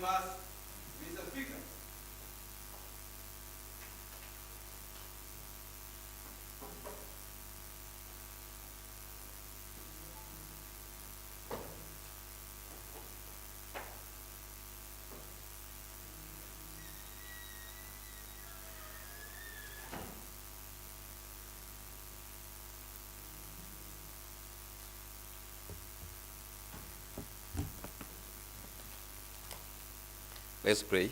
Trust, Mr. Speaker. Let's pray.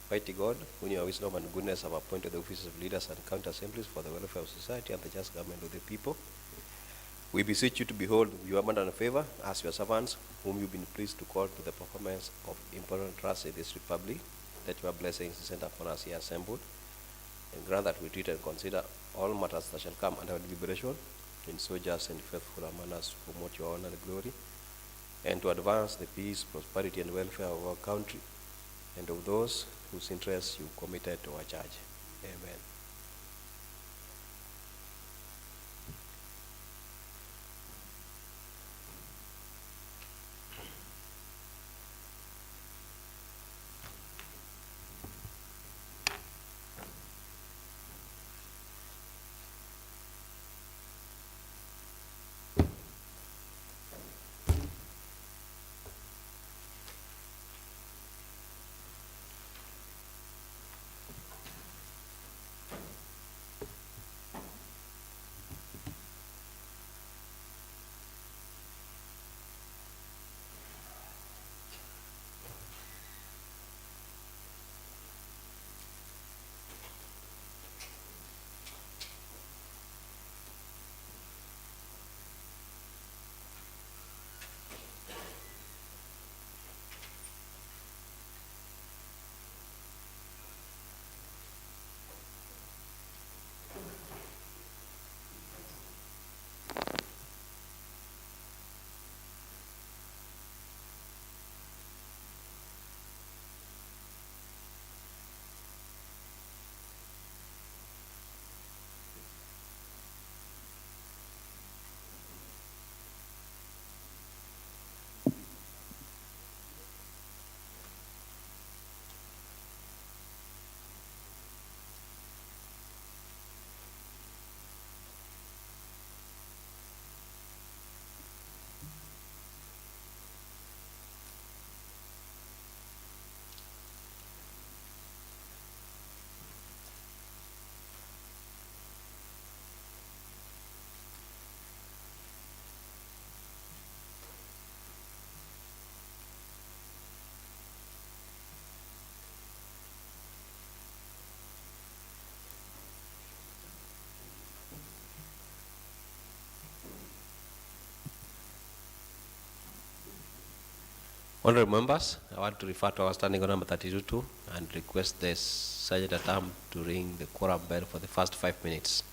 Mighty God, who in your wisdom and goodness have appointed the offices of leaders and county assemblies for the welfare of society and the just government of the people, we beseech you to behold your abundant favor as your servants, whom you've been pleased to call to the performance of important trust in this republic, that your blessings descend upon us here assembled, and grant that we treat and consider all matters that shall come under deliberation in so just and faithful a manner as to promote your honor and glory, and to advance the peace, prosperity, and welfare of our country and of those whose interests you committed to our charge. Amen. Honorable members, I want to refer to our standing order number 32 and request the sergeant at arms to ring the quorum bell for the first 5 minutes.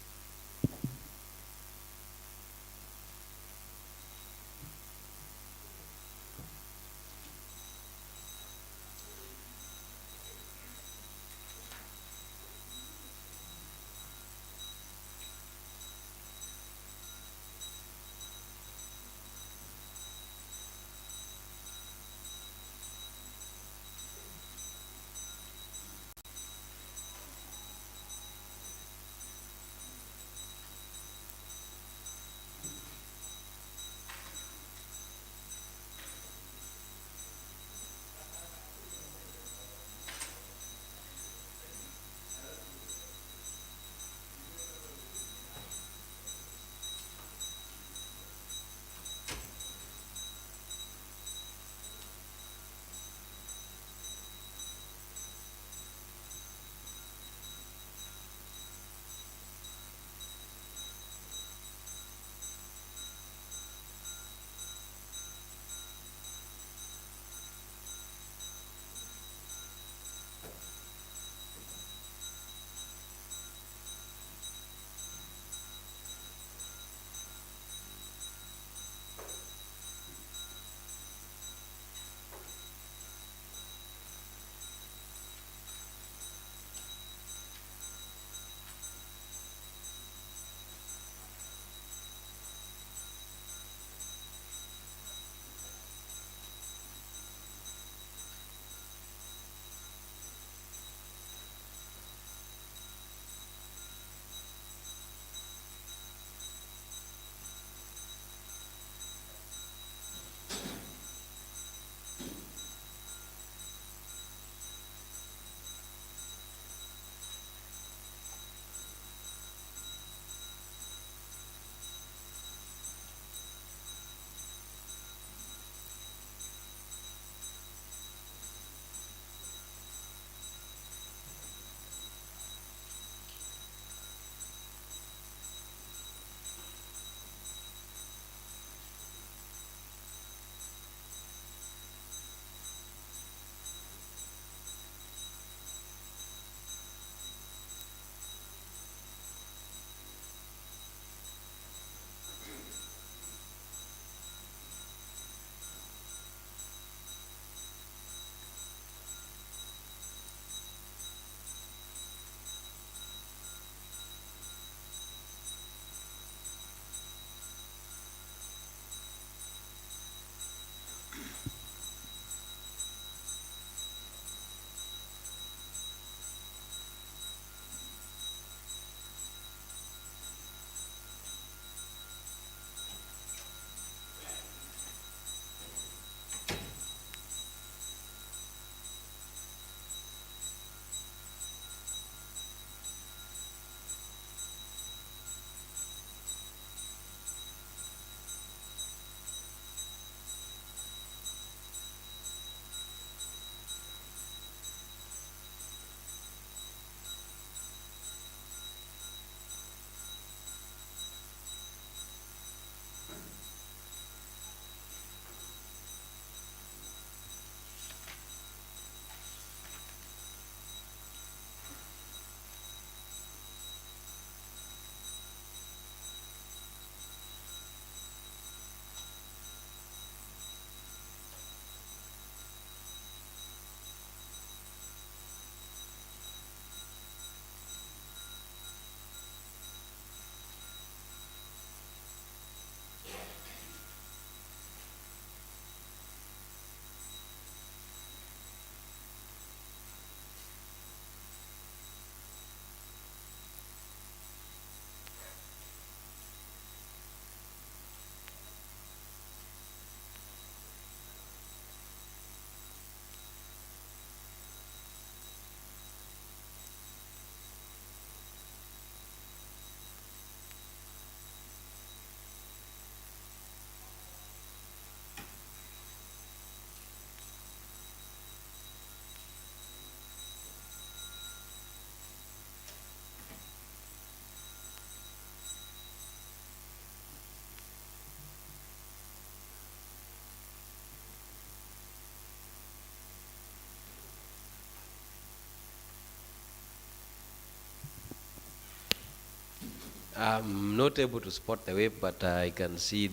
I'm not able to spot the whip, but I can see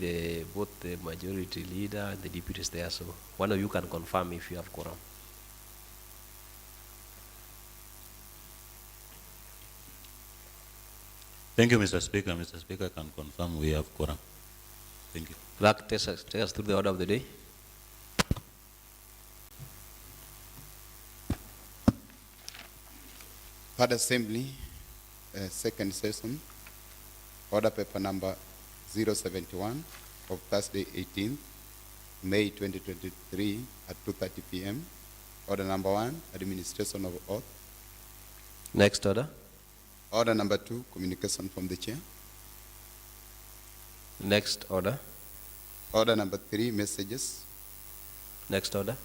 both the majority leader and the deputies there. So one of you can confirm if you have quorum. Thank you, Mr. Speaker. Mr. Speaker, I can confirm we have quorum. Thank you. Clerk, take us through the order of the day. Third Assembly, second session, order paper number 071 of Thursday 18th May 2023 at 2:30 p.m. Order number 1, administration of oath. Next order. Order number 2, communication from the chair. Next order. Order number 3, messages. Next order.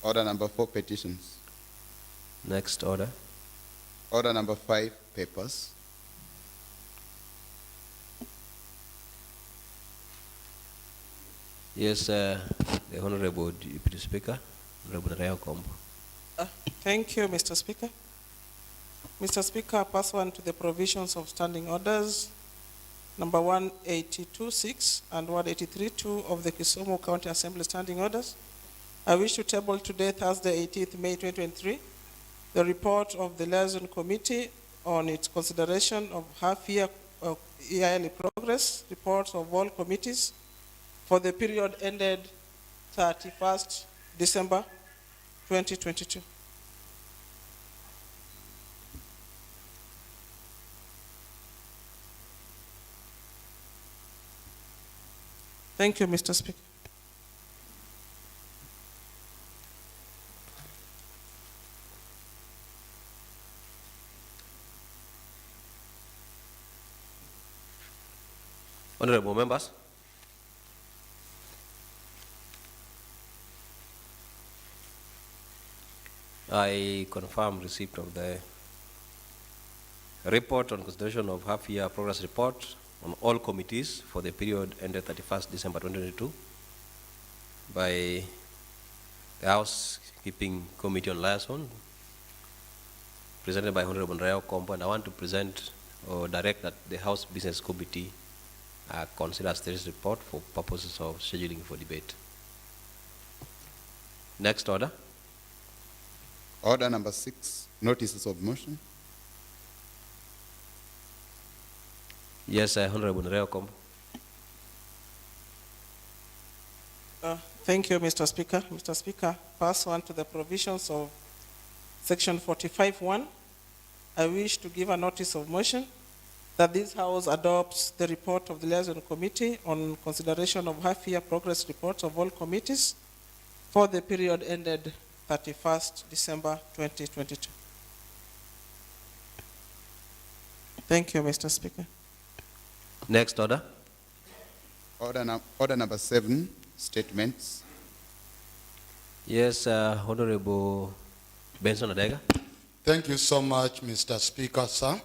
Order number 4, petitions. Next order. Order number 5, papers. Yes, the Honorable Deputy Speaker, Honorable Reo Kombo. Thank you, Mr. Speaker. Mr. Speaker, pursuant to the provisions of standing orders number 182.6 and 183.2 of the Kisumu County Assembly standing orders, I wish to table today, Thursday, 18th May 2023, the report of the Liaison Committee on its consideration of half-year yearly progress reports of all committees for the period ended 31st December 2022. Thank you, Mr. Speaker. Honorable members, I confirm receipt of the report on consideration of half-year progress report on all committees for the period ended 31st December 2022 by the Housekeeping Committee on Liaison, presented by Honorable Reo Kombo, and I want to present or direct that the House Business Committee considers this report for purposes of scheduling for debate. Next order. Order number 6, notices of motion. Yes, Honorable Reo Kombo. Thank you, Mr. Speaker. Mr. Speaker, pursuant to the provisions of Section 45(1), I wish to give a notice of motion that this House adopts the report of the Liaison Committee on consideration of half-year progress reports of all committees for the period ended 31st December 2022. Thank you, Mr. Speaker. Next order. Order number 7, statements. Yes, Honorable Benson Adega. Thank you so much, Mr. Speaker, sir.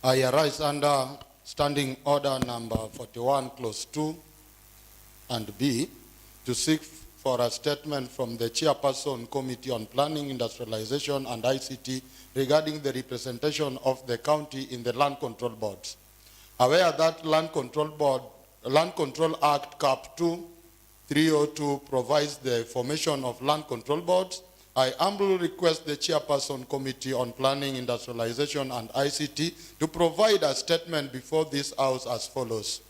I arise under standing order number 41, clause 2 and B, to seek for a statement from the Chairperson Committee on Planning, Industrialization and ICT regarding the representation of the county in the Land Control Boards. Aware that Land Control Act Cap 2 302 provides the formation of land control boards, I humbly request the Chairperson Committee on Planning, Industrialization and ICT to provide a statement before this House as follows.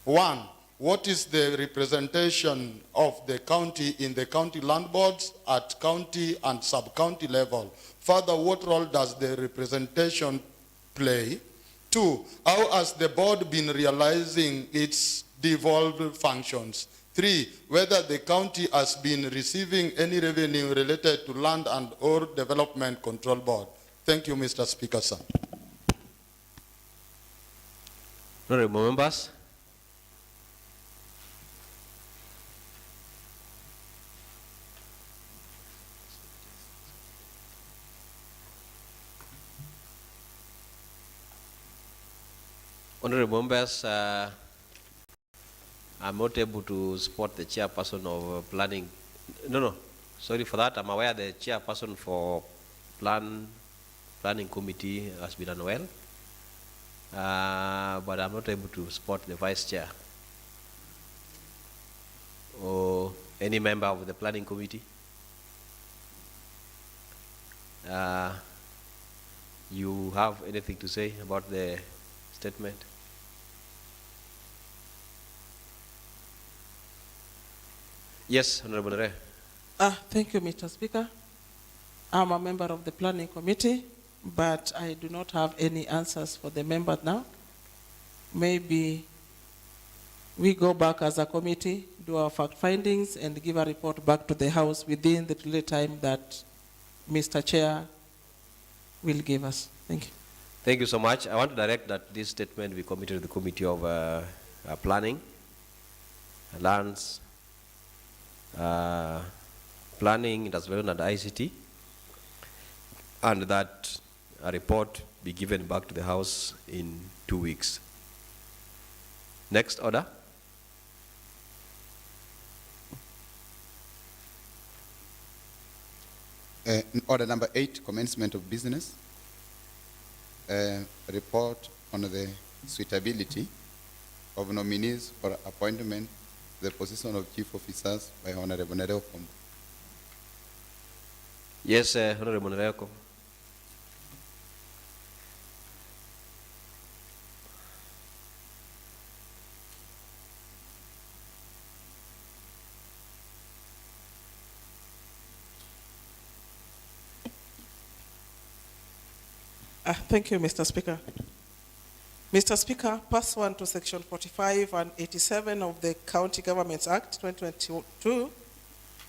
1. What is the representation of the county in the county land boards at county and sub-county level? Further, what role does the representation play? 2. How has the board been realizing its devolved functions? 3. Whether the county has been receiving any revenue related to land and or development control board. Thank you, Mr. Speaker, sir. Honorable members. Honorable members, I'm not able to support the chairperson of planning. No, sorry for that. I'm aware the chairperson for planning committee has been unwell. but I'm not able to support the vice chair. Or any member of the planning committee? You have anything to say about the statement? Yes, Honorable Ray. Thank you, Mr. Speaker. I'm a member of the planning committee, but I do not have any answers for the members now. Maybe we go back as a committee, do our fact findings, and give a report back to the House within the delay time that Mr. Chair will give us. Thank you. Thank you so much. I want to direct that this statement be committed to the Committee of Planning, Lands, Planning, Industrial and ICT, and that a report be given back to the House in 2 weeks. Next order. Order number 8, commencement of business. Report on the suitability of nominees for appointment to the position of chief officers by Honorable Nereko. Yes, Honorable Nereko. Thank you, Mr. Speaker. Mr. Speaker, pursuant to Section 45 and 87 of the County Governments Act 2022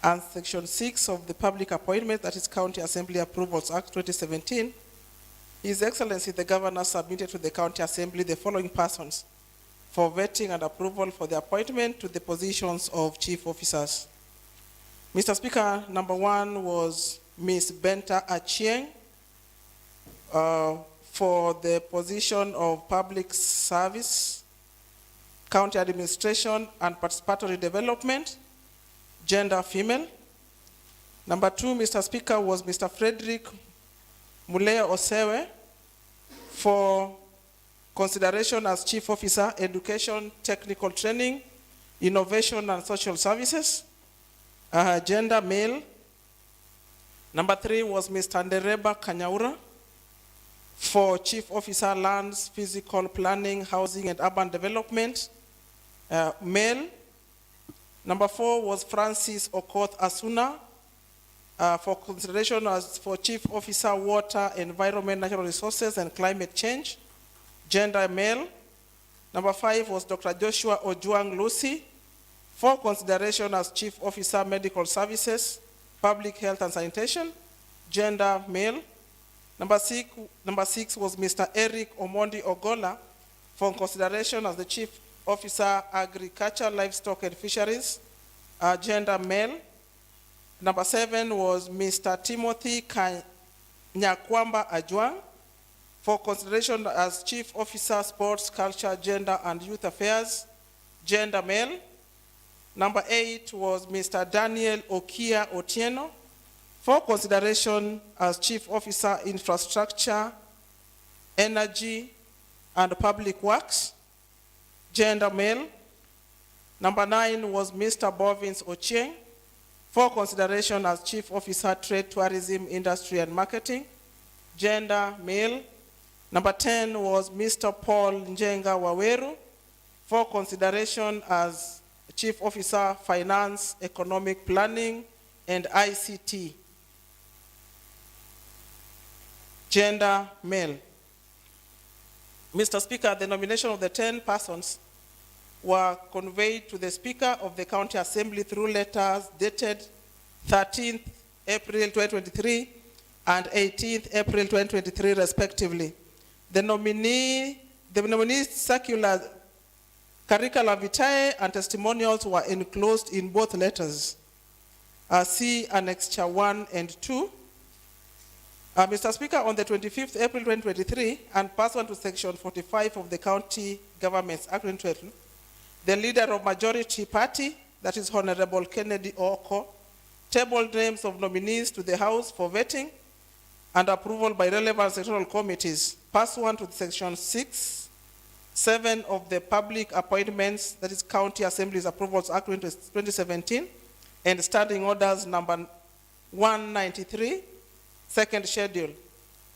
and Section 6 of the Public Appointment, that is County Assembly Approvals Act 2017, His Excellency the Governor submitted to the County Assembly the following persons for vetting and approval for the appointment to the positions of chief officers. Mr. Speaker, number 1 was Ms. Benta Achieng, for the position of Public Service, County Administration and Participatory Development, gender female. Number 2, Mr. Speaker, was Mr. Frederick Mulea Osewe for consideration as Chief Officer, Education, Technical Training, Innovation and Social Services, gender male. Number 3 was Mr. Ndereba Kanyaura for Chief Officer, Lands, Physical Planning, Housing and Urban Development, male. Number 4 was Francis Okoth Asuna for consideration as for Chief Officer, Water, Environment, Natural Resources and Climate Change, gender male. Number 5 was Dr. Joshua Ojuang Lucy for consideration as Chief Officer, Medical Services, Public Health and Sanitation, gender male. Number 6 was Mr. Eric Omondi Ogola for consideration as the Chief Officer, Agriculture, Livestock and Fisheries, gender male. Number 7 was Mr. Timothy Nyakwamba Ajwang for consideration as Chief Officer, Sports, Culture, Gender and Youth Affairs, gender male. Number 8 was Mr. Daniel Okia Otieno for consideration as Chief Officer, Infrastructure, Energy and Public Works, gender male. Number 9 was Mr. Bovins Ochieng for consideration as Chief Officer, Trade, Tourism, Industry and Marketing, gender male. Number 10 was Mr. Paul Njenga Waweru for consideration as Chief Officer, Finance, Economic Planning and ICT, gender male. Mr. Speaker, the nomination of the 10 persons were conveyed to the Speaker of the County Assembly through letters dated 13th April 2023 and 18th April 2023 respectively. The nominee circular, curricula vitae and testimonials were enclosed in both letters. See Annexure 1 and 2. Mr. Speaker, on the 25th April 2023, and pursuant to Section 45 of the County Governments Act 2012, the leader of majority party, that is Honorable Kennedy Oko, tabled names of nominees to the House for vetting and approval by relevant sectoral committees, pursuant to Section 6 7 of the public appointments, that is County Assembly's Approvals Act 2017, and Standing Orders number 193, second schedule.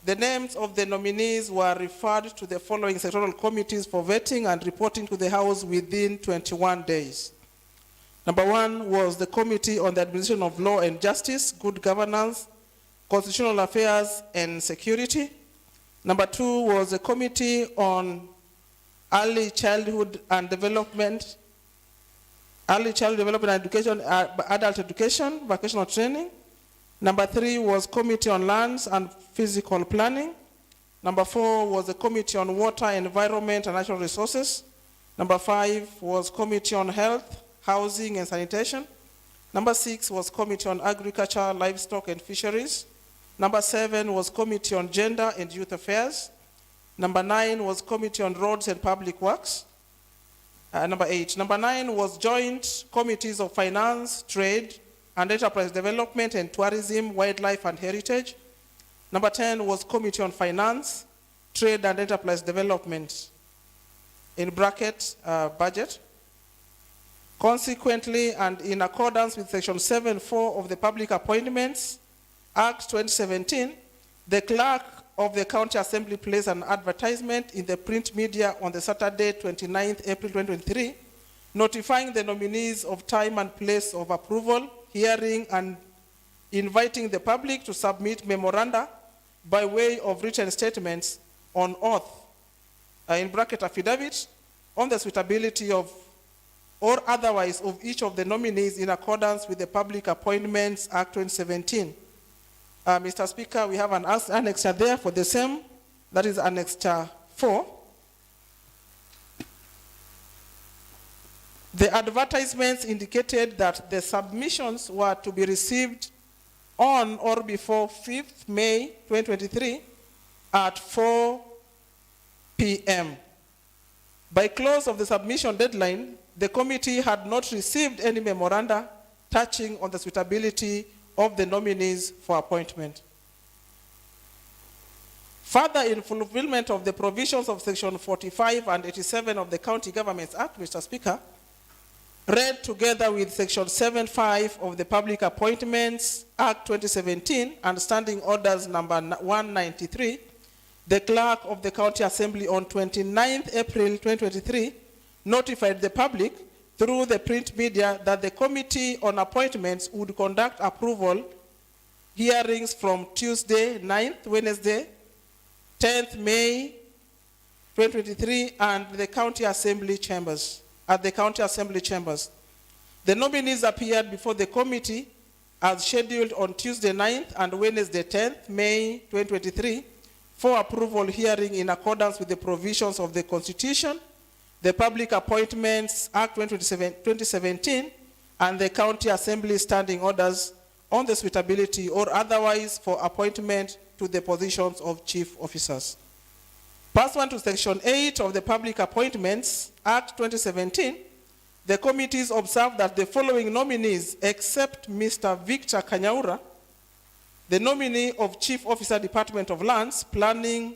The names of the nominees were referred to the following sectoral committees for vetting and reporting to the House within 21 days. Number 1 was the Committee on the Administration of Law and Justice, Good Governance, Constitutional Affairs and Security. Number 2 was the Committee on Early Childhood and Development, Early Child Development and Education, Adult Education, Vocational Training. Number 3 was Committee on Lands and Physical Planning. Number 4 was the Committee on Water, Environment and Natural Resources. Number 5 was Committee on Health, Housing and Sanitation. Number 6 was Committee on Agriculture, Livestock and Fisheries. Number 7 was Committee on Gender and Youth Affairs. Number 9 was Committee on Roads and Public Works. Number 8. Number 9 was Joint Committees of Finance, Trade, and Enterprise Development and Tourism, Wildlife and Heritage. Number 10 was Committee on Finance, Trade and Enterprise Development, in bracket, budget. Consequently, and in accordance with Section 7(4) of the Public Appointments Act 2017, the clerk of the County Assembly placed an advertisement in the print media on the Saturday, 29th April 2023, notifying the nominees of time and place of approval, hearing, and inviting the public to submit memoranda by way of written statements on oath, in bracket affidavit, on the suitability of or otherwise of each of the nominees in accordance with the Public Appointments Act 2017. Mr. Speaker, we have an annexure there for the same, that is Annexure 4. The advertisements indicated that the submissions were to be received on or before 5th May 2023 at 4 p.m. By close of the submission deadline, the committee had not received any memoranda touching on the suitability of the nominees for appointment. Further, in fulfillment of the provisions of Section 45 and 87 of the County Governments Act, Mr. Speaker, read together with Section 7(5) of the Public Appointments Act 2017 and Standing Orders number 193, the clerk of the County Assembly on 29th April 2023 notified the public through the print media that the Committee on Appointments would conduct approval hearings from Tuesday 9th, Wednesday 10th May 2023 and the County Assembly chambers. At the County Assembly chambers. The nominees appeared before the committee as scheduled on Tuesday 9th and Wednesday 10th May 2023 for approval hearing in accordance with the provisions of the Constitution, the Public Appointments Act 2017, and the County Assembly Standing Orders on the suitability or otherwise for appointment to the positions of chief officers. Pursuant to Section 8 of the Public Appointments Act 2017, the committees observed that the following nominees, except Mr. Victor Kanyaura, the nominee of Chief Officer, Department of Lands, Planning,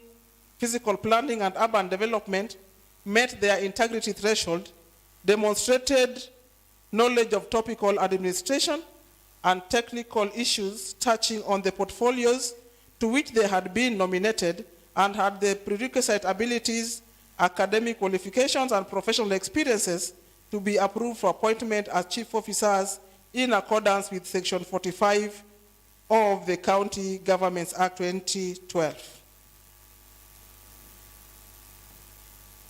Physical Planning and Urban Development, met their integrity threshold, demonstrated knowledge of topical administration and technical issues touching on the portfolios to which they had been nominated, and had the prerequisite abilities, academic qualifications, and professional experiences to be approved for appointment as chief officers in accordance with Section 45 of the County Governments Act 2012.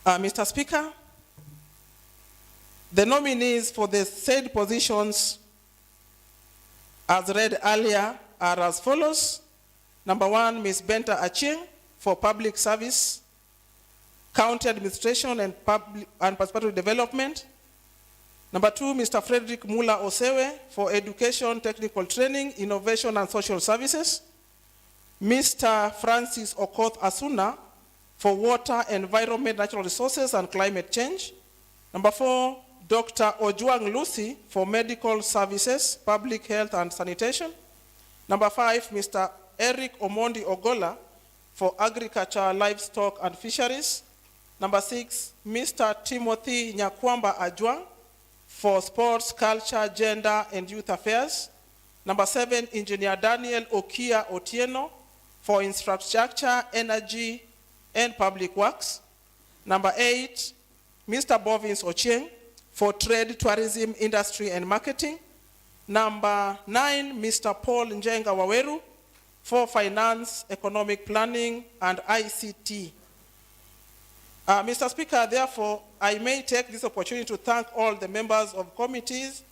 Mr. Speaker, the nominees for the said positions as read earlier are as follows. Number 1, Ms. Benta Achieng for Public Service, County Administration and Participatory Development. Number 2, Mr. Frederick Mula Osewe for Education, Technical Training, Innovation and Social Services. Mr. Francis Okoth Asuna for Water, Environment, Natural Resources and Climate Change. Number 4, Dr. Ojuang Lucy for Medical Services, Public Health and Sanitation. Number 5, Mr. Eric Omondi Ogola for Agriculture, Livestock and Fisheries. Number 6, Mr. Timothy Nyakwamba Ajwang for Sports, Culture, Gender, and Youth Affairs. Number 7, Engineer Daniel Okia Otieno for Infrastructure, Energy, and Public Works. Number 8, Mr. Bovins Ochieng for Trade, Tourism, Industry, and Marketing. Number 9, Mr. Paul Njenga Waweru for Finance, Economic Planning, and ICT. Mr. Speaker, therefore, I may take this opportunity to thank all the members of committees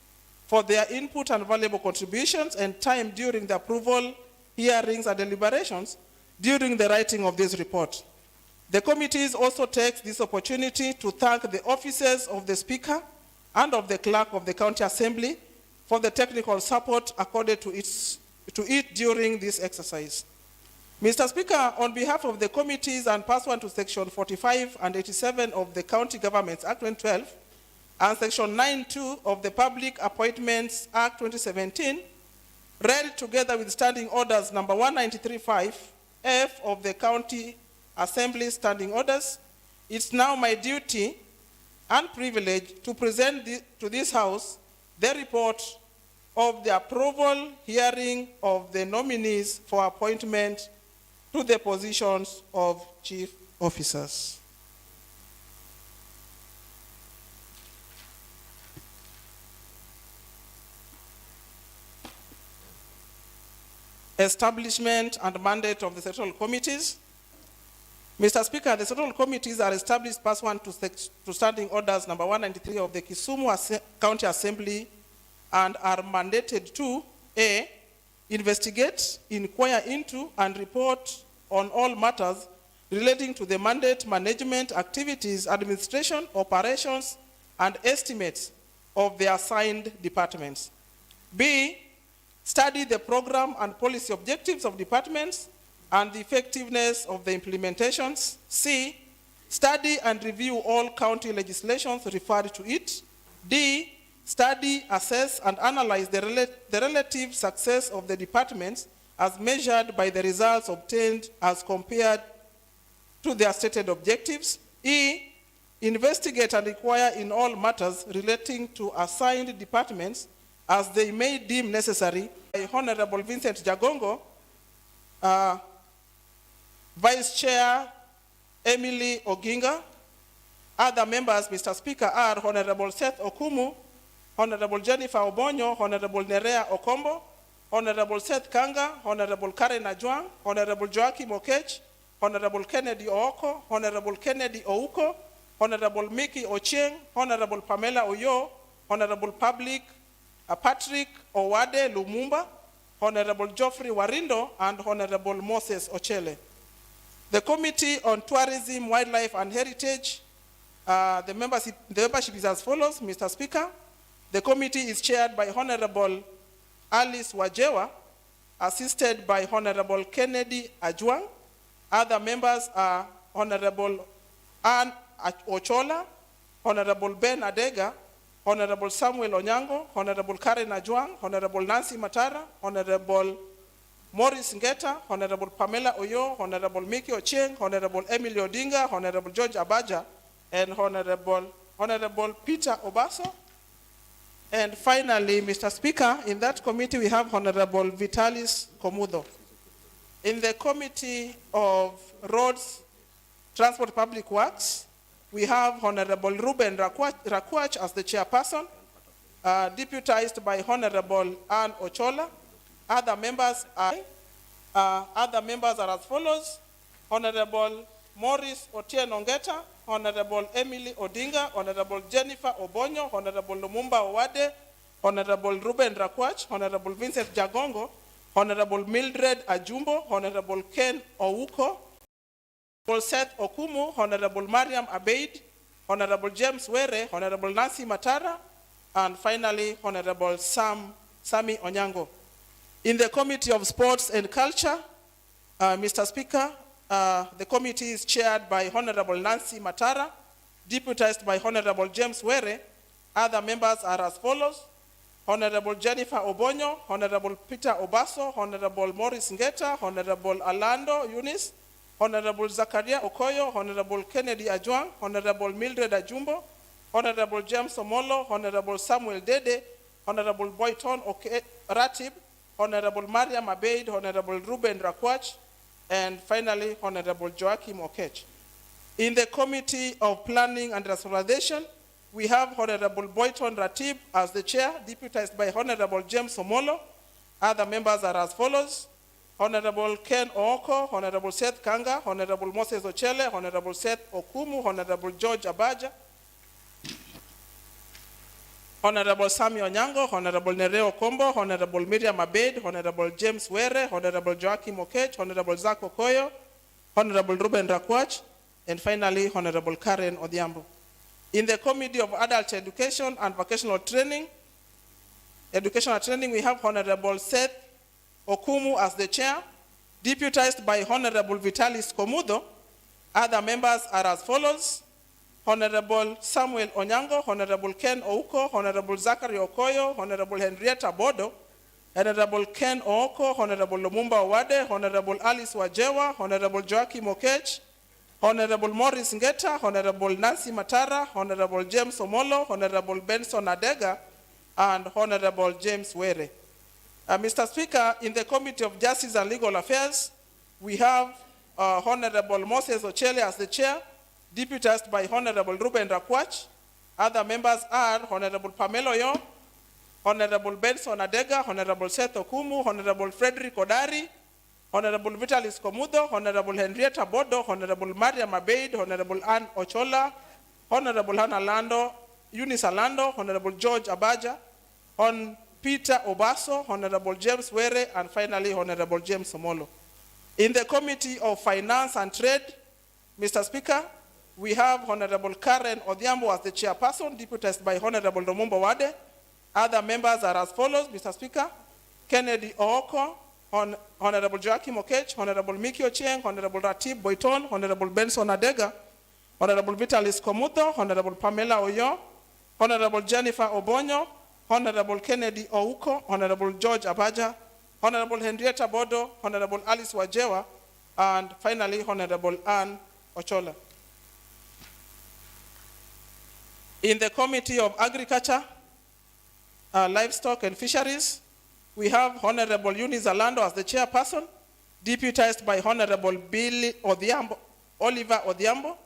for their input and valuable contributions and time during the approval, hearings, and deliberations during the writing of this report. The committees also take this opportunity to thank the officers of the Speaker and of the Clerk of the County Assembly for the technical support accorded to it during this exercise. Mr. Speaker, on behalf of the committees and pursuant to Section 45 and 87 of the County Governments Act 2012 and Section 9(2) of the Public Appointments Act 2017, read together with Standing Orders number 193.5F of the County Assembly Standing Orders, it's now my duty and privilege to present to this House the report of the approval hearing of the nominees for appointment to the positions of chief officers. Establishment and mandate of the sectoral committees. Mr. Speaker, the sectoral committees are established pursuant to Standing Orders number 193 of the Kisumu County Assembly and are mandated to A, investigate, inquire into, and report on all matters relating to the mandate, management, activities, administration, operations, and estimates of the assigned departments. B, study the program and policy objectives of departments and the effectiveness of the implementations. C, study and review all county legislations referred to it. D, study, assess, and analyze the relative success of the departments as measured by the results obtained as compared to their stated objectives. E, investigate and inquire in all matters relating to assigned departments as they may deem necessary. By Honorable Vincent Jagongo, Vice Chair Emily Oginga. Other members, Mr. Speaker, are Honorable Seth Okumu, Honorable Jennifer Obonyo, Honorable Nerea Okombo, Honorable Seth Kanga, Honorable Karen Ajwang, Honorable Joachim Okech, Honorable Kennedy Ooko, Honorable Kennedy Ouko, Honorable Mickey Ochieng, Honorable Pamela Oyo, Honorable Patrick Owade Lumumba, Honorable Geoffrey Warindo, and Honorable Moses Ochele. The Committee on Tourism, Wildlife, and Heritage, the membership is as follows, Mr. Speaker. The committee is chaired by Honorable Alice Wajewa, assisted by Honorable Kennedy Ajwang. Other members are Honorable Anne Ochola, Honorable Ben Adega, Honorable Samuel Onyango, Honorable Karen Ajwang, Honorable Nancy Matara, Honorable Morris Ngeta, Honorable Pamela Oyo, Honorable Mickey Ochieng, Honorable Emily Odinga, Honorable George Abaja, and Honorable Peter Obaso. And finally, Mr. Speaker, in that committee we have Honorable Vitalis Komudo. In the Committee of Roads, Transport, Public Works, we have Honorable Ruben Rakwach as the chairperson, deputized by Honorable Anne Ochola. Other members are as follows: Honorable Morris Otieno Ngeta, Honorable Emily Odinga, Honorable Jennifer Obonyo, Honorable Lumumba Owade, Honorable Ruben Rakwach, Honorable Vincent Jagongo, Honorable Mildred Ajumbo, Honorable Ken Ouko, Honorable Seth Okumu, Honorable Mariam Abeid, Honorable James Were, Honorable Nancy Matara, and finally Honorable Sami Onyango. In the Committee of Sports and Culture, Mr. Speaker, the committee is chaired by Honorable Nancy Matara, deputized by Honorable James Were. Other members are as follows: Honorable Jennifer Obonyo, Honorable Peter Obaso, Honorable Morris Ngeta, Honorable Alando Yunis, Honorable Zakaria Okoyo, Honorable Kennedy Ajwang, Honorable Mildred Ajumbo, Honorable James Omolo, Honorable Samuel Dede, Honorable Boyton Ratib, Honorable Mariam Abeid, Honorable Ruben Rakwach, and finally, Honorable Joachim Okech. In the Committee of Planning and Rationalization, we have Honorable Boyton Ratib as the chair, deputized by Honorable James Omolo. Other members are as follows: Honorable Ken Ooko, Honorable Seth Kanga, Honorable Moses Ochele, Honorable Seth Okumu, Honorable George Abaja, Honorable Sami Onyango, Honorable Nereo Kombo, Honorable Miriam Abeid, Honorable James Were, Honorable Joachim Okech, Honorable Zach Okoyo, Honorable Ruben Rakwach, and finally, Honorable Karen Odhiambo. In the Committee of Adult Education and Vocational Training, we have Honorable Seth Okumu as the chair, deputized by Honorable Vitalis Komudo. Other members are as follows: Honorable Samuel Onyango, Honorable Ken Ouko, Honorable Zachary Okoyo, Honorable Henrietta Bodo, Honorable Ken Ooko, Honorable Lumumba Owade, Honorable Alice Wajewa, Honorable Joachim Okech, Honorable Morris Ngeta, Honorable Nancy Matara, Honorable James Omolo, Honorable Benson Adega, and Honorable James Were. Mr. Speaker, in the Committee of Justice and Legal Affairs, we have Honorable Moses Ochele as the chair, deputized by Honorable Ruben Rakwach. Other members are Honorable Pamela Oyo, Honorable Benson Adega, Honorable Seth Okumu, Honorable Frederick Odari, Honorable Vitalis Komudo, Honorable Henrietta Bodo, Honorable Mariam Abeid, Honorable Ann Ochola, Honorable Hannah Lando, Eunice Alando, Honorable George Abaja, Hon Peter Obaso, Honorable James Were, and finally Honorable James Omolo. In the Committee of Finance and Trade, Mr. Speaker, we have Honorable Karen Odhiambo as the chairperson, deputized by Honorable Lumumba Wade. Other members are as follows, Mr. Speaker: Kennedy Ooko, Honorable Joachim Okech, Honorable Miki Ochieng, Honorable Ratib Boyton, Honorable Benson Adega, Honorable Vitalis Komuto, Honorable Pamela Oyo, Honorable Jennifer Obonyo, Honorable Kennedy Ouko, Honorable George Abaja, Honorable Henrietta Bodo, Honorable Alice Wajewa, and finally Honorable Ann Ochola. In the Committee of Agriculture, Livestock and Fisheries, we have Honorable Eunice Alando as the chairperson, deputized by Honorable Oliver Odhiambo.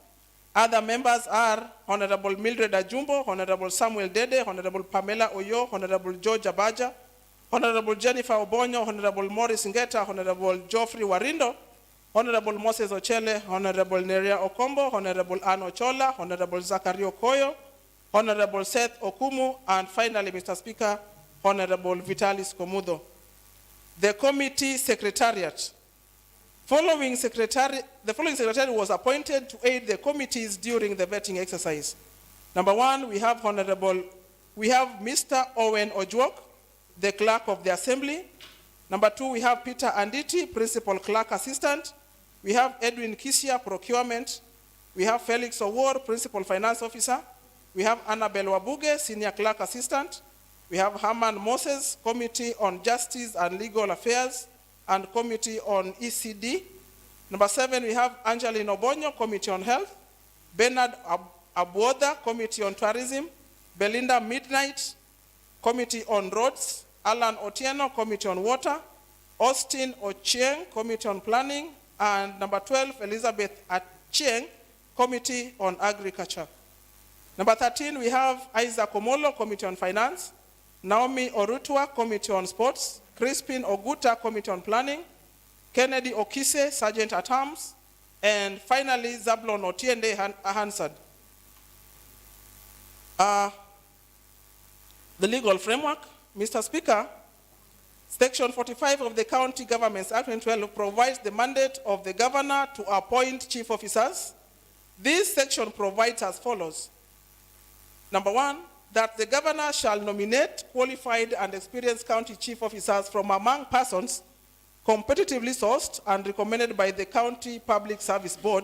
Other members are Honorable Mildred Ajumbo, Honorable Samuel Dede, Honorable Pamela Oyo, Honorable George Abaja, Honorable Jennifer Obonyo, Honorable Morris Ngeta, Honorable Geoffrey Warindo, Honorable Moses Ochele, Honorable Nerea Okombo, Honorable Ann Ochola, Honorable Zachary Okoyo, Honorable Seth Okumu, and finally, Mr. Speaker, Honorable Vitalis Komudo. The Committee Secretariat. The following secretary was appointed to aid the committees during the vetting exercise. Number one, we have Mr. Owen Ojwok, the Clerk of the Assembly. Number two, we have Peter Anditi, Principal Clerk Assistant. We have Edwin Kisia, Procurement. We have Felix Owor, Principal Finance Officer. We have Annabel Wabuge, Senior Clerk Assistant. We have Herman Moses, Committee on Justice and Legal Affairs and Committee on ECD. Number 7, we have Angeline Obonyo, Committee on Health. Bernard Abuoda, Committee on Tourism. Belinda Midnight, Committee on Roads. Alan Otieno, Committee on Water. Austin Ochieng, Committee on Planning. And number 12, Elizabeth Achieng, Committee on Agriculture. Number 13, we have Isaac Omolo, Committee on Finance. Naomi Orutua, Committee on Sports. Crispin Oguta, Committee on Planning. Kennedy Okise, Sergeant at Arms. And finally, Zablon Otiende Hansard. The legal framework, Mr. Speaker, Section 45 of the County Governments Act 2012 provides the mandate of the governor to appoint chief officers. This section provides as follows. Number 1, that the governor shall nominate qualified and experienced county chief officers from among persons competitively sourced and recommended by the County Public Service Board,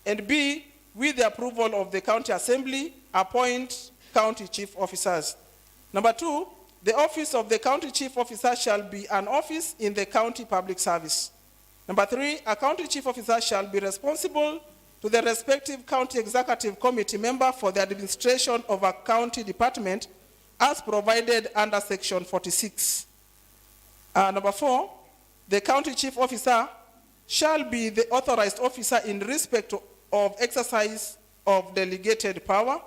and B, with the approval of the County Assembly, appoint county chief officers. Number 2, the office of the county chief officer shall be an office in the county public service. Number 3, a county chief officer shall be responsible to the respective county executive committee member for the administration of a county department as provided under section 46. Number 4, the county chief officer shall be the authorized officer in respect of exercise of delegated power.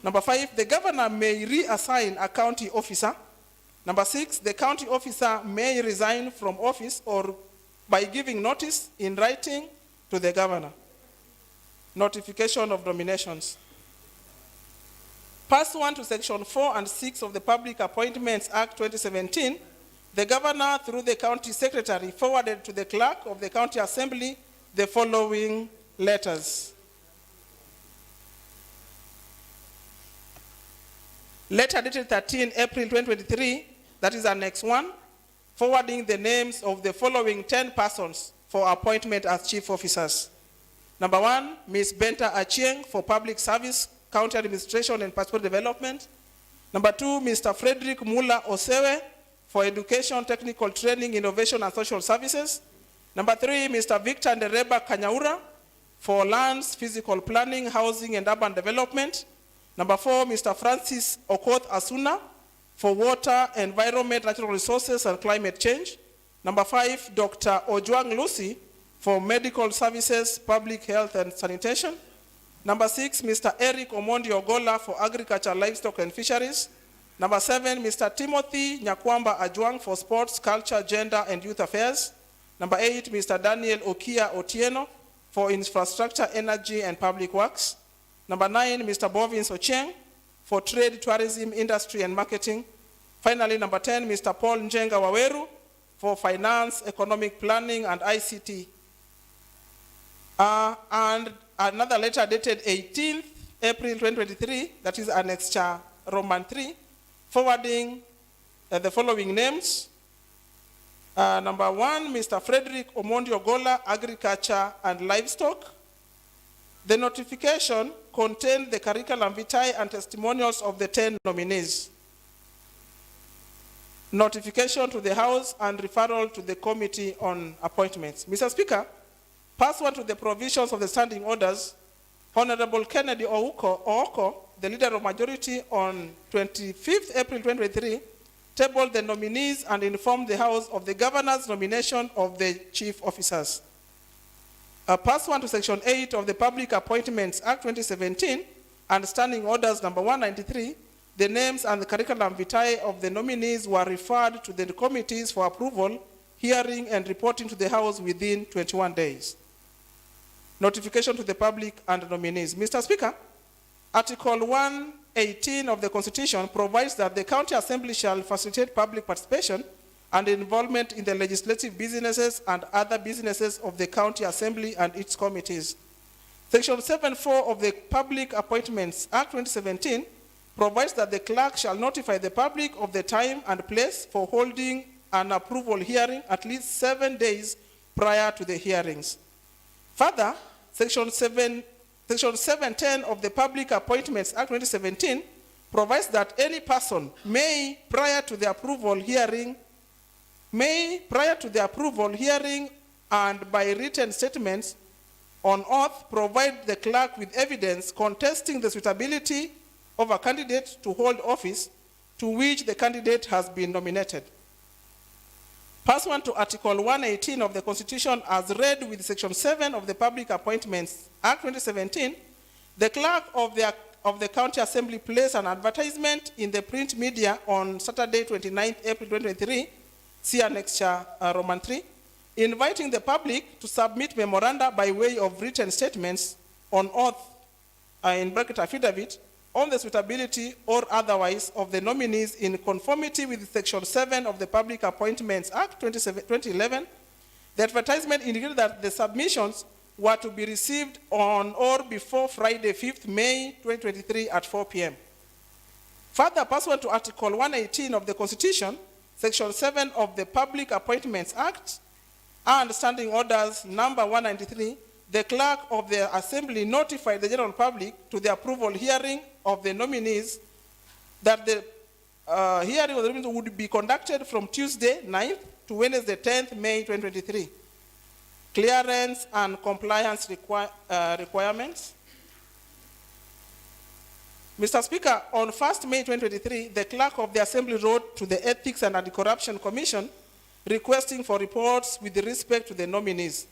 Number 5, the governor may reassign a county officer. Number 6, the county officer may resign from office or by giving notice in writing to the governor. Notification of nominations. Pursuant to section 4 and 6 of the Public Appointments Act 2017, the governor, through the county secretary, forwarded to the clerk of the county assembly the following letters. Letter dated 13 April 2023, that is Annex 1, forwarding the names of the following 10 persons for appointment as chief officers. Number 1, Ms. Benta Achieng for Public Service, County Administration and Passport Development. Number 2, Mr. Frederick Mula Osewe for Education, Technical Training, Innovation and Social Services. Number 3, Mr. Victor Ndereba Kanyaura for Lands, Physical Planning, Housing and Urban Development. Number 4, Mr. Francis Okoth Asuna for Water, Environment, Natural Resources and Climate Change. Number 5, Dr. Ojwang Lucy for Medical Services, Public Health and Sanitation. Number 6, Mr. Eric Omondi Ogola for Agriculture, Livestock and Fisheries. Number 7, Mr. Timothy Nyakwamba Ajwang for Sports, Culture, Gender and Youth Affairs. Number 8, Mr. Daniel Okia Otieno for Infrastructure, Energy and Public Works. Number 9, Mr. Bovins Ocheng for Trade, Tourism, Industry and Marketing. Finally, number 10, Mr. Paul Njenga Waweru for Finance, Economic Planning and ICT. And another letter dated 18th April 2023, that is Annexure Roman 3, forwarding the following names. Number 1, Mr. Frederick Omondi Ogola, Agriculture and Livestock. The notification contained the curriculum vitae and testimonials of the 10 nominees. Notification to the House and referral to the Committee on Appointments. Mr. Speaker, pursuant to the provisions of the standing orders, Honorable Kennedy Ooko, the leader of majority, on 25th April 2023, tabled the nominees and informed the House of the governor's nomination of the chief officers. Pursuant to Section 8 of the Public Appointments Act 2017 and Standing Orders number 193, the names and the curriculum vitae of the nominees were referred to the committees for approval, hearing and reporting to the House within 21 days. Notification to the public and nominees. Mr. Speaker, Article 118 of the Constitution provides that the County Assembly shall facilitate public participation and involvement in the legislative businesses and other businesses of the County Assembly and its committees. Section 7.4 of the Public Appointments Act 2017 provides that the clerk shall notify the public of the time and place for holding an approval hearing at least 7 days prior to the hearings. Further, Section 710 of the Public Appointments Act 2017 provides that any person may, prior to the approval hearing and by written statements on oath, provide the clerk with evidence contesting the suitability of a candidate to hold office to which the candidate has been nominated. Pursuant to Article 118 of the Constitution as read with Section 7 of the Public Appointments Act 2017, the clerk of the County Assembly placed an advertisement in the print media on Saturday, 29th April 2023, see Annexure Roman 3, inviting the public to submit memoranda by way of written statements on oath, in bracket affidavit, on the suitability or otherwise of the nominees in conformity with Section 7 of the Public Appointments Act 2011. The advertisement indicated that the submissions were to be received on or before Friday, 5th May 2023 at 4 p.m. Further, pursuant to Article 118 of the Constitution, Section 7 of the Public Appointments Act, and Standing Orders number 193, the clerk of the Assembly notified the general public to the approval hearing of the nominees that the hearing of the nominees would be conducted from Tuesday 9th to Wednesday 10th May 2023. clearance and compliance requirements. Mr. Speaker, on 1st May 2023, the clerk of the Assembly wrote to the Ethics and Anti-Corruption Commission requesting for reports with respect to the nominees.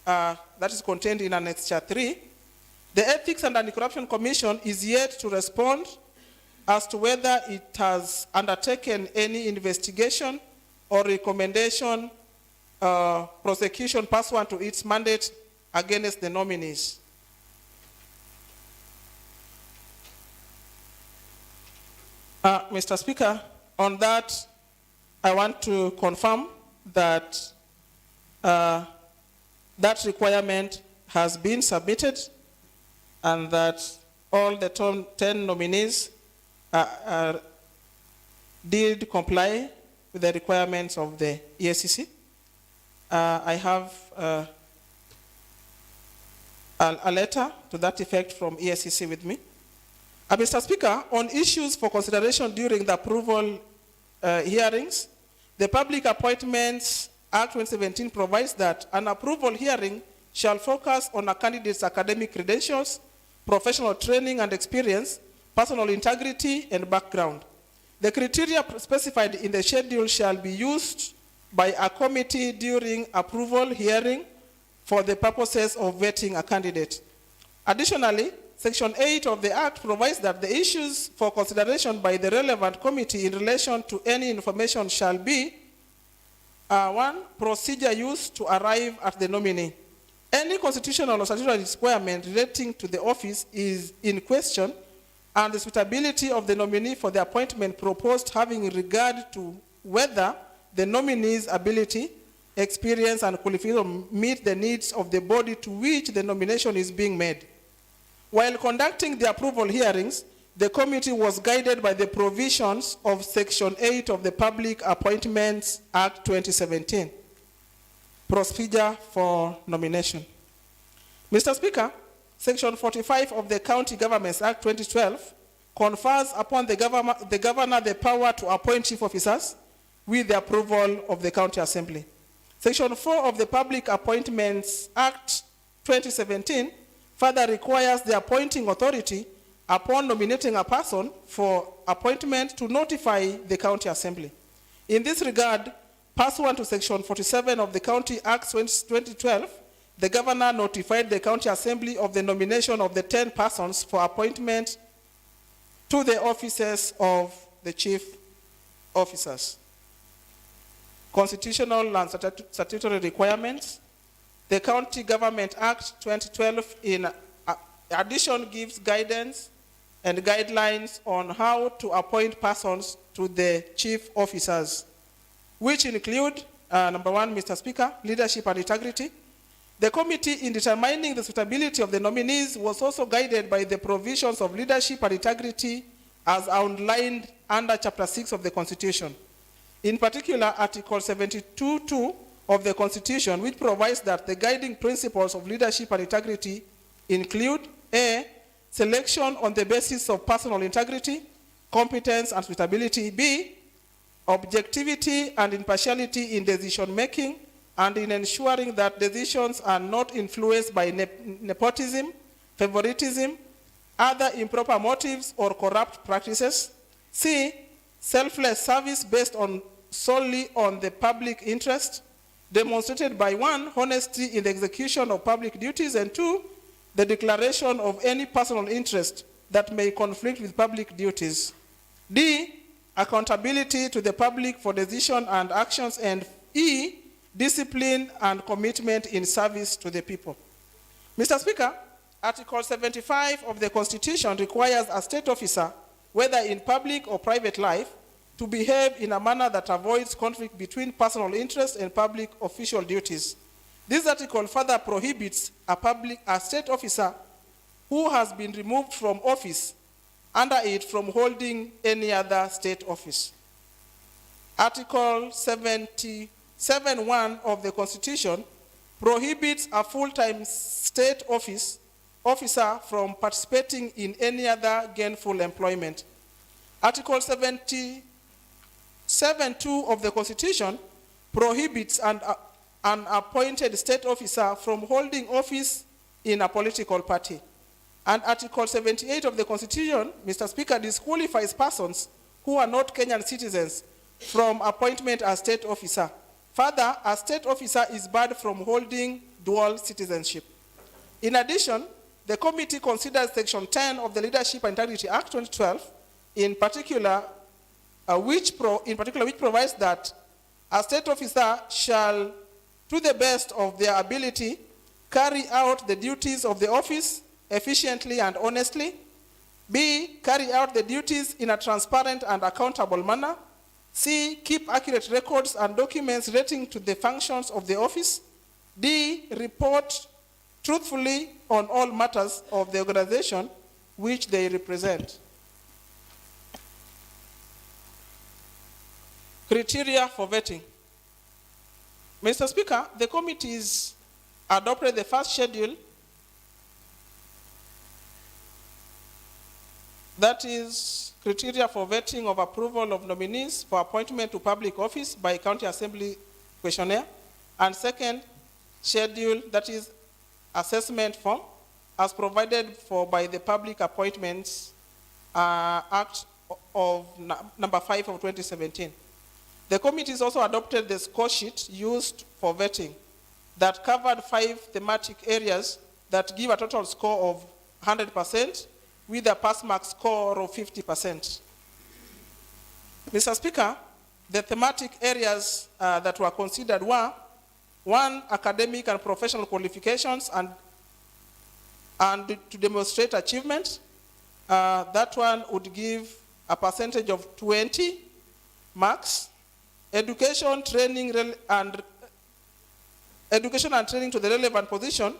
That is contained in Annexure 3. The Ethics and Anti-Corruption Commission is yet to respond as to whether it has undertaken any investigation or recommendation prosecution pursuant to its mandate against the nominees. Mr. Speaker, on that, I want to confirm that that requirement has been submitted and that all the 10 nominees did comply with the requirements of the EACC. I have a letter to that effect from EACC with me. Mr. Speaker, on issues for consideration during the approval hearings, the Public Appointments Act 2017 provides that an approval hearing shall focus on a candidate's academic credentials, professional training and experience, personal integrity, and background. The criteria specified in the schedule shall be used by a committee during approval hearing for the purposes of vetting a candidate. Additionally, Section 8 of the Act provides that the issues for consideration by the relevant committee in relation to any information shall be 1. Procedure used to arrive at the nominee. Any constitutional or statutory requirement relating to the office is in question, and the suitability of the nominee for the appointment proposed having regard to whether the nominee's ability, experience, and qualification meet the needs of the body to which the nomination is being made. While conducting the approval hearings, the committee was guided by the provisions of Section 8 of the Public Appointments Act 2017, Procedure for Nomination. Mr. Speaker, Section 45 of the County Governments Act 2012 confers upon the governor the power to appoint chief officers with the approval of the County Assembly. Section 4 of the Public Appointments Act 2017 further requires the appointing authority, upon nominating a person for appointment, to notify the County Assembly. In this regard, pursuant to Section 47 of the County Act 2012, the governor notified the County Assembly of the nomination of the 10 persons for appointment to the offices of the chief officers. Constitutional and statutory requirements. The County Government Act 2012 in addition gives guidance and guidelines on how to appoint persons to the chief officers, which include, number 1, Mr. Speaker, leadership and integrity. The committee, in determining the suitability of the nominees, was also guided by the provisions of leadership and integrity as outlined under Chapter 6 of the Constitution. In particular, Article 72(2) of the Constitution, which provides that the guiding principles of leadership and integrity include: A, selection on the basis of personal integrity, competence, and suitability; B, objectivity and impartiality in decision-making, and in ensuring that decisions are not influenced by nepotism, favoritism, other improper motives, or corrupt practices; C, selfless service based solely on the public interest, demonstrated by 1, honesty in the execution of public duties, and 2, the declaration of any personal interest that may conflict with public duties; D, accountability to the public for decisions and actions; and E, discipline and commitment in service to the people. Mr. Speaker, Article 75 of the Constitution requires a state officer, whether in public or private life, to behave in a manner that avoids conflict between personal interest and public official duties. This article further prohibits a state officer who has been removed from office under it from holding any other state office. Article 77(1) of the Constitution prohibits a full-time state officer from participating in any other gainful employment. Article 77(2) of the Constitution prohibits an appointed state officer from holding office in a political party. And Article 78 of the Constitution, Mr. Speaker, disqualifies persons who are not Kenyan citizens from appointment as state officer. Further, a state officer is barred from holding dual citizenship. In addition, the committee considers Section 10 of the Leadership and Integrity Act 2012, in particular, which provides that a state officer shall, to the best of their ability, carry out the duties of the office efficiently and honestly. B, carry out the duties in a transparent and accountable manner. C, keep accurate records and documents relating to the functions of the office. D, report truthfully on all matters of the organization which they represent. Criteria for vetting. Mr. Speaker, the committees adopted the first schedule, that is criteria for vetting of approval of nominees for appointment to public office by County Assembly questionnaire, and second schedule, that is assessment form, as provided for by the Public Appointments Act of number 5 of 2017. The committees also adopted the score sheet used for vetting that covered 5 thematic areas that give a total score of 100% with a pass mark score of 50%. Mr. Speaker, the thematic areas that were considered were: 1, academic and professional qualifications and to demonstrate achievement. That one would give a percentage of 20 marks. Education, training, and training to the relevant position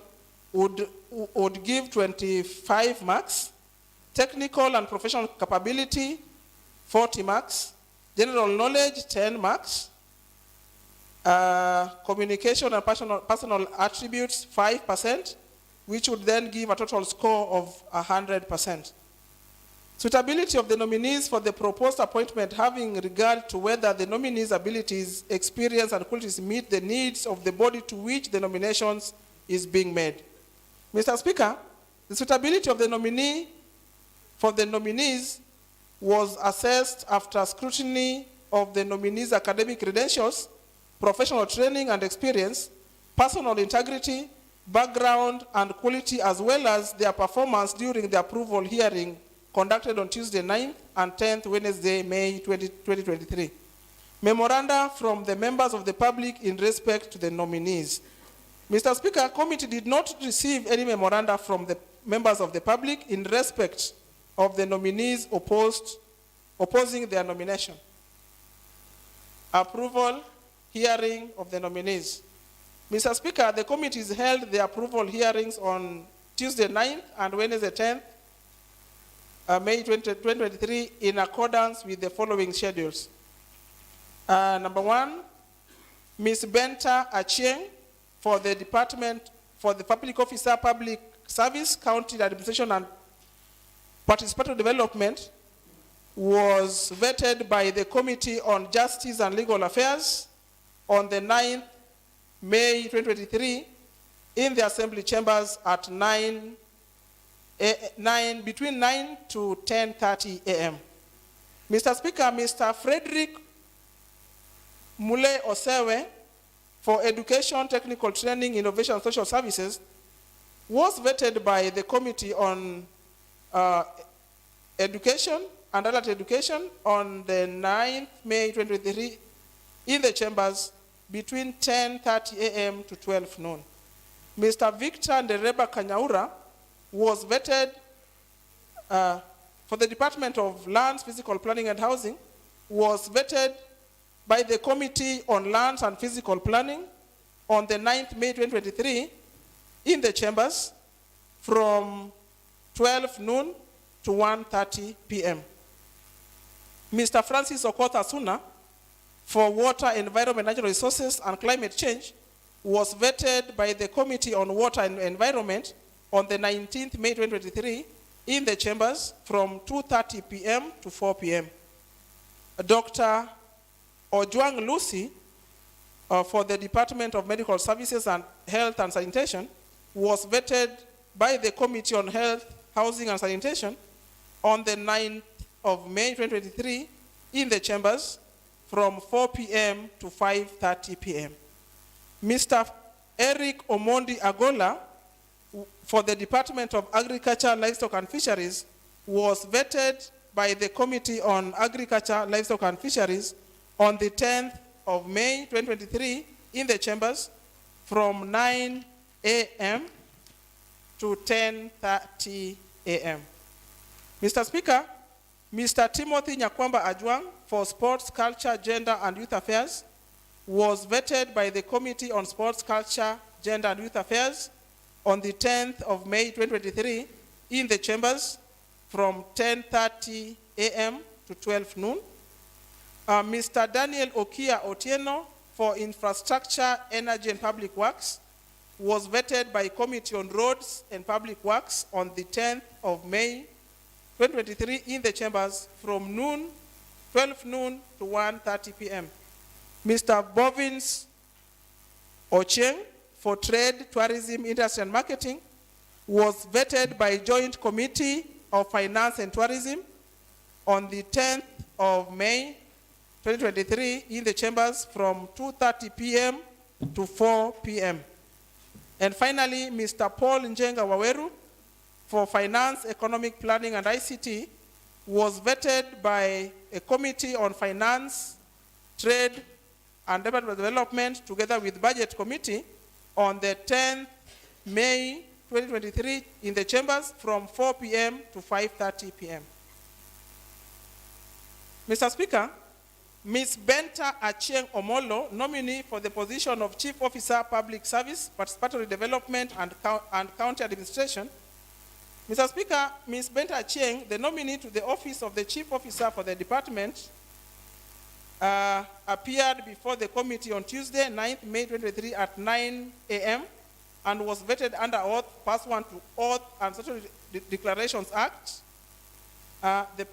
would give 25 marks. Technical and professional capability, 40 marks. General knowledge, 10 marks. Communication and personal attributes, 5%, which would then give a total score of 100%. Suitability of the nominees for the proposed appointment, having regard to whether the nominees' abilities, experience, and qualities meet the needs of the body to which the nominations is being made. Mr. Speaker, the suitability of the nominee for the nominees was assessed after scrutiny of the nominees' academic credentials, professional training and experience, personal integrity, background, and quality, as well as their performance during the approval hearing conducted on Tuesday 9th and 10th Wednesday, May 2023. Memoranda from the members of the public in respect to the nominees. Mr. Speaker, committee did not receive any memoranda from the members of the public in respect of the nominees opposing their nomination. Approval, hearing of the nominees. Mr. Speaker, the committees held the approval hearings on Tuesday 9th and Wednesday 10th, May 2023, in accordance with the following schedules. Number 1, Ms. Benta Achieng for the Department for the Public Officer, Public Service, County Administration and Participatory Development was vetted by the Committee on Justice and Legal Affairs on the 9th May 2023 in the Assembly chambers at between 9 to 10:30 a.m. Mr. Speaker, Mr. Frederick Mule Osewe for Education, Technical Training, Innovation, and Social Services was vetted by the Committee on Education and Adult Education on the 9th May 2023 in the chambers between 10:30 a.m. to 12 noon. Mr. Victor Ndereba Kanyaura was vetted for the Department of Lands, Physical Planning and Housing, was vetted by the Committee on Lands and Physical Planning on the 9th May 2023 in the chambers from 12 noon to 1:30 p.m. Mr. Francis Okotha Suna for Water, Environment, Natural Resources and Climate Change was vetted by the Committee on Water and Environment on the 19th May 2023 in the chambers from 2:30 p.m. to 4 p.m. Dr. Ojwang Lucy for the Department of Medical Services and Health and Sanitation was vetted by the Committee on Health, Housing and Sanitation on the 9th of May 2023 in the chambers from 4 p.m. to 5:30 p.m. Mr. Eric Omondi Agola for the Department of Agriculture, Livestock and Fisheries was vetted by the Committee on Agriculture, Livestock and Fisheries on the 10th of May 2023 in the chambers from 9 a.m. to 10:30 a.m. Mr. Speaker, Mr. Timothy Nyakwamba Ajwang for Sports, Culture, Gender and Youth Affairs was vetted by the Committee on Sports, Culture, Gender and Youth Affairs on the 10th of May 2023 in the chambers from 10:30 a.m. to 12 noon. Mr. Daniel Okia Otieno for Infrastructure, Energy and Public Works was vetted by Committee on Roads and Public Works on the 10th of May 2023 in the chambers from 12 noon to 1:30 p.m. Mr. Bovins Ocheng for Trade, Tourism, Industry and Marketing was vetted by Joint Committee of Finance and Tourism on the 10th of May 2023 in the chambers from 2:30 p.m. to 4 p.m. And finally, Mr. Paul Njenga Waweru for Finance, Economic Planning and ICT was vetted by a Committee on Finance, Trade and Development together with Budget Committee on the 10th May 2023 in the chambers from 4 p.m. to 5:30 p.m. Mr. Speaker, Ms. Benta Achieng Omolo, nominee for the position of Chief Officer, Public Service, Participatory Development and County Administration. Mr. Speaker, Ms. Benta Achieng, the nominee to the office of the Chief Officer for the department, appeared before the committee on Tuesday, 9th May 2023 at 9 a.m. and was vetted under oath, pursuant to Oath and Statutory Declarations Act, the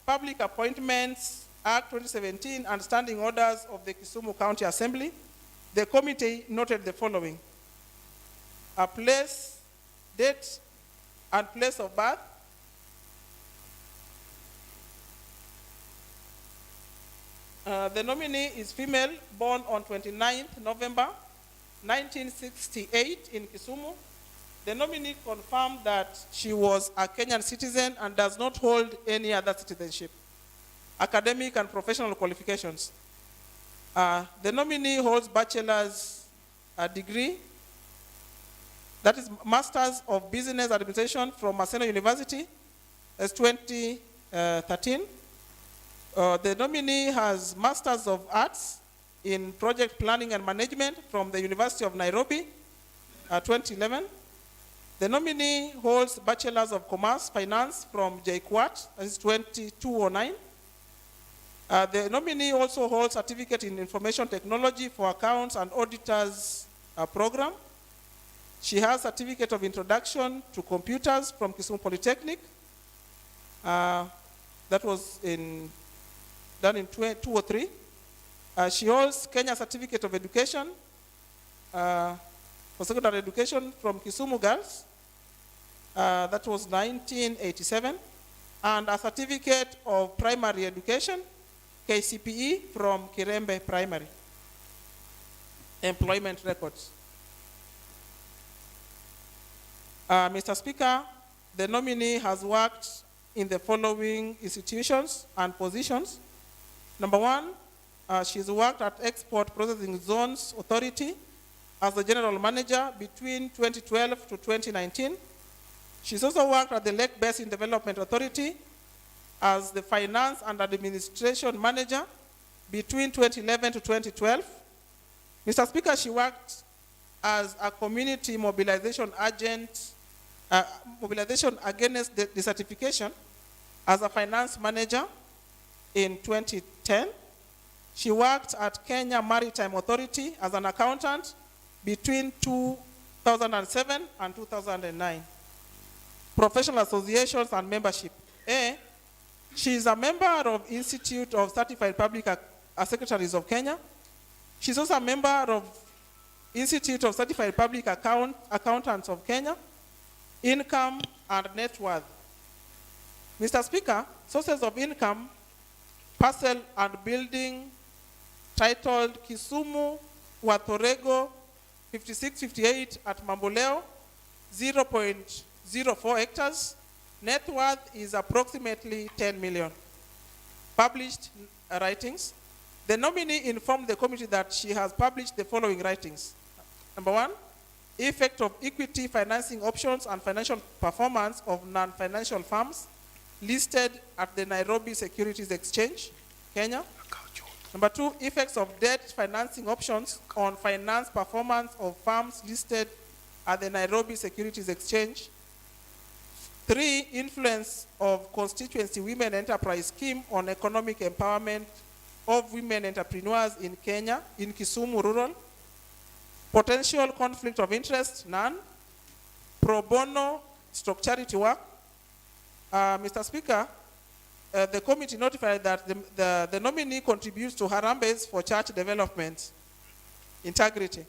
Public Appointments Act 2017 and Standing Orders of the Kisumu County Assembly. The committee noted the following: a place, date, and place of birth. The nominee is female, born on 29th November 1968 in Kisumu. The nominee confirmed that she was a Kenyan citizen and does not hold any other citizenship. Academic and professional qualifications. The nominee holds bachelor's degree, that is Masters of Business Administration from Maseno University, as 2013. The nominee has Masters of Arts in Project Planning and Management from the University of Nairobi, 2011. The nominee holds Bachelor's of Commerce Finance from JKUAT, that is 2209. The nominee also holds Certificate in Information Technology for Accounts and Auditors program. She has Certificate of Introduction to Computers from Kisumu Polytechnic. That was done in 2003. She holds Kenya Certificate of Education for Secondary Education from Kisumu Girls. That was 1987. And a Certificate of Primary Education, KCPE, from Kirembe Primary. Employment records. Mr. Speaker, the nominee has worked in the following institutions and positions. Number one, she's worked at Export Processing Zones Authority as the General Manager between 2012 to 2019. She's also worked at the Lake Basin Development Authority as the Finance and Administration Manager between 2011 to 2012. Mr. Speaker, she worked as a community mobilization agent, mobilization against desertification as a finance manager in 2010. She worked at Kenya Maritime Authority as an accountant between 2007 and 2009. Professional associations and membership. She is a member of Institute of Certified Public Secretaries of Kenya, She's also a member of Institute of Certified Public Accountants of Kenya, Income and Net Worth. Mr. Speaker, sources of income, parcel and building titled Kisumu Wathorego 5658 at Mamboleo, 0.04 hectares. Net worth is approximately 10 million. Published writings. The nominee informed the committee that she has published the following writings. Number 1, effect of equity financing options and financial performance of non-financial firms listed at the Nairobi Securities Exchange, Kenya. Number 2, effects of debt financing options on finance performance of firms listed at the Nairobi Securities Exchange. 3, influence of constituency women enterprise scheme on economic empowerment of women entrepreneurs in Kenya, in Kisumu rural. Potential conflict of interest, none. Pro bono stroke charity work. Mr. Speaker, the committee notified that the nominee contributes to Harambes for church development. Integrity.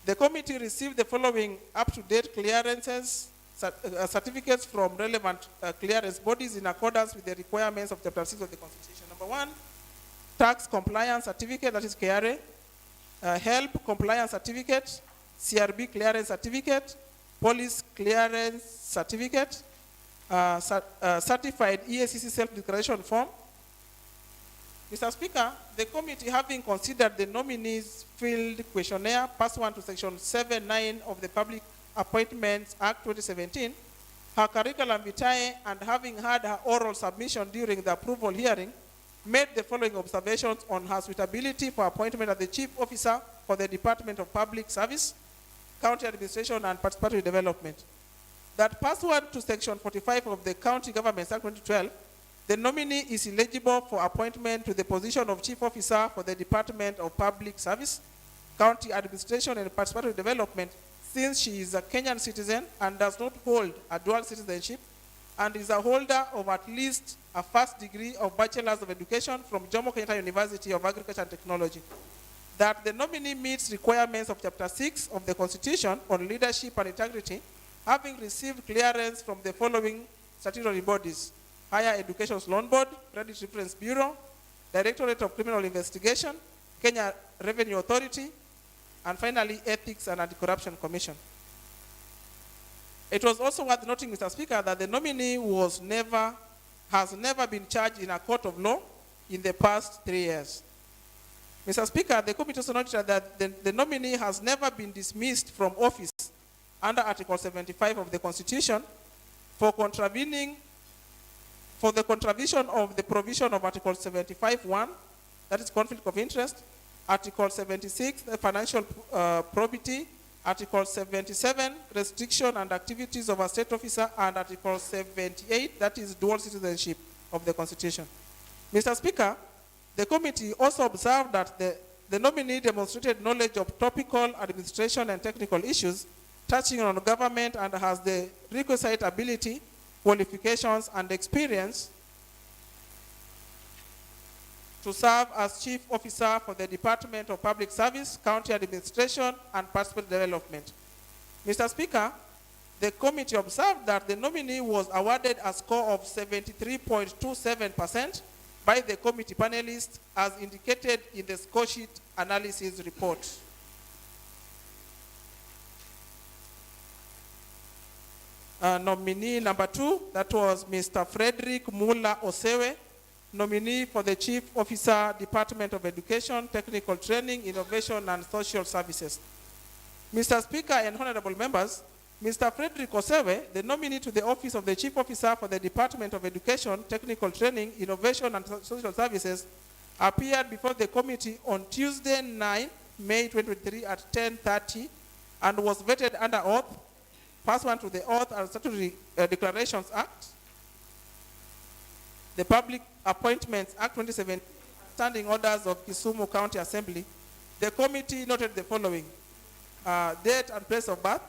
The committee received the following up-to-date clearances, certificates from relevant clearance bodies in accordance with the requirements of Chapter 6 of the Constitution. Number 1, tax compliance certificate, that is KRA, HELP compliance certificate, CRB clearance certificate, police clearance certificate, certified EACC self-declaration form. Mr. Speaker, the committee, having considered the nominees' field questionnaire pursuant to Section 7(9) of the Public Appointments Act 2017, her curriculum vitae, and having had her oral submission during the approval hearing, made the following observations on her suitability for appointment as the Chief Officer for the Department of Public Service, County Administration and Participatory Development. That pursuant to Section 45 of the County Government Act 2012, the nominee is eligible for appointment to the position of Chief Officer for the Department of Public Service, County Administration and Participatory Development, since she is a Kenyan citizen and does not hold a dual citizenship, and is a holder of at least a first degree of Bachelor's of Education from Jomo Kenyatta University of Agriculture and Technology. That the nominee meets requirements of Chapter 6 of the Constitution on leadership and integrity, having received clearance from the following statutory bodies: Higher Education Loan Board, Credit Reference Bureau, Directorate of Criminal Investigation, Kenya Revenue Authority, and finally, Ethics and Anti-Corruption Commission. It was also worth noting, Mr. Speaker, that the nominee has never been charged in a court of law in the past 3 years. Mr. Speaker, the committee also noted that the nominee has never been dismissed from office under Article 75 of the Constitution for the contravention of the provision of Article 75(1), that is conflict of interest, Article 76, the financial probity, Article 77, restriction and activities of a state officer, and Article 78, that is dual citizenship of the Constitution. Mr. Speaker, the committee also observed that the nominee demonstrated knowledge of topical administration and technical issues touching on government and has the requisite ability, qualifications, and experience to serve as Chief Officer for the Department of Public Service, County Administration, and Participatory Development. Mr. Speaker, the committee observed that the nominee was awarded a score of 73.27% by the committee panelists as indicated in the score sheet analysis report. Nominee number 2, that was Mr. Frederick Mula Osewe, nominee for the Chief Officer, Department of Education, Technical Training, Innovation, and Social Services. Mr. Speaker and honorable members, Mr. Frederick Osewe, the nominee to the office of the Chief Officer for the Department of Education, Technical Training, Innovation, and Social Services, appeared before the committee on Tuesday, 9 May 2023 at 10:30 and was vetted under oath, pursuant to the Oath and Statutory Declarations Act, the Public Appointments Act 2017, Standing Orders of Kisumu County Assembly. The committee noted the following: date and place of birth.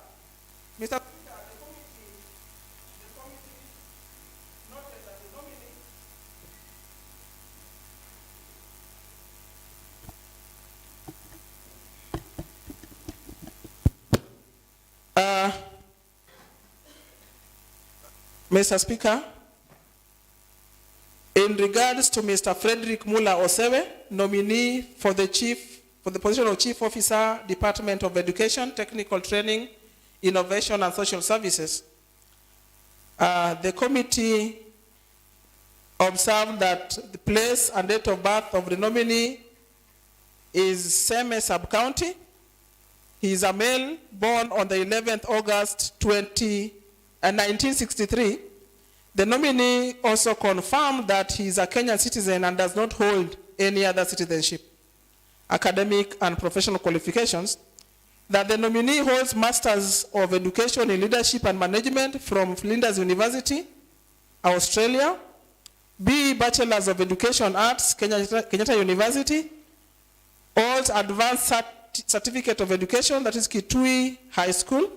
Mr. Speaker, the committee noted that the nominee Mr. Speaker, in regards to Mr. Frederick Mula Osewe, nominee for the position of Chief Officer, Department of Education, Technical Training, Innovation and Social Services, the committee observed that the place and date of birth of the nominee is Seme Sub-County. He is a male born on the 11th August 1963. The nominee also confirmed that he is a Kenyan citizen and does not hold any other citizenship, academic and professional qualifications. That the nominee holds Masters of Education in Leadership and Management from Flinders University, Australia, B. Bachelors of Education Arts, Kenyatta University, holds Advanced Certificate of Education, that is Kitui High School,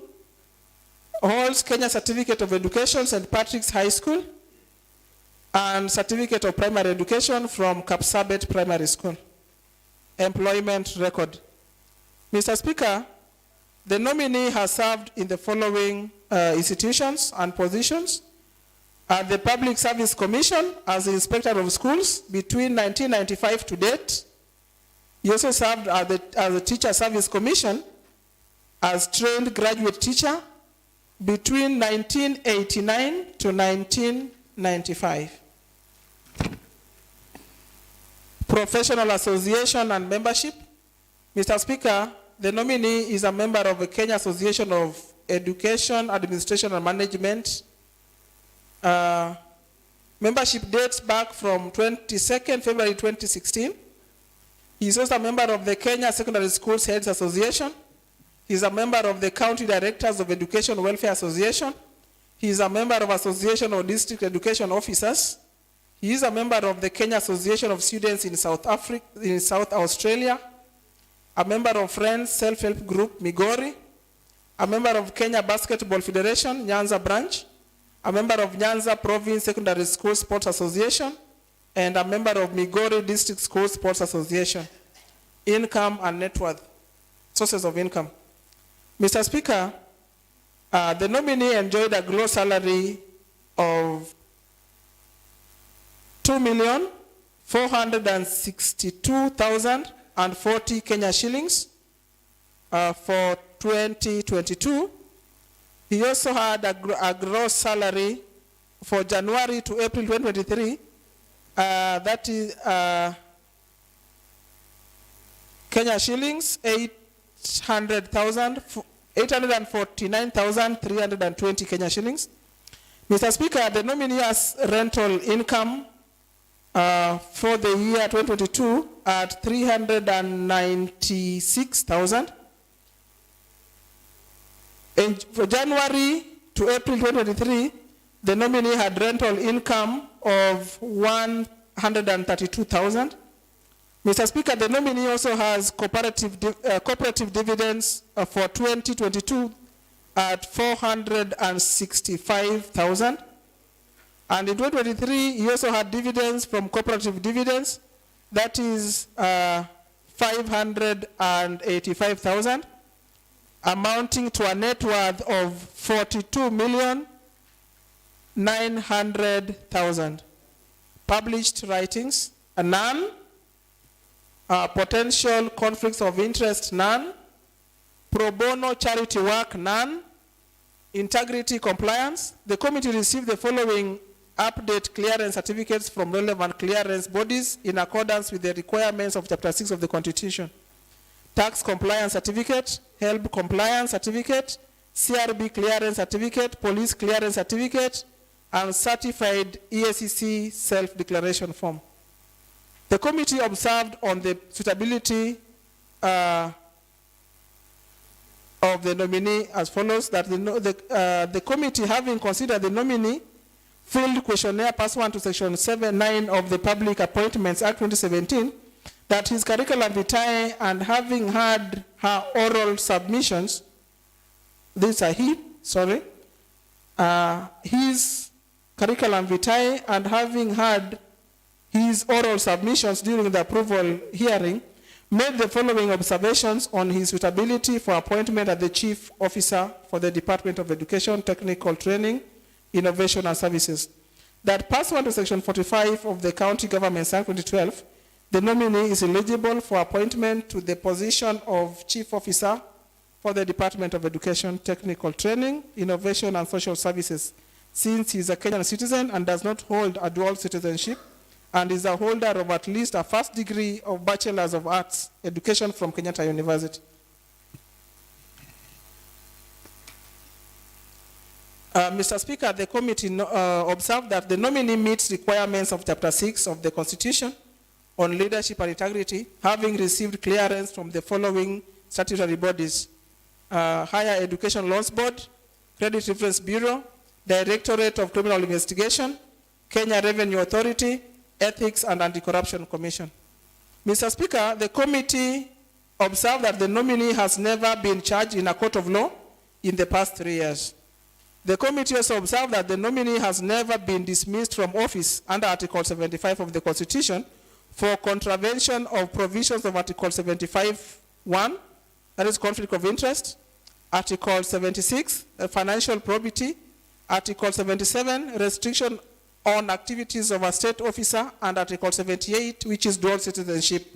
holds Kenya Certificate of Education, St. Patrick's High School, and Certificate of Primary Education from Kapsabet Primary School. Employment record. Mr. Speaker, the nominee has served in the following institutions and positions: at the Public Service Commission as the Inspector of Schools between 1995 to date. He also served as the Teacher Service Commission as trained graduate teacher between 1989 to 1995. Professional association and membership. Mr. Speaker, the nominee is a member of the Kenya Association of Education, Administration and Management. Membership dates back from 22nd February 2016. He is also a member of the Kenya Secondary Schools Heads Association. He is a member of the County Directors of Education Welfare Association. He is a member of Association of District Education Officers. He is a member of the Kenya Association of Students in South Australia, a member of Friends Self-Help Group, Migori, a member of Kenya Basketball Federation, Nyanza Branch, a member of Nyanza Province Secondary School Sports Association, and a member of Migori District School Sports Association. Income and net worth, sources of income. Mr. Speaker, the nominee enjoyed a gross salary of 2,462,040 Kenya shillings for 2022. He also had a gross salary for January to April 2023, that is Kenya shillings 849,320 Kenya shillings. Mr. Speaker, the nominee has rental income for the year 2022 at 396,000. For January to April 2023, the nominee had rental income of 132,000. Mr. Speaker, the nominee also has cooperative dividends for 2022 at 465,000. And in 2023, he also had dividends from cooperative dividends, that is 585,000, amounting to a net worth of 42,900,000. Published writings, none. Potential conflicts of interest, none. Pro bono charity work, none. Integrity compliance. The committee received the following update clearance certificates from relevant clearance bodies in accordance with the requirements of Chapter 6 of the Constitution. Tax compliance certificate, HELB compliance certificate, CRB clearance certificate, police clearance certificate, and certified EACC self-declaration form. The committee observed on the suitability of the nominee as follows: that the committee, having considered the nominee, filled questionnaire pursuant to Section 7(9) of the Public Appointments Act 2017, that his curriculum vitae and having had her oral submissions, his curriculum vitae and having had his oral submissions during the approval hearing, made the following observations on his suitability for appointment as the Chief Officer for the Department of Education, Technical Training, Innovation and Services. That pursuant to Section 45 of the County Government Act 2012, the nominee is eligible for appointment to the position of Chief Officer for the Department of Education, Technical Training, Innovation and Social Services, since he is a Kenyan citizen and does not hold a dual citizenship, and is a holder of at least a first degree of Bachelor's of Arts Education from Kenyatta University. Mr. Speaker, the committee observed that the nominee meets requirements of Chapter 6 of the Constitution on leadership and integrity, having received clearance from the following statutory bodies: Higher Education Loans Board, Credit Reference Bureau, Directorate of Criminal Investigation, Kenya Revenue Authority, Ethics and Anti-Corruption Commission. Mr. Speaker, the committee observed that the nominee has never been charged in a court of law in the past 3 years. The committee also observed that the nominee has never been dismissed from office under Article 75 of the Constitution for contravention of provisions of Article 75(1), that is conflict of interest, Article 76, financial probity, Article 77, restriction on activities of a state officer, and Article 78, which is dual citizenship.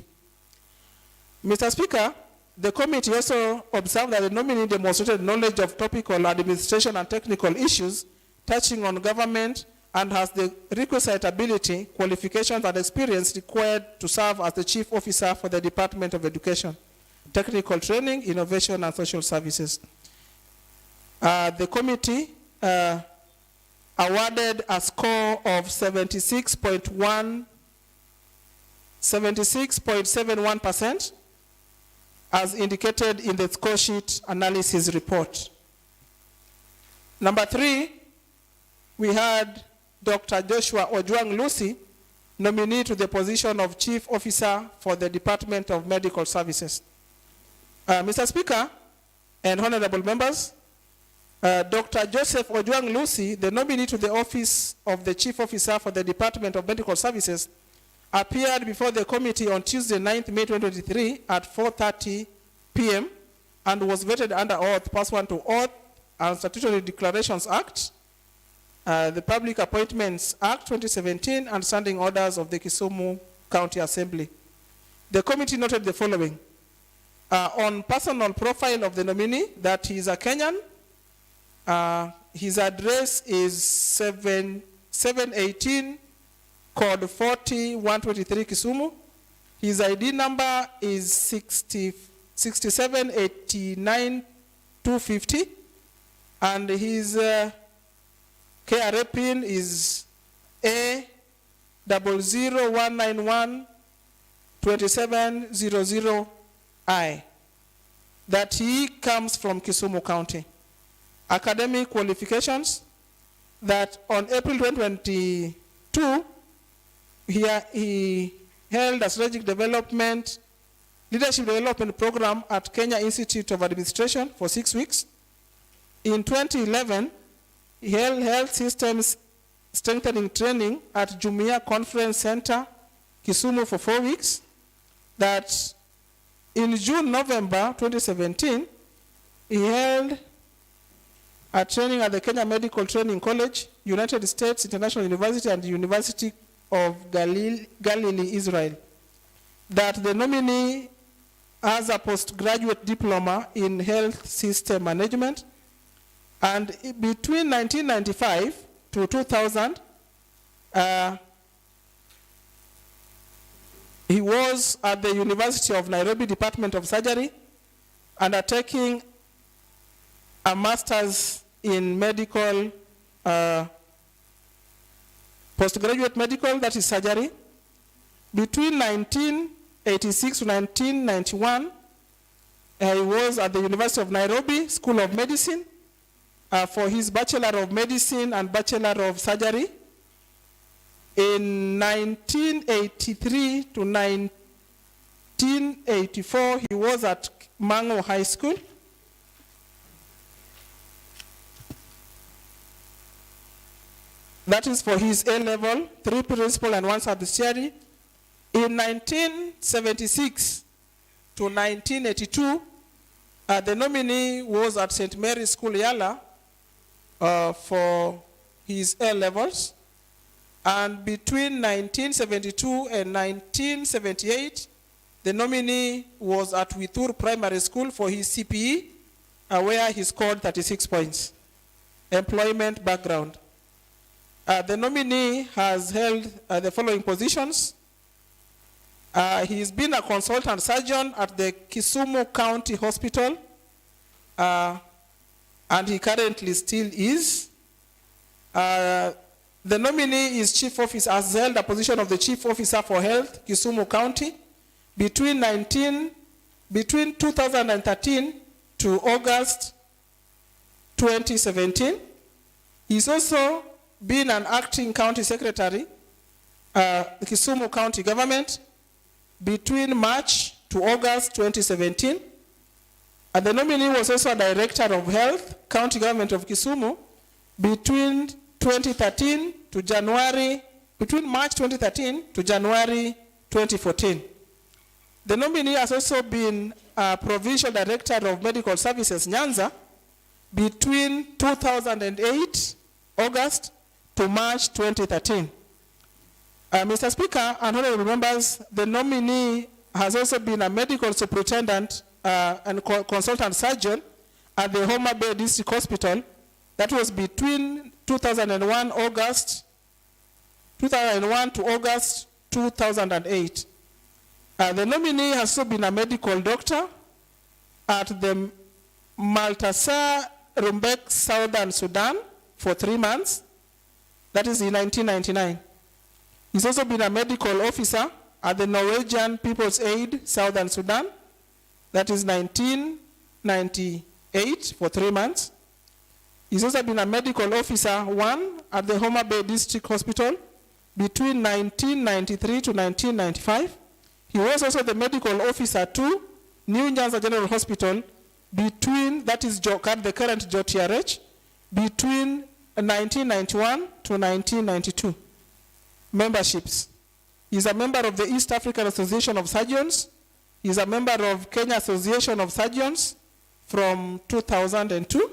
Mr. Speaker, the committee also observed that the nominee demonstrated knowledge of topical administration and technical issues touching on government and has the requisite ability, qualifications, and experience required to serve as the Chief Officer for the Department of Education, Technical Training, Innovation, and Social Services. The committee awarded a score of 76.71% as indicated in the score sheet analysis report. Number 3, we had Dr. Joshua Ojwang Lucy, nominee to the position of Chief Officer for the Department of Medical Services. Mr. Speaker and honorable members, Dr. Joseph Ojwang Lucy, the nominee to the office of the Chief Officer for the Department of Medical Services, appeared before the committee on Tuesday, 9th May 2023 at 4:30 p.m. and was vetted under oath pursuant to Oath and Statutory Declarations Act, the Public Appointments Act 2017, and standing orders of the Kisumu County Assembly. The committee noted the following. On personal profile of the nominee, that he is a Kenyan. His address is 718 code 40-123 Kisumu. His ID number is 6789-250, and his KRA pin is A00191-2700I. That he comes from Kisumu County. Academic qualifications, that on April 2022, he held a strategic development, leadership development program at Kenya Institute of Administration for 6 weeks. In 2011, he held health systems strengthening training at Jumuiya Conference Center, Kisumu for 4 weeks. That in June-November 2017, he held a training at the Kenya Medical Training College, United States International University, and the University of Galilee, Israel. That the nominee has a postgraduate diploma in health system management, and between 1995 to 2000, he was at the University of Nairobi Department of Surgery, undertaking a master's in medical, postgraduate medical, that is surgery. Between 1986 to 1991, he was at the University of Nairobi School of Medicine for his Bachelor of Medicine and Bachelor of Surgery. In 1983 to 1984, he was at Mango High School. That is for his A-level, 3 principal and 1 subsidiary. In 1976, to 1982, the nominee was at St. Mary's School, Yala, for his A-levels. And between 1972 and 1978, the nominee was at Withur Primary School for his CPE, where he scored 36 points. Employment background. The nominee has held the following positions. He's been a consultant surgeon at the Kisumu County Hospital, and he currently still is. The nominee is chief officer, has held a position of the chief officer for health, Kisumu County, between 2013 to August 2017. He's also been an acting county secretary, the Kisumu County government, between March to August 2017. And the nominee was also a director of health, county government of Kisumu, between 2013 to January, between March 2013 to January 2014. The nominee has also been a provincial director of medical services, Nyanza, between 2008, August, to March 2013. Mr. Speaker and honorable members, the nominee has also been a medical superintendent and consultant surgeon at the Homa Bay District Hospital. That was between 2001 to August 2008. The nominee has also been a medical doctor at the Maltasar Rumbek, Southern Sudan for 3 months. That is in 1999. He's also been a medical officer at the Norwegian People's Aid, Southern Sudan. That is 1998 for 3 months. He's also been a medical officer 1 at the Homa Bay District Hospital between 1993 to 1995. He was also the medical officer 2, New Nyanza General Hospital, between, that is the current JOTRH, between 1991 to 1992. Memberships. He's a member of the East African Association of Surgeons. He's a member of Kenya Association of Surgeons from 2002.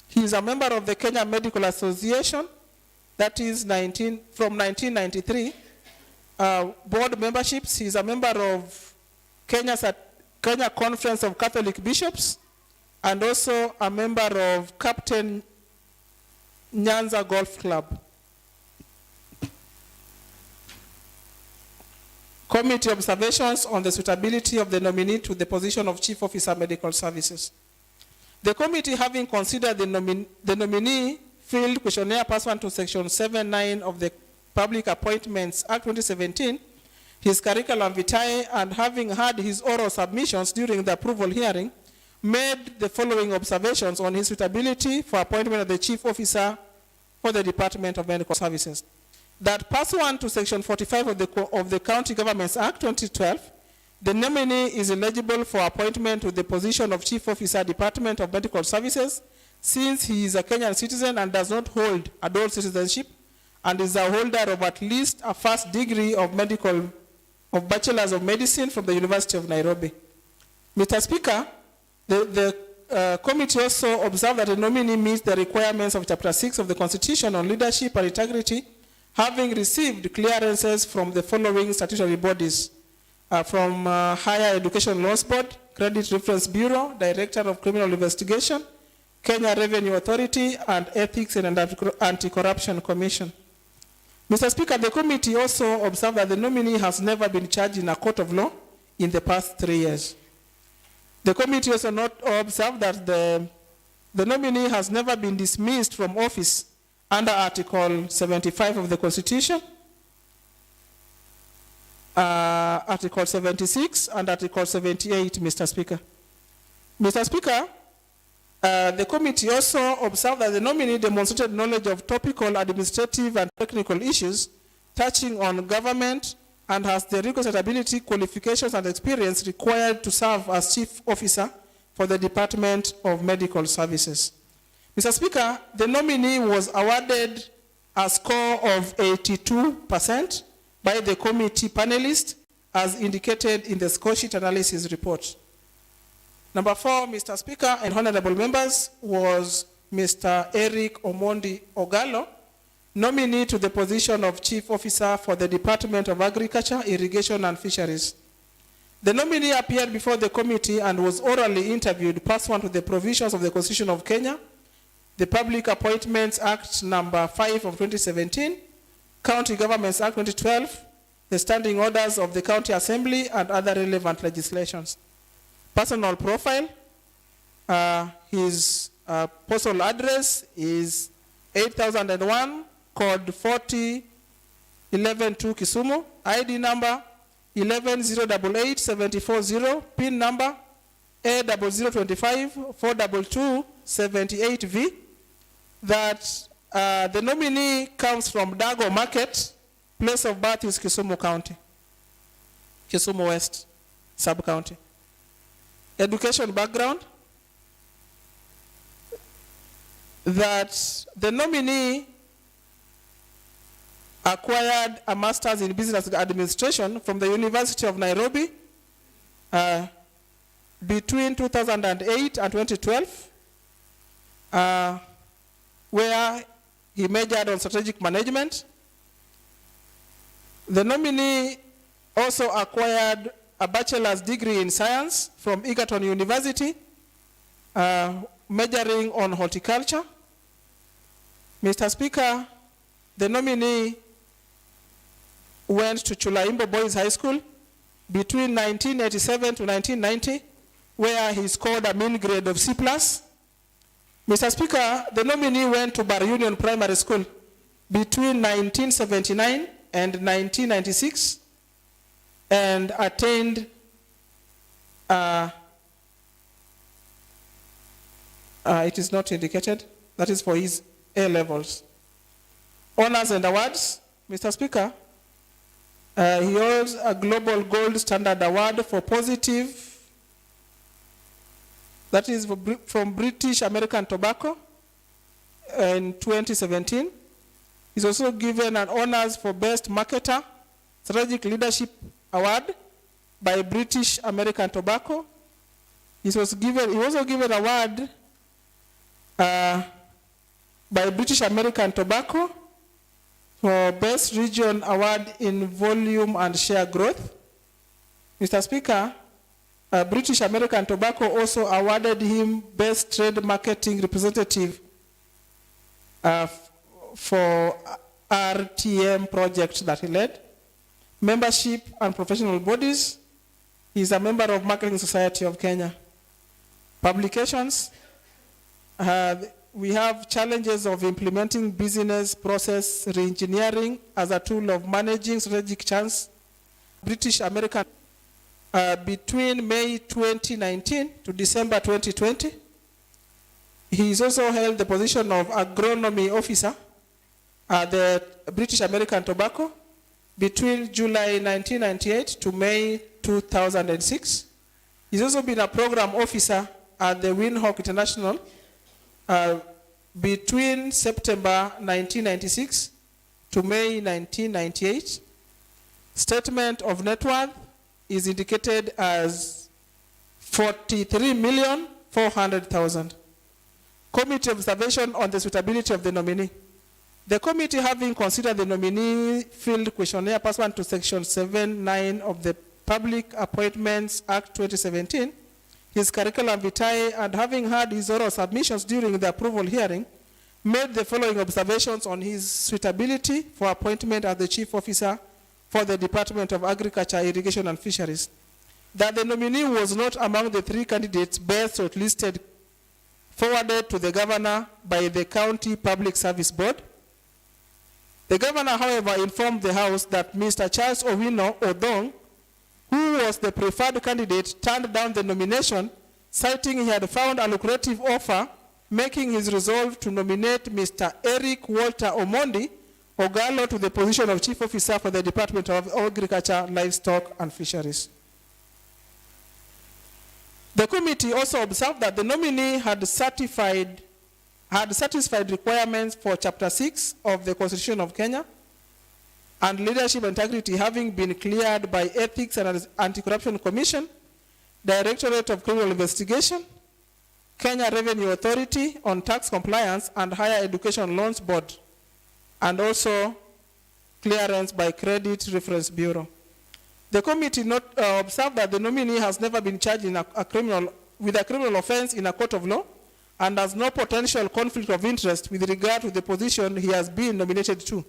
He's a member of the Kenya Medical Association, that is from 1993. Board memberships, he's a member of Kenya Conference of Catholic Bishops, and also a member of Captain Nyanza Golf Club. Committee observations on the suitability of the nominee to the position of Chief Officer Medical Services. The committee, having considered the nominee filled questionnaire pursuant to Section 7(9) of the Public Appointments Act 2017, his curriculum vitae, and having had his oral submissions during the approval hearing, made the following observations on his suitability for appointment of the Chief Officer for the Department of Medical Services. That pursuant to Section 45 of the County Governments Act 2012, the nominee is eligible for appointment to the position of Chief Officer, Department of Medical Services, since he is a Kenyan citizen and does not hold a dual citizenship, and is a holder of at least a first degree of Bachelor's of Medicine from the University of Nairobi. Mr. Speaker, the committee also observed that the nominee meets the requirements of Chapter 6 of the Constitution on leadership and integrity, having received clearances from the following statutory bodies: from Higher Education Laws Board, Credit Reference Bureau, Director of Criminal Investigation, Kenya Revenue Authority, and Ethics and Anti-Corruption Commission. Mr. Speaker, the committee also observed that the nominee has never been charged in a court of law in the past 3 years. The committee also observed that the nominee has never been dismissed from office under Article 75 of the Constitution, Article 76, and Article 78, Mr. Speaker. Mr. Speaker, the committee also observed that the nominee demonstrated knowledge of topical, administrative, and technical issues touching on government and has the requisite ability, qualifications, and experience required to serve as Chief Officer for the Department of Medical Services. Mr. Speaker, the nominee was awarded a score of 82% by the committee panelists as indicated in the score sheet analysis report. Number 4, Mr. Speaker and honorable members, was Mr. Eric Omondi Ogalo, nominee to the position of Chief Officer for the Department of Agriculture, Irrigation and Fisheries. The nominee appeared before the committee and was orally interviewed pursuant to the provisions of the Constitution of Kenya, the Public Appointments Act number 5 of 2017, County Governments Act 2012, the standing orders of the County Assembly, and other relevant legislations. Personal profile, his postal address is 8001, code 40112 Kisumu, ID number 11088740, PIN number A00254278V, that the nominee comes from Dago Market, place of birth is Kisumu County, Kisumu West sub-county. Education background, that the nominee acquired a master's in business administration from the University of Nairobi between 2008 and 2012, where he majored on strategic management. The nominee also acquired a bachelor's degree in science from Egerton University, majoring on horticulture. Mr. Speaker, the nominee went to Chulaimbo Boys High School between 1987 to 1990, where he scored a mean grade of C+. Mr. Speaker, the nominee went to Bar Union Primary School between 1979 and 1996 and attained it is not indicated, that is for his A levels. Honors and awards, Mr. Speaker, he holds a Global Gold Standard Award for positive, that is from British American Tobacco in 2017. He's also given an honors for Best Marketer, Strategic Leadership Award by British American Tobacco. He was also given award by British American Tobacco for Best Region Award in Volume and Share Growth. Mr. Speaker, British American Tobacco also awarded him Best Trade Marketing Representative for RTM project that he led. Membership and professional bodies. He is a member of Marketing Society of Kenya. Publications. We have challenges of implementing business process reengineering as a tool of managing strategic chance. British American between May 2019 to December 2020. He's also held the position of agronomy officer at the British American Tobacco between July 1998 to May 2006. He's also been a program officer at the Windhoek International between September 1996 to May 1998. Statement of net worth is indicated as 43,400,000. Committee observation on the suitability of the nominee. The committee, having considered the nominee field questionnaire pursuant to section 7(9) of the Public Appointments Act 2017, his curriculum vitae, and having heard his oral submissions during the approval hearing, made the following observations on his suitability for appointment as the Chief Officer for the Department of Agriculture, Irrigation and Fisheries. That the nominee was not among the 3 candidates best shortlisted forwarded to the governor by the County Public Service Board. The governor, however, informed the House that Mr. Charles Owino Odong, who was the preferred candidate, turned down the nomination, citing he had found a lucrative offer, making his resolve to nominate Mr. Eric Walter Omondi Ogalo to the position of Chief Officer for the Department of Agriculture, Livestock and Fisheries. The committee also observed that the nominee had satisfied requirements for Chapter 6 of the Constitution of Kenya, and leadership integrity having been cleared by Ethics and Anti-Corruption Commission, Directorate of Criminal Investigation, Kenya Revenue Authority on Tax Compliance, and Higher Education Loans Board, and also clearance by Credit Reference Bureau. The committee observed that the nominee has never been charged with a criminal offense in a court of law and has no potential conflict of interest with regard to the position he has been nominated to.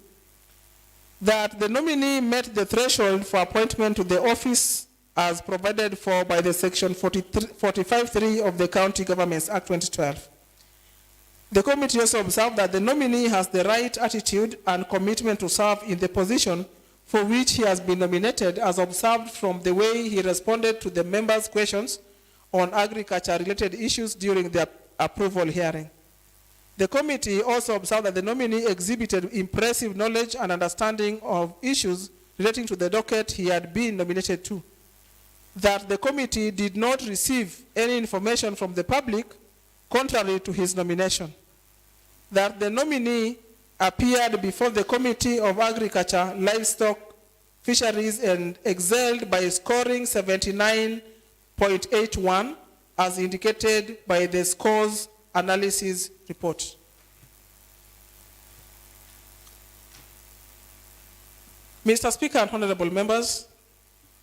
That the nominee met the threshold for appointment to the office as provided for by the section 45.3 of the County Governments Act 2012. The committee also observed that the nominee has the right attitude and commitment to serve in the position for which he has been nominated, as observed from the way he responded to the members' questions on agriculture-related issues during the approval hearing. The committee also observed that the nominee exhibited impressive knowledge and understanding of issues relating to the docket he had been nominated to. That the committee did not receive any information from the public contrary to his nomination. That the nominee appeared before the Committee of Agriculture, Livestock, Fisheries, and excelled by scoring 79.81 as indicated by the scores analysis report. Mr. Speaker and honorable members,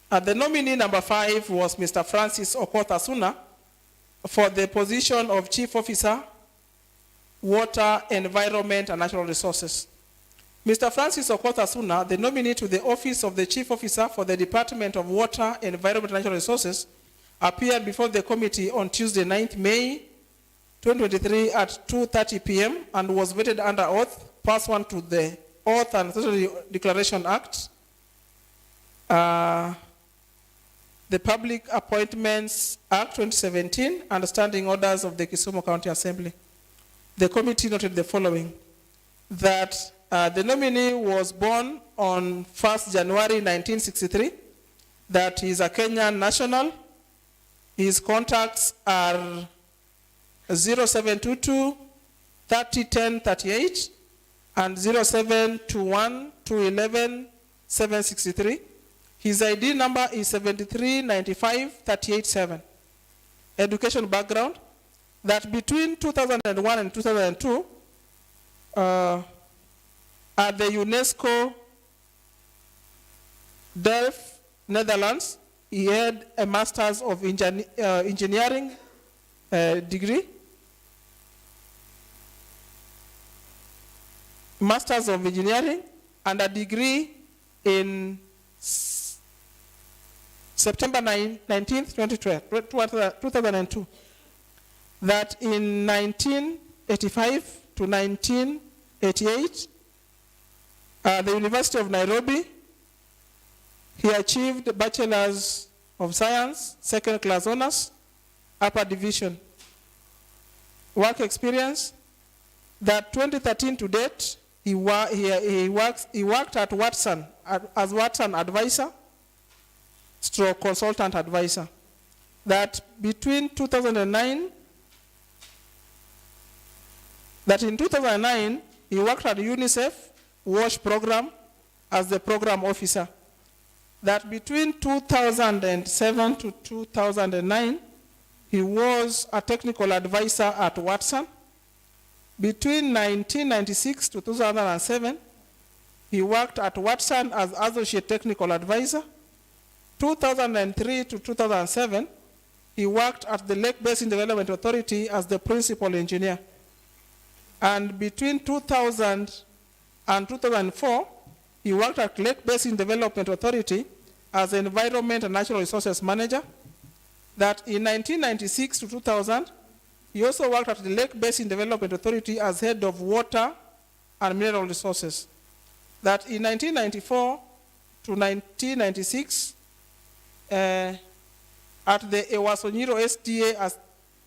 the nominee number 5 was Mr. Francis Okoth Asuna for the position of Chief Officer, Water, Environment, and Natural Resources. Mr. Francis Okoth Asuna, the nominee to the office of the Chief Officer for the Department of Water, Environment, and Natural Resources, appeared before the committee on Tuesday, 9th May 2023 at 2:30 p.m. and was vetted under oath, pursuant to the Oath and Authority Declaration Act, the Public Appointments Act 2017, and standing orders of the Kisumu County Assembly. The committee noted the following: that the nominee was born on 1st January 1963, that he is a Kenyan national. His contacts are 0722 30 10 38 and 0721 211 763. His ID number is 7395 387. Education background: that between 2001 and 2002, at the UNESCO Delft, Netherlands, he had a Master's of Engineering degree. Master's of Engineering and a degree in September 19th, 2002. That in 1985 to 1988, the University of Nairobi, he achieved Bachelor's of Science, second class honors, upper division. Work experience: that 2013 to date, he worked at Watson as Watson advisor, stroke consultant advisor. That between 2009, that in 2009, he worked at UNICEF WASH program as the program officer. That between 2007 to 2009, he was a technical advisor at Watson. Between 1996 to 2007, he worked at Watson as associate technical advisor. 2003 to 2007, he worked at the Lake Basin Development Authority as the principal engineer. And between 2000 and 2004, he worked at Lake Basin Development Authority as Environment and Natural Resources Manager. That in 1996 to 2000, he also worked at the Lake Basin Development Authority as head of water and mineral resources. That in 1994 to 1996, at the Ewasonyiro SDA,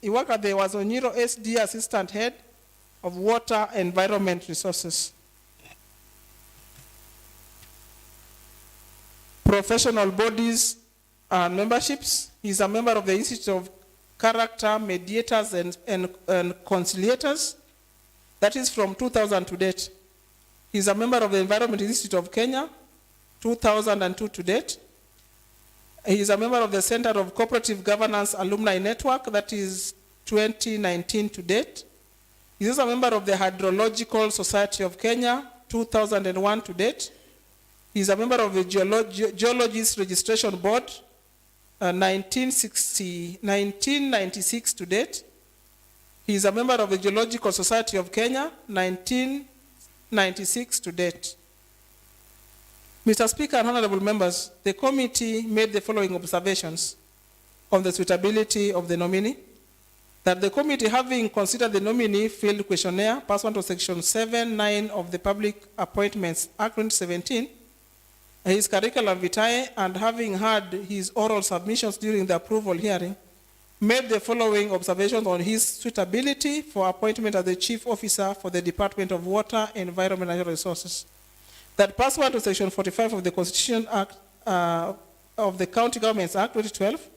he worked at the Ewasonyiro SDA assistant head of water environment resources. Professional bodies and memberships: he's a member of the Institute of Character Mediators and Conciliators. That is from 2000 to date. He's a member of the Environment Institute of Kenya, 2002 to date. He is a member of the Center of Cooperative Governance Alumni Network, that is 2019 to date. He is a member of the Hydrological Society of Kenya, 2001 to date. He is a member of the Geologist Registration Board, 1996 to date. He is a member of the Geological Society of Kenya, 1996 to date. Mr. Speaker and honorable members, the committee made the following observations on the suitability of the nominee. That the committee, having considered the nominee field questionnaire pursuant to section 7(9) of the Public Appointments Act 2017, his curriculum vitae, and having heard his oral submissions during the approval hearing, made the following observations on his suitability for appointment as the Chief Officer for the Department of Water, Environment and Natural Resources. That pursuant to section 45 of the Constitution Act of the County Governments Act 2012,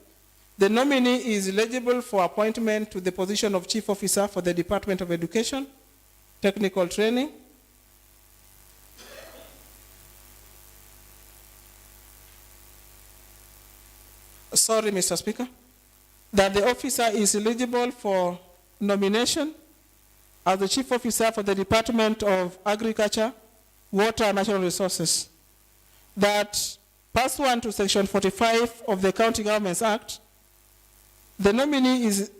the nominee is eligible for appointment to the position of Chief Officer for the Department of Education, Technical Training, sorry, Mr. Speaker, that the officer is eligible for nomination as the Chief Officer for the Department of Agriculture, Water and Natural Resources. That pursuant to section 45 of the County Governments Act, the nominee is,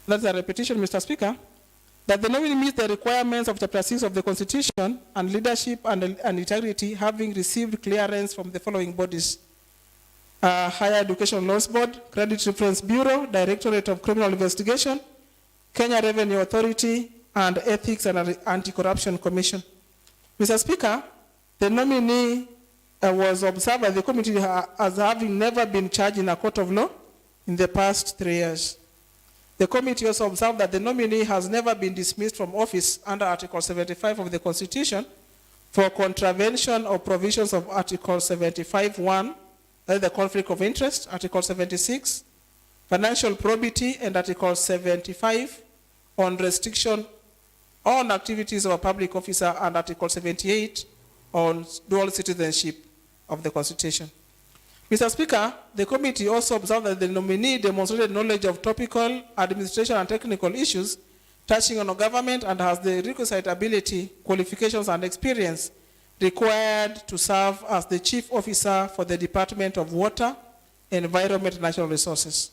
that's a repetition, Mr. Speaker, that the nominee meets the requirements of Chapter 6 of the Constitution and leadership and integrity, having received clearance from the following bodies: Higher Education Laws Board, Credit Reference Bureau, Directorate of Criminal Investigation, Kenya Revenue Authority, and Ethics and Anti-Corruption Commission. Mr. Speaker, the nominee was observed by the committee as having never been charged in a court of law in the past 3 years. The committee also observed that the nominee has never been dismissed from office under Article 75 of the Constitution for contravention of provisions of Article 75(1), the conflict of interest, Article 76, financial probity, and Article 75 on restriction on activities of a public officer, and Article 78 on dual citizenship of the Constitution. Mr. Speaker, the committee also observed that the nominee demonstrated knowledge of topical, administration, and technical issues touching on government and has the requisite ability, qualifications, and experience required to serve as the Chief Officer for the Department of Water, Environment and Natural Resources.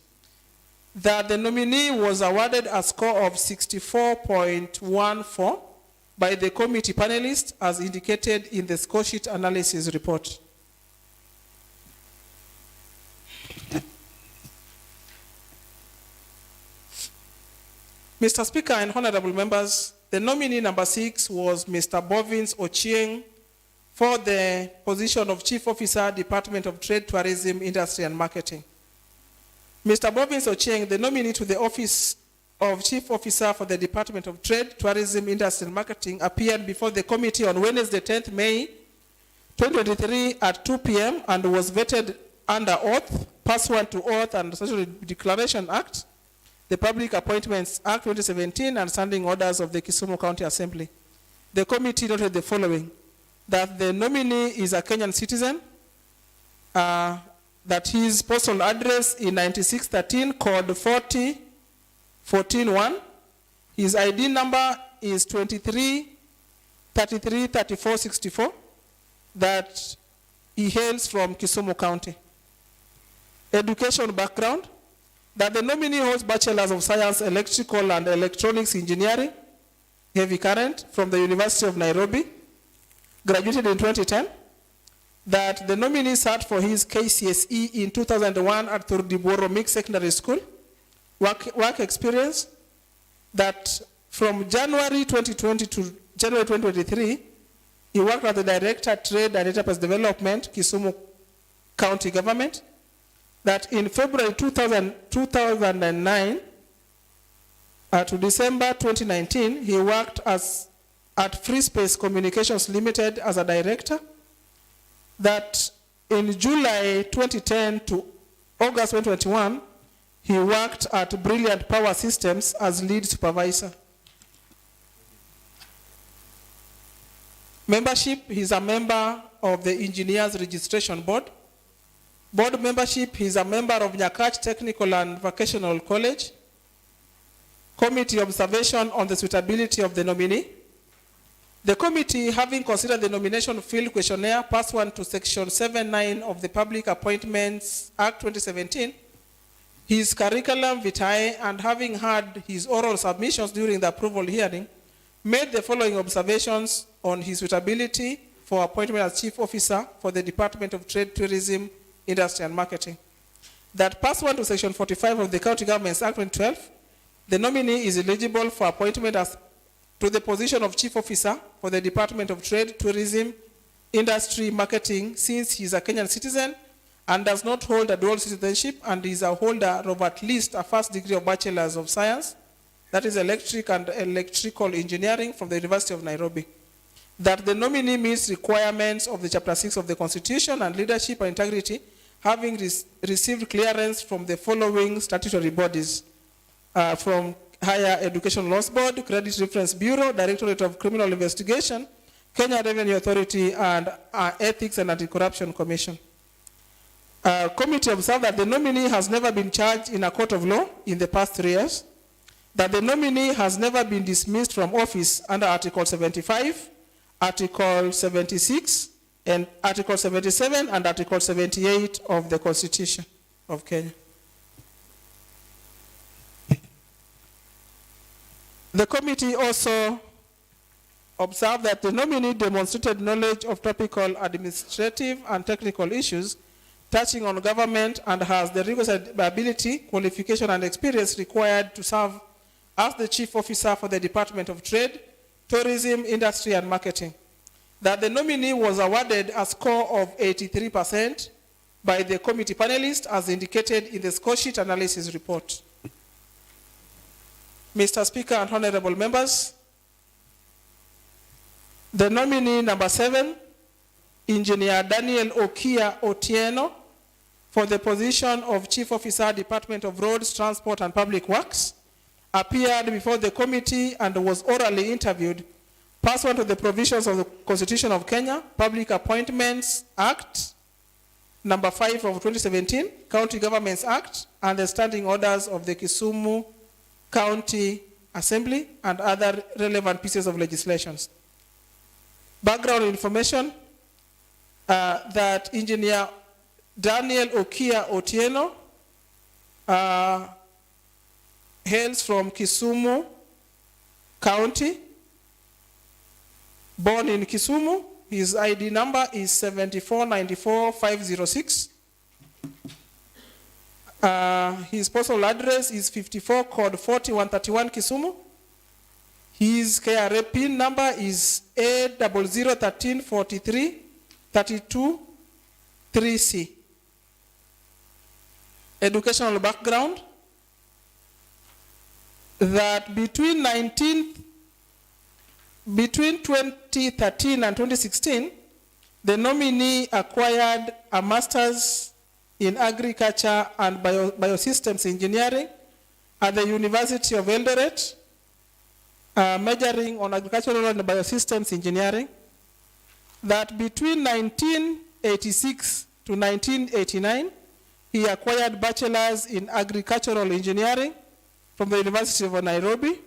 That the nominee was awarded a score of 64.14 by the committee panelists as indicated in the score sheet analysis report. Mr. Speaker and honorable members, the nominee number 6 was Mr. Bovins Ochieng for the position of Chief Officer, Department of Trade, Tourism, Industry and Marketing. Mr. Bovins Ochieng, the nominee to the office of Chief Officer for the Department of Trade, Tourism, Industry and Marketing, appeared before the committee on Wednesday, 10th May 2023 at 2 p.m. and was vetted under oath, pursuant to Oath and Statutory Declaration Act, the Public Appointments Act 2017, and standing orders of the Kisumu County Assembly. The committee noted the following: that the nominee is a Kenyan citizen, that his postal address is 9613, code 40141. His ID number is 23333464, that he hails from Kisumu County. Education background: that the nominee holds Bachelors of Science, Electrical and Electronics Engineering, Heavy Current, from the University of Nairobi, graduated in 2010. That the nominee sat for his KCSE in 2001 at Thurdiboro Mixed Secondary School. Work experience: that from January 2020 to January 2023, he worked as the Director, Trade and Enterprise Development, Kisumu County Government. That in February 2009 to December 2019, he worked at Free Space Communications Limited as a director. That in July 2010 to August 2021, he worked at Brilliant Power Systems as lead supervisor. Membership, he is a member of the Engineers Registration Board. Board membership, he is a member of Nyakach Technical and Vocational College. Committee observation on the suitability of the nominee. The committee, having considered the nomination field questionnaire pursuant to Section 7(9) of the Public Appointments Act 2017, his curriculum vitae, and having heard his oral submissions during the approval hearing, made the following observations on his suitability for appointment as Chief Officer for the Department of Trade, Tourism, Industry and Marketing. That pursuant to Section 45 of the County Governments Act 2012, the nominee is eligible for appointment as to the position of Chief Officer for the Department of Trade, Tourism, Industry, Marketing, since he is a Kenyan citizen and does not hold a dual citizenship and is a holder of at least a first degree of Bachelor's of Science, that is Electric and Electrical Engineering from the University of Nairobi. That the nominee meets requirements of the Chapter 6 of the Constitution and leadership and integrity, having received clearance from the following statutory bodies, from Higher Education Laws Board, Credit Reference Bureau, Directorate of Criminal Investigation, Kenya Revenue Authority, and Ethics and Anti-Corruption Commission. Committee observed that the nominee has never been charged in a court of law in the past 3 years, that the nominee has never been dismissed from office under Article 75, Article 76, and Article 77, and Article 78 of the Constitution of Kenya. The committee also observed that the nominee demonstrated knowledge of topical administrative and technical issues touching on government and has the requisite ability, qualification, and experience required to serve as the Chief Officer for the Department of Trade, Tourism, Industry, and Marketing. That the nominee was awarded a score of 83% by the committee panelists as indicated in the score sheet analysis report. Mr. Speaker and honorable members, the nominee number 7, Engineer Daniel Okia Otieno, for the position of Chief Officer, Department of Roads, Transport and Public Works, appeared before the committee and was orally interviewed pursuant to the provisions of the Constitution of Kenya, Public Appointments Act, number 5 of 2017, County Governments Act, and the standing orders of the Kisumu County Assembly and other relevant pieces of legislation. Background information, that Engineer Daniel Okia Otieno hails from Kisumu County, born in Kisumu. His ID number is 7494506. His postal address is 54 code 4131 Kisumu. His KRA PIN number is A00134332 Educational background, that between 2013 and 2016, the nominee acquired a master's in agriculture and biosystems engineering at the University of Eldoret, majoring on agricultural and biosystems engineering. That between 1986 to 1989, he acquired bachelor's in agricultural engineering from the University of Nairobi.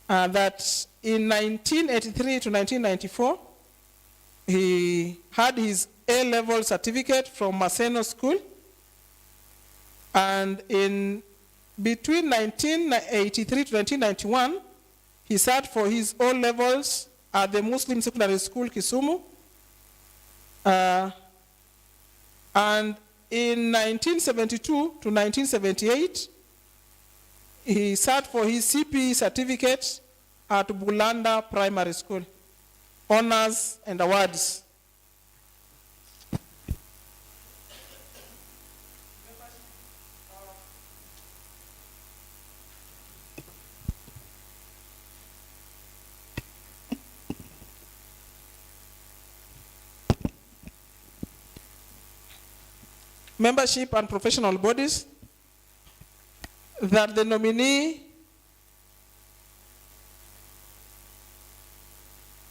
That in 1983 to 1994, he had his A-level certificate from Maseno School. And in between 1983 to 1991, he sat for his O-levels at the Muslim Secondary School, Kisumu. And in 1972 to 1978, he sat for his CPE certificate at Bulanda Primary School. Honors and awards. Membership and professional bodies, that the nominee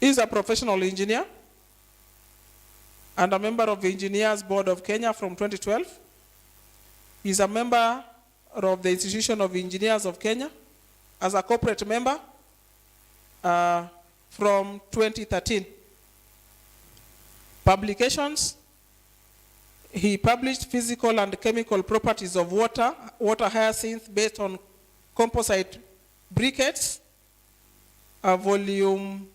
Is a professional engineer and a member of the Engineers Board of Kenya from 2012. He is a member of the Institution of Engineers of Kenya as a corporate member from 2013. Publications: he published Physical and Chemical Properties of Water Hyacinth based on composite briquettes, volume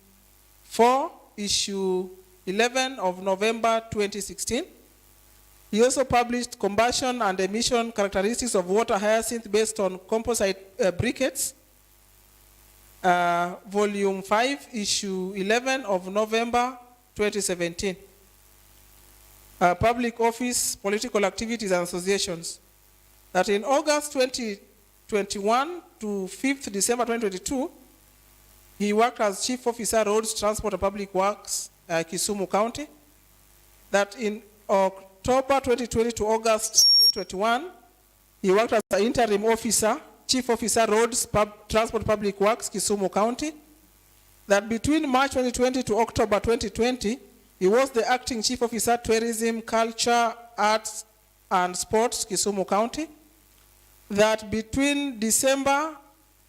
4, issue 11 of November 2016. He also published Combustion and Emission Characteristics of Water Hyacinth based on composite briquettes, volume 5, issue 11 of November 2017. Public office, political activities and associations. That in August 2021 to 5th December 2022, he worked as Chief Officer, Roads, Transport and Public Works, Kisumu County. That in October 2020 to August 2021, he worked as an interim officer, Chief Officer, Roads, Transport Public Works, Kisumu County. That between March 2020 to October 2020, he was the acting Chief Officer, Tourism, Culture, Arts and Sports, Kisumu County. That between December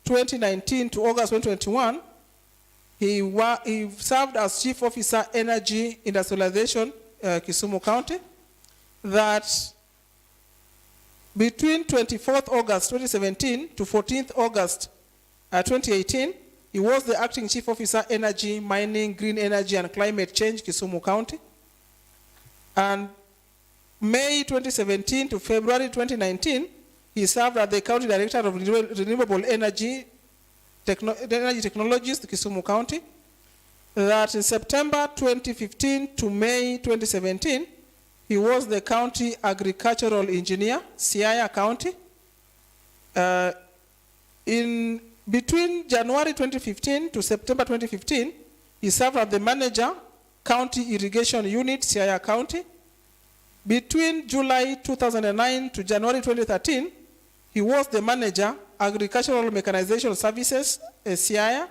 2019 to August 2021, he served as Chief Officer, Energy Industrialization, Kisumu County. That between 24th August 2017 to 14th August 2018, he was the acting Chief Officer, Energy, Mining, Green Energy and Climate Change, Kisumu County. And May 2017 to February 2019, he served as the County Director of Renewable Energy Technologies, Kisumu County. That in September 2015 to May 2017, he was the County Agricultural Engineer, Siaya County. In between January 2015 to September 2015, he served as the Manager, County Irrigation Unit, Siaya County. Between July 2009 to January 2013, he was the Manager, Agricultural Mechanization Services, Siaya.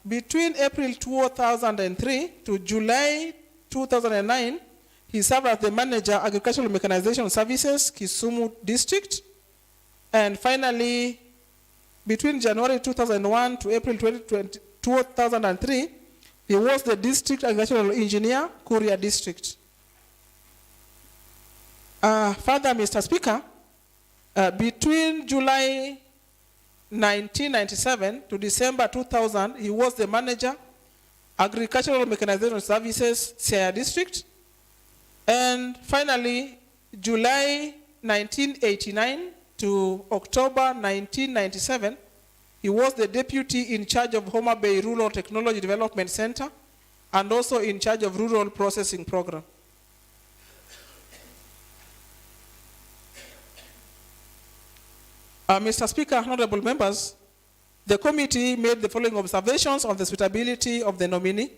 Between April 2003 to July 2009, he served as the Manager, Agricultural Mechanization Services, Kisumu District. And finally, between January 2001 to April 2003, he was the District Agricultural Engineer, Kuria District. Further, Mr. Speaker, between July 1997 to December 2000, he was the Manager, Agricultural Mechanization Services, Siaya District. And finally, July 1989 to October 1997, he was the Deputy in charge of Homa Bay Rural Technology Development Center and also in charge of Rural Processing Program. Mr. Speaker, honorable members, the committee made the following observations on the suitability of the nominee.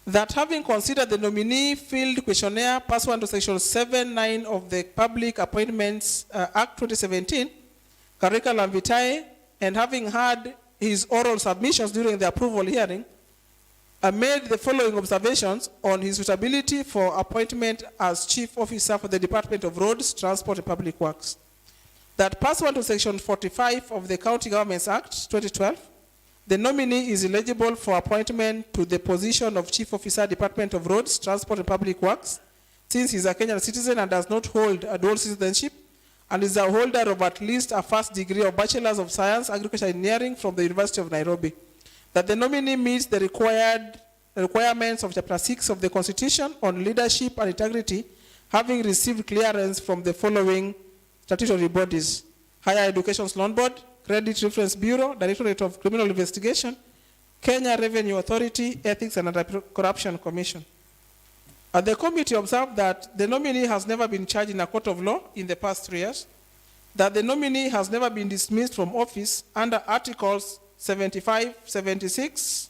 That having considered the nominee field questionnaire pursuant to section 7(9) of the Public Appointments Act 2017, curriculum vitae, and having heard his oral submissions during the approval hearing, made the following observations on his suitability for appointment as Chief Officer for the Department of Roads, Transport and Public Works. That pursuant to section 45 of the County Governments Act 2012, the nominee is eligible for appointment to the position of Chief Officer, Department of Roads, Transport and Public Works, since he is a Kenyan citizen and does not hold a dual citizenship, and is a holder of at least a first degree of Bachelor's of Science, Agriculture Engineering from the University of Nairobi. That the nominee meets the requirements of Chapter 6 of the Constitution on leadership and integrity, having received clearance from the following statutory bodies: Higher Education Loan Board, Credit Reference Bureau, Directorate of Criminal Investigation, Kenya Revenue Authority, Ethics and Anti-Corruption Commission. The committee observed that the nominee has never been charged in a court of law in the past 3 years, that the nominee has never been dismissed from office under Articles 75, 76,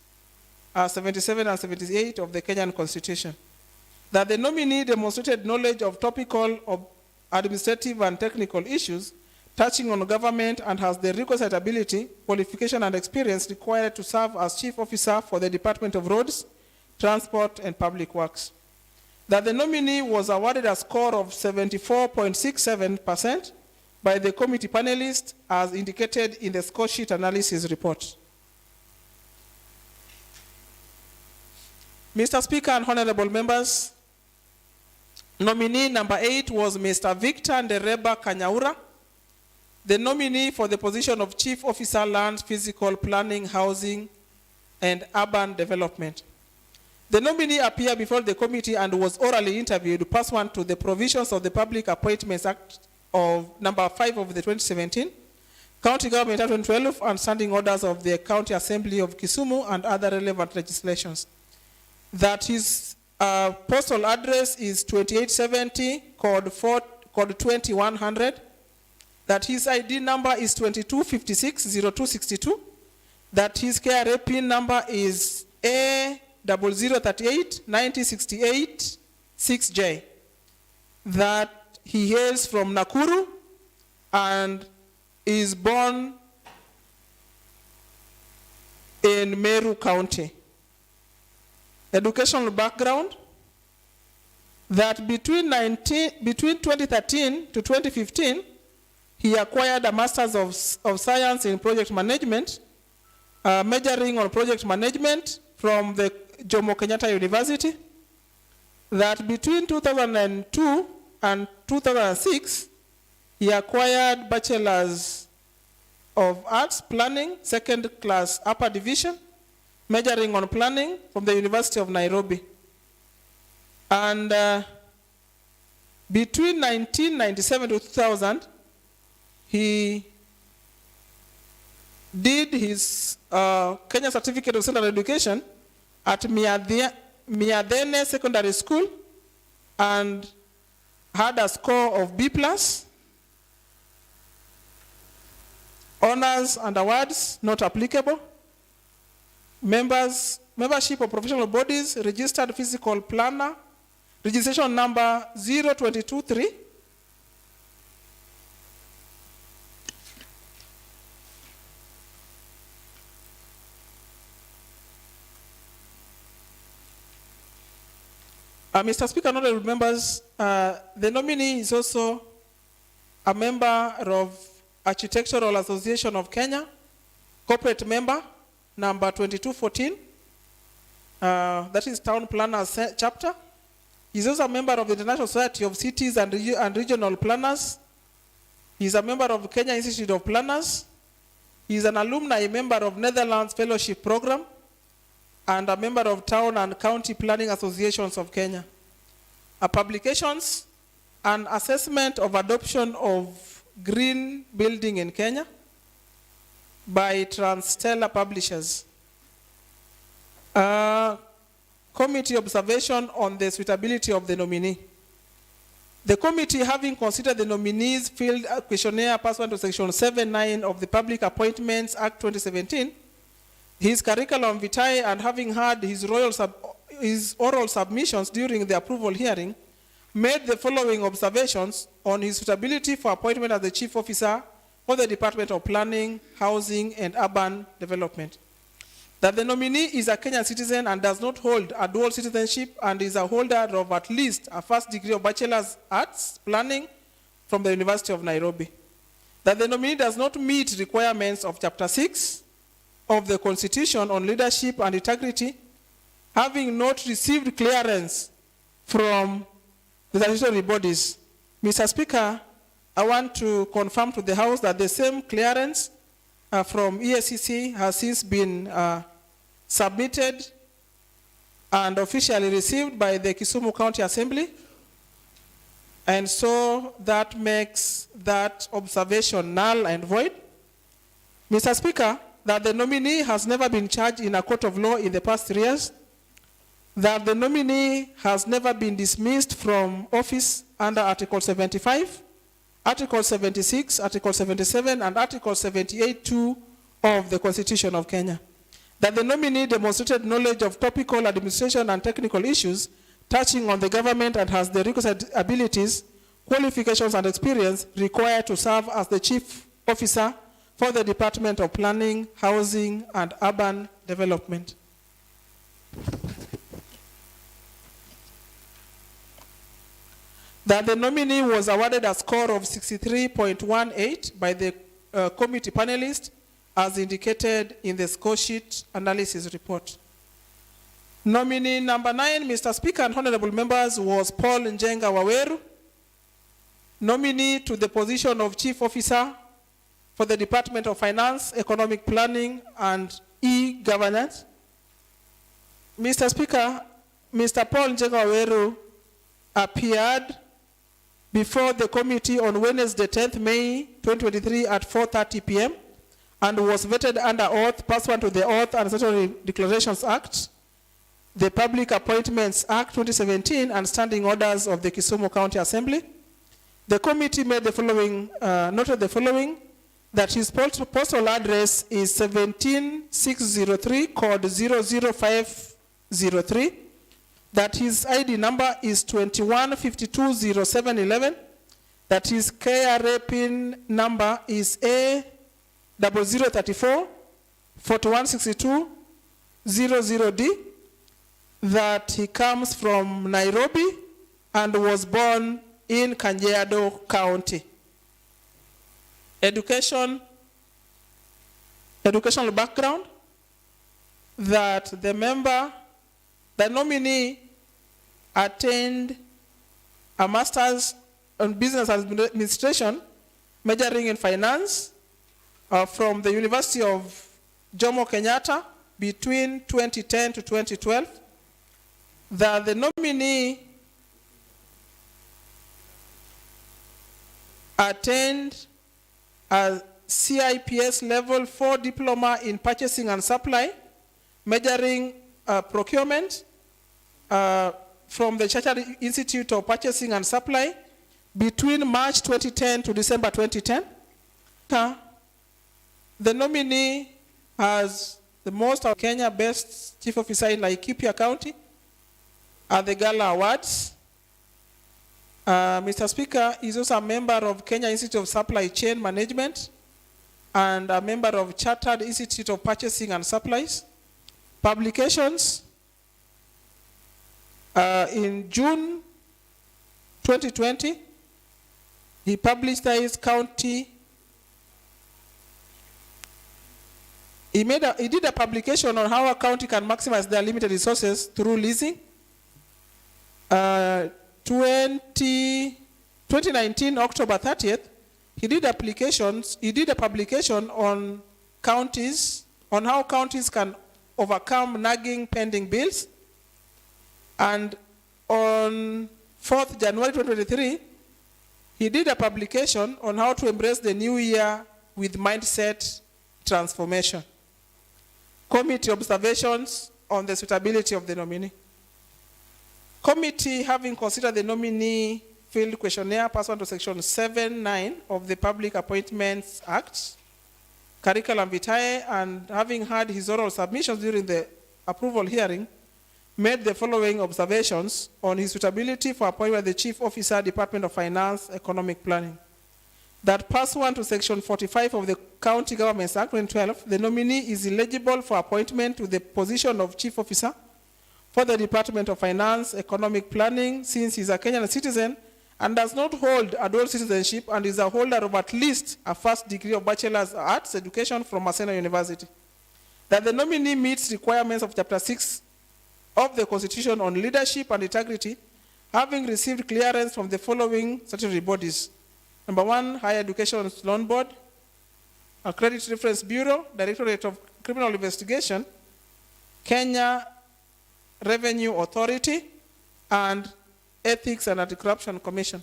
77 and 78 of the Kenyan Constitution, that the nominee demonstrated knowledge of topical, of administrative and technical issues touching on government and has the requisite ability, qualification, and experience required to serve as chief officer for the Department of Roads, Transport, and Public Works. That the nominee was awarded a score of 74.67% by the committee panelists as indicated in the score sheet analysis report. Mr. Speaker and honorable members, nominee number 8 was Mr. Victor Ndereba Kanyaura, the nominee for the position of Chief Officer Land, Physical Planning, Housing, and Urban Development. The nominee appeared before the committee and was orally interviewed pursuant to the provisions of the Public Appointments Act of number 5 of the 2017, County Government Act 2012, and standing orders of the County Assembly of Kisumu and other relevant legislations. That his postal address is 2870, code 2100. That his ID number is 22560262. That his KRA PIN number is A0038 9068 6J. That he hails from Nakuru and is born in Meru County. Educational background, that between 2013 to 2015, he acquired a Master's of Science in Project Management, majoring on project management from the Jomo Kenyatta University. That between 2002 and 2006, he acquired Bachelor's of Arts Planning, second class upper division, majoring on planning from the University of Nairobi. And between 1997 to 2000, he did his Kenya Certificate of Secondary Education at Miadene Secondary School and had a score of B+. Honors and awards not applicable. Membership of professional bodies, registered physical planner, registration number 0223. Mr. Speaker, honorable members, the nominee is also a member of Architectural Association of Kenya, corporate member, number 2214. That is Town Planners Chapter. He's also a member of the International Society of Cities and Regional Planners. He's a member of Kenya Institute of Planners. He's an alumni member of Netherlands Fellowship Program and a member of Town and County Planning Associations of Kenya. Publications, an assessment of adoption of green building in Kenya by Transstellar Publishers. Committee observation on the suitability of the nominee. The committee, having considered the nominee's field questionnaire pursuant to Section 7(9) of the Public Appointments Act 2017, his curriculum vitae, and having heard his oral submissions during the approval hearing, made the following observations on his suitability for appointment as the Chief Officer for the Department of Planning, Housing, and Urban Development. That the nominee is a Kenyan citizen and does not hold a dual citizenship and is a holder of at least a first degree of Bachelor's Arts Planning from the University of Nairobi. That the nominee does not meet requirements of Chapter 6 of the Constitution on leadership and integrity, having not received clearance from the statutory bodies. Mr. Speaker, I want to confirm to the House that the same clearance from EACC has since been submitted and officially received by the Kisumu County Assembly. And so that makes that observation null and void. Mr. Speaker, that the nominee has never been charged in a court of law in the past 3 years. That the nominee has never been dismissed from office under Article 75, Article 76, Article 77, and Article 78(2) of the Constitution of Kenya. That the nominee demonstrated knowledge of topical administration and technical issues touching on the government and has the requisite abilities, qualifications and experience required to serve as the chief officer for the Department of Planning, Housing, and Urban Development. That the nominee was awarded a score of 63.18 by the committee panelists as indicated in the score sheet analysis report. Nominee number 9, Mr. Speaker and honorable members, was Paul Njenga Waweru, nominee to the position of Chief Officer for the Department of Finance, Economic Planning, and E-Governance. Mr. Speaker, Mr. Paul Njenga Waweru appeared before the committee on Wednesday, 10th May 2023 at 4:30 p.m. and was vetted under oath pursuant to the Oath and Statutory Declarations Act, the Public Appointments Act 2017, and standing orders of the Kisumu County Assembly. The committee made the following, noted the following, that his postal address is 17603, code 00503, that his ID number is 21520711, that his KRA PIN number is A0034 4162 00D, that he comes from Nairobi and was born in Kajiado County. Educational background, that the nominee attained a master's in business administration majoring in finance from the University of Jomo Kenyatta between 2010 to 2012. That the nominee attained a CIPS level 4 diploma in purchasing and supply, majoring procurement from the Chartered Institute of Purchasing and Supply between March 2010 to December 2010. The nominee has the most of Kenya Best Chief Officer in Laikipia County at the Gala Awards. Mr. Speaker, is also a member of Kenya Institute of Supply Chain Management and a member of Chartered Institute of Purchasing and Supplies. Publications, in June 2020, he published his county. He did a publication on how a county can maximize their limited resources through leasing. 2019, October 30th, he did a publication on counties, on how counties can overcome nagging pending bills. And on 4th January 2023, he did a publication on how to embrace the new year with mindset transformation. Committee observations on the suitability of the nominee. Committee, having considered the nominee field questionnaire pursuant to section 7(9) of the Public Appointments Act, curriculum vitae, and having had his oral submissions during the approval hearing, made the following observations on his suitability for appointment as the Chief Officer, Department of Finance, Economic Planning. That pursuant to section 45 of the County Governments Act 2012, the nominee is eligible for appointment to the position of Chief Officer for the Department of Finance, Economic Planning, since he is a Kenyan citizen and does not hold a dual citizenship and is a holder of at least a first degree of Bachelor's Arts Education from Maseno University. That the nominee meets requirements of Chapter 6 of the Constitution on leadership and integrity, having received clearance from the following statutory bodies. Number 1, Higher Education Loan Board, a Credit Reference Bureau, Directorate of Criminal Investigation, Kenya Revenue Authority, and Ethics and Anti-Corruption Commission.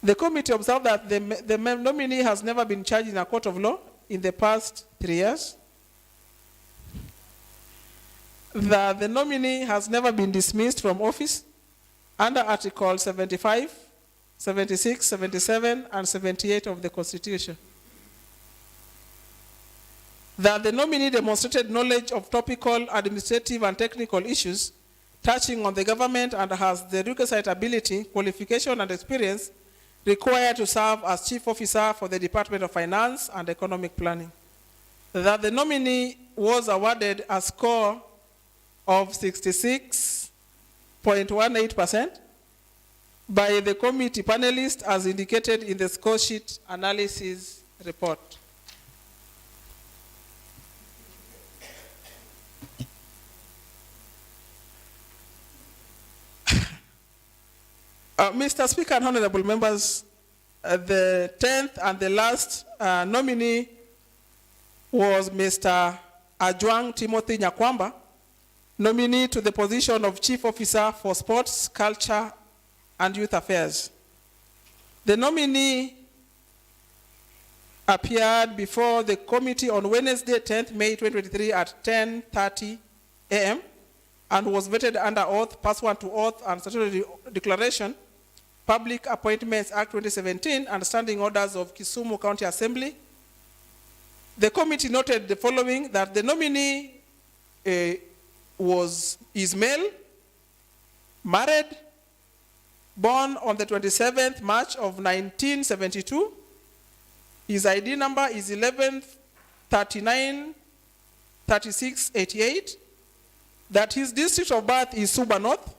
The committee observed that the nominee has never been charged in a court of law in the past 3 years. That the nominee has never been dismissed from office under Article 75, 76, 77, and 78 of the Constitution. That the nominee demonstrated knowledge of topical, administrative, and technical issues touching on the government and has the requisite ability, qualification, and experience required to serve as Chief Officer for the Department of Finance and Economic Planning. That the nominee was awarded a score of 66.18% by the committee panelists as indicated in the score sheet analysis report. Mr. Speaker and honorable members, the 10th and the last nominee was Mr. Ajwang Timothy Nyakwamba, nominee to the position of Chief Officer for Sports, Culture, and Youth Affairs. The nominee appeared before the committee on Wednesday, 10th May 2023 at 10:30 a.m. and was vetted under oath, pursuant to oath and statutory declaration, Public Appointments Act 2017, and standing orders of Kisumu County Assembly. The committee noted the following: that the nominee is male, married, born on the 27th March of 1972. His ID number is 11393688. That his district of birth is Suba North.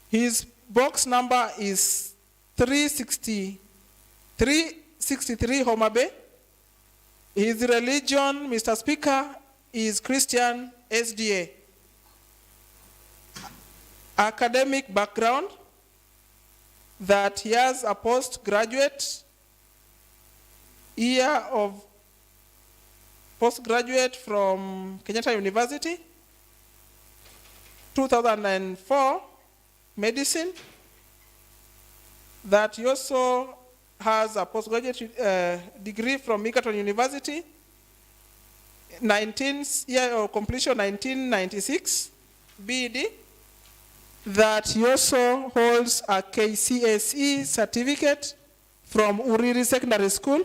His box number is 363 Homa Bay. His religion, Mr. Speaker, is Christian SDA. Academic background: that he has a postgraduate year of postgraduate from Kenyatta University, 2004, medicine. That he also has a postgraduate degree from Egerton University, year of completion 1996, BEd. That he also holds a KCSE certificate from Uriri Secondary School,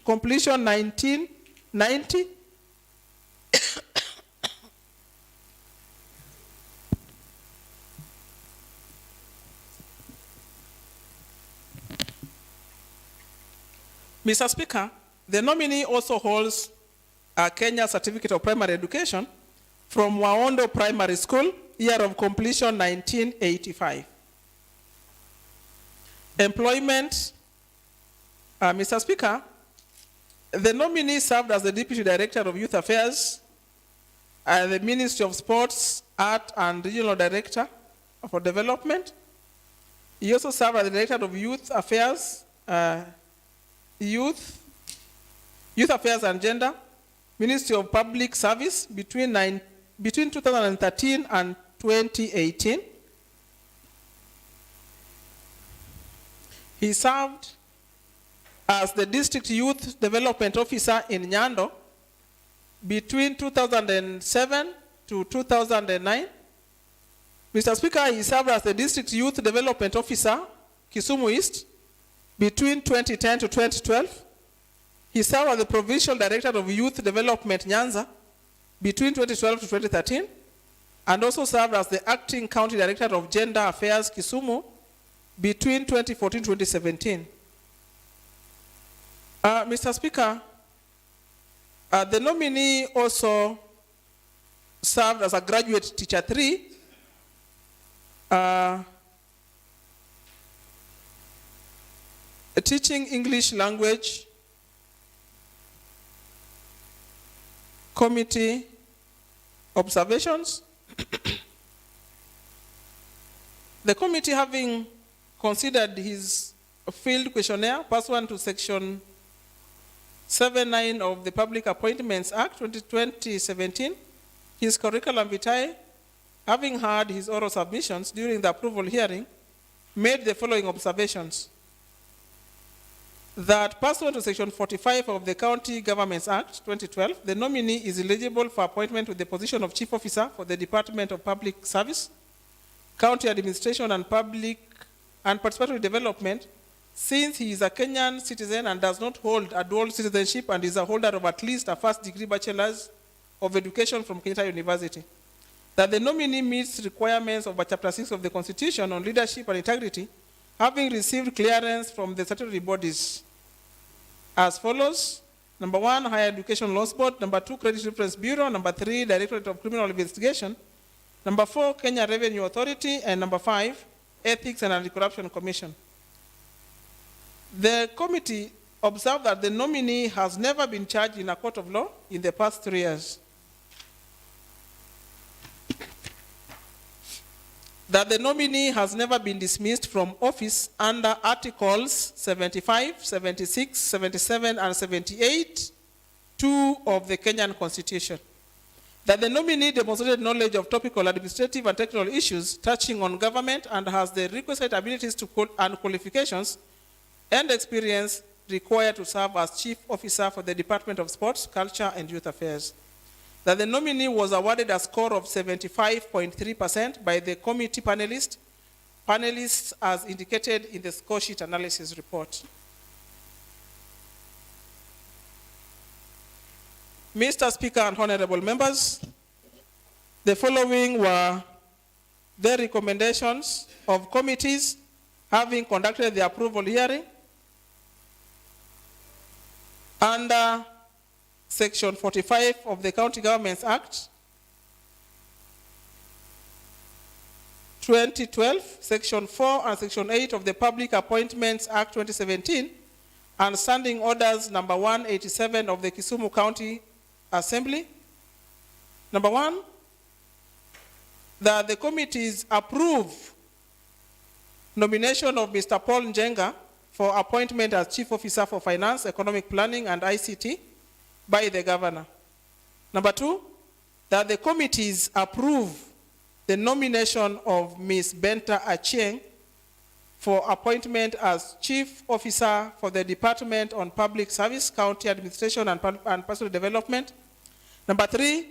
completion 1990. Mr. Speaker, the nominee also holds a Kenya Certificate of Primary Education from Waondo Primary School, year of completion 1985. Employment, Mr. Speaker, the nominee served as the Deputy Director of Youth Affairs at the Ministry of Sports, Art, and Regional Director for Development. He also served as the Director of Youth Affairs, Youth Affairs and Gender, Ministry of Public Service between 2013 and 2018. He served as the District Youth Development Officer in Nyando between 2007 to 2009. Mr. Speaker, he served as the District Youth Development Officer, Kisumu East, between 2010 to 2012. He served as the Provincial Director of Youth Development, Nyanza, between 2012 to 2013, and also served as the Acting County Director of Gender Affairs, Kisumu, between 2014 to 2017. Mr. Speaker, the nominee also served as a Graduate Teacher 3, teaching English language committee observations. The committee, having considered his field questionnaire pursuant to section 7(9) of the Public Appointments Act 2017, his curriculum vitae, having heard his oral submissions during the approval hearing, made the following observations: that pursuant to section 45 of the County Governments Act 2012, the nominee is eligible for appointment to the position of Chief Officer for the Department of Public Service, County Administration and Public and Participatory Development, since he is a Kenyan citizen and does not hold a dual citizenship and is a holder of at least a first-degree bachelor's of education from Kenyatta University. that the nominee meets requirements of Chapter 6 of the Constitution on leadership and integrity, having received clearance from the statutory bodies as follows. Number 1, Higher Education Laws Board. Number 2, Credit Reference Bureau. Number 3, Directorate of Criminal Investigation. Number 4, Kenya Revenue Authority. And number 5, Ethics and Anti-Corruption Commission. The committee observed that the nominee has never been charged in a court of law in the past 3 years. That the nominee has never been dismissed from office under Articles 75, 76, 77, and 78, 2 of the Kenyan Constitution. That the nominee demonstrated knowledge of topical administrative and technical issues touching on government and has the requisite abilities and qualifications and experience required to serve as Chief Officer for the Department of Sports, Culture, and Youth Affairs. That the nominee was awarded a score of 75.3% by the committee panelists as indicated in the score sheet analysis report. Mr. Speaker and honorable members, the following were the recommendations of committees having conducted the approval hearing under Section 45 of the County Governments Act 2012, Section 4 and Section 8 of the Public Appointments Act 2017, and Standing Orders number 187 of the Kisumu County Assembly. Number 1, that the committees approve nomination of Mr. Paul Njenga for appointment as Chief Officer for Finance, Economic Planning, and ICT by the governor. Number 2, that the committees approve the nomination of Ms. Benta Achieng for appointment as Chief Officer for the Department on Public Service, County Administration, and Personal Development. Number 3,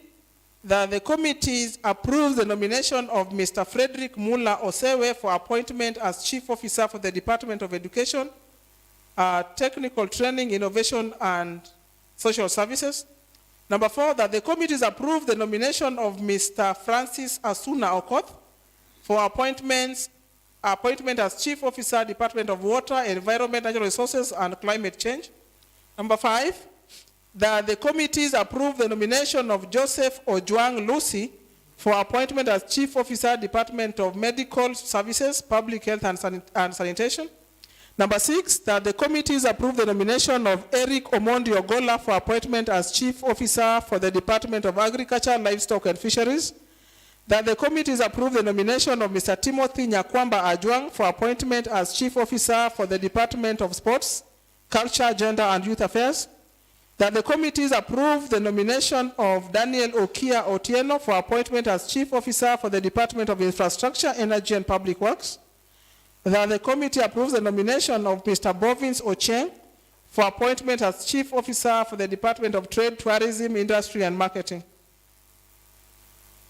that the committees approve the nomination of Mr. Frederick Mula Osewe for appointment as Chief Officer for the Department of Education, Technical Training, Innovation, and Social Services. Number 4, that the committees approve the nomination of Mr. Francis Asuna Okoth for appointment as Chief Officer, Department of Water, Environment, Natural Resources, and Climate Change. Number 5, that the committees approve the nomination of Joseph Ojwang Lucy for appointment as Chief Officer, Department of Medical Services, Public Health, and Sanitation. Number 6, that the committees approve the nomination of Eric Omondi Ogola for appointment as Chief Officer for the Department of Agriculture, Livestock, and Fisheries. That the committees approve the nomination of Mr. Timothy Nyakwamba Ajwang for appointment as Chief Officer for the Department of Sports, Culture, Gender, and Youth Affairs. That the committees approve the nomination of Daniel Okia Otieno for appointment as Chief Officer for the Department of Infrastructure, Energy, and Public Works. That the committee approves the nomination of Mr. Bovins Ocheng for appointment as Chief Officer for the Department of Trade, Tourism, Industry, and Marketing.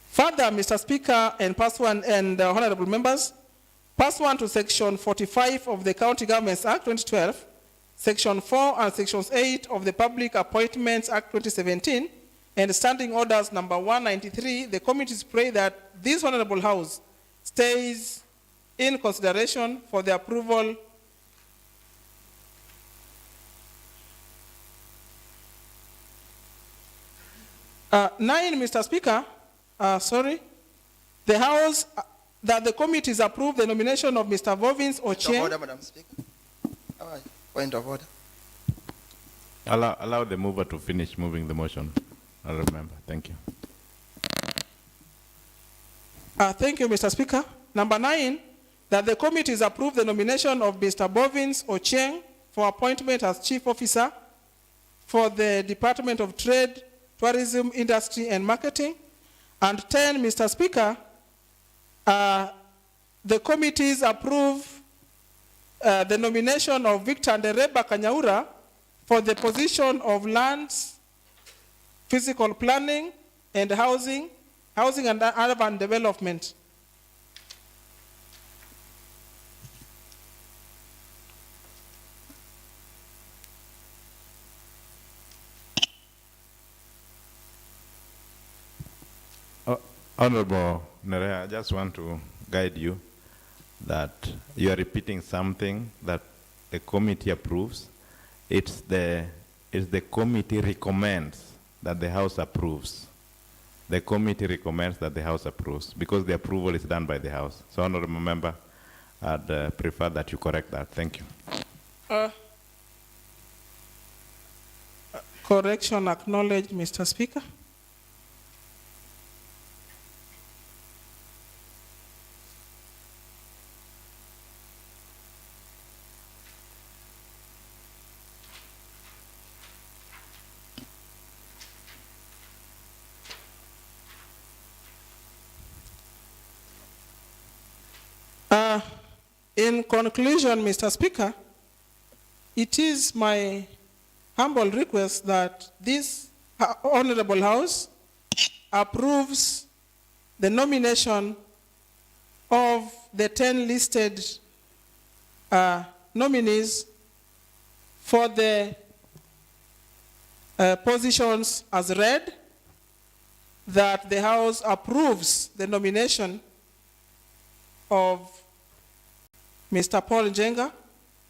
Further, Mr. Speaker and honorable members, pursuant to Section 45 of the County Governments Act 2012, Section 4 and Sections 8 of the Public Appointments Act 2017, and Standing Orders number 193, the committees pray that this Honorable House stays in consideration for the approval Nine, Mr. Speaker, the House, that the committees approve the nomination of Mr. Bovins Ocheng. Order, Madam Speaker. Point of order. Allow the mover to finish moving the motion. I remember. Thank you. Thank you, Mr. Speaker. Number 9, that the committees approve the nomination of Mr. Bovins Ocheng for appointment as Chief Officer for the Department of Trade, Tourism, Industry, and Marketing. And 10, Mr. Speaker, the committees approve the nomination of Victor Ndereba Kanyaura for the position of Lands, Physical Planning, and Housing and Urban Development. Honorable Nerea, I just want to guide you that you are repeating something that the committee approves. It's the committee recommends that the House approves. The committee recommends that the House approves because the approval is done by the House. So, Honorable Member, I'd prefer that you correct that. Thank you. Correction acknowledged, Mr. Speaker. In conclusion, Mr. Speaker, it is my humble request that this Honorable House approves the nomination of the 10 listed nominees for the positions as read, that the House approves the nomination of Mr. Paul Njenga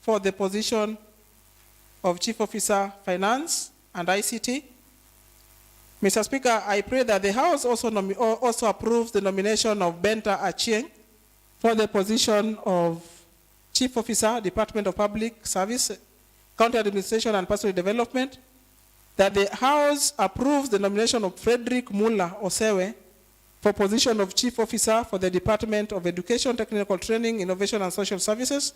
for the position of Chief Officer Finance and ICT. Mr. Speaker, I pray that the House also approves the nomination of Benta Achieng for the position of Chief Officer, Department of Public Service, County Administration and Pastoral Development. That the House approves the nomination of Frederick Mula Osewe for position of Chief Officer for the Department of Education, Technical Training, Innovation and Social Services.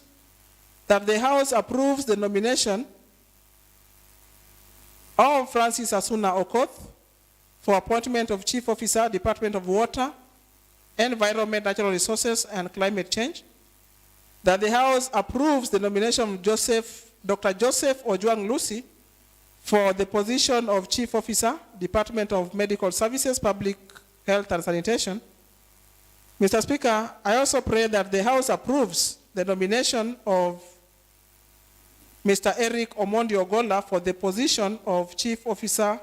That the House approves the nomination of Francis Asuna Okoth for appointment of Chief Officer, Department of Water, Environment, Natural Resources and Climate Change. That the House approves the nomination of Dr. Joseph Ojuang Lucy for the position of Chief Officer, Department of Medical Services, Public Health and Sanitation. Mr. Speaker, I also pray that the House approves the nomination of Mr. Eric Omondi Ogola for the position of Chief Officer,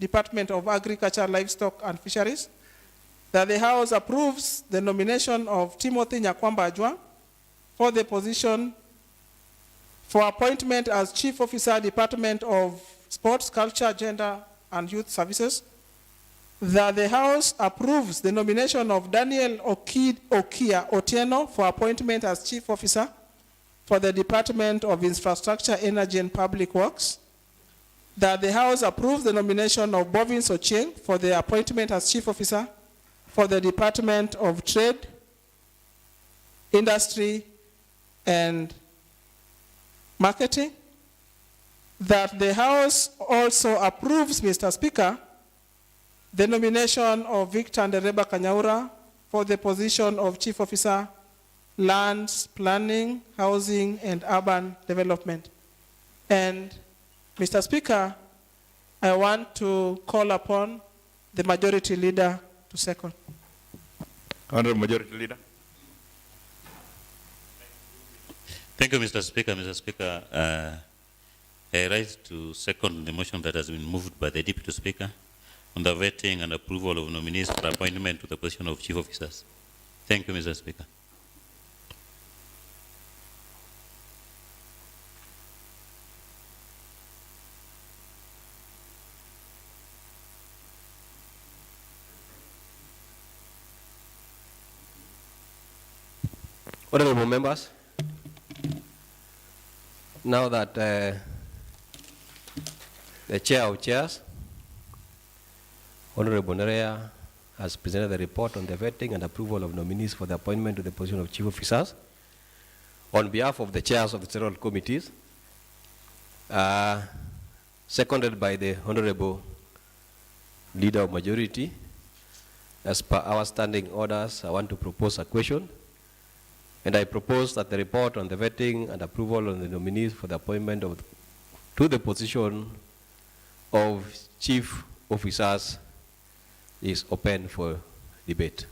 Department of Agriculture, Livestock and Fisheries. That the House approves the nomination of Timothy Nyakwamba Ajwa for the position for appointment as Chief Officer, Department of Sports, Culture, Gender and Youth Services. That the House approves the nomination of Daniel Okia Otieno for appointment as Chief Officer for the Department of Infrastructure, Energy and Public Works. That the House approves the nomination of Bovin Sochieng for the appointment as Chief Officer for the Department of Trade, Industry and Marketing. That the House also approves, Mr. Speaker, the nomination of Victor Ndereba Kanyaura for the position of Chief Officer, Lands, Planning, Housing, and Urban Development. And, Mr. Speaker, I want to call upon the Majority Leader to second. Honorable Majority Leader. Thank you, Mr. Speaker. Mr. Speaker, I rise to second the motion that has been moved by the Deputy Speaker on the vetting and approval of nominees for appointment to the position of Chief Officers. Thank you, Mr. Speaker. Honorable members, now that the Chair of Chairs, Honorable Nerea, has presented the report on the vetting and approval of nominees for the appointment to the position of Chief Officers, on behalf of the chairs of the several committees, seconded by the Honorable Leader of Majority, as per our standing orders, I want to propose a question. And I propose that the report on the vetting and approval of the nominees for the appointment to the position of Chief Officers is open for debate.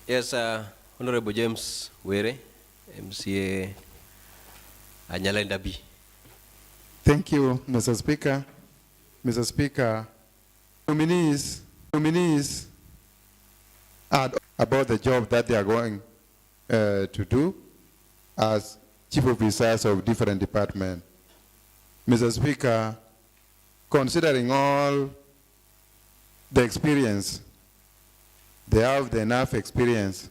Yes, Honorable James Were, MCA Anyalenda B. Thank you, Mr. Speaker. Mr. Speaker, nominees are about the job that they are going to do as chief officers of different departments. Mr. Speaker, considering all the experience, they have enough experience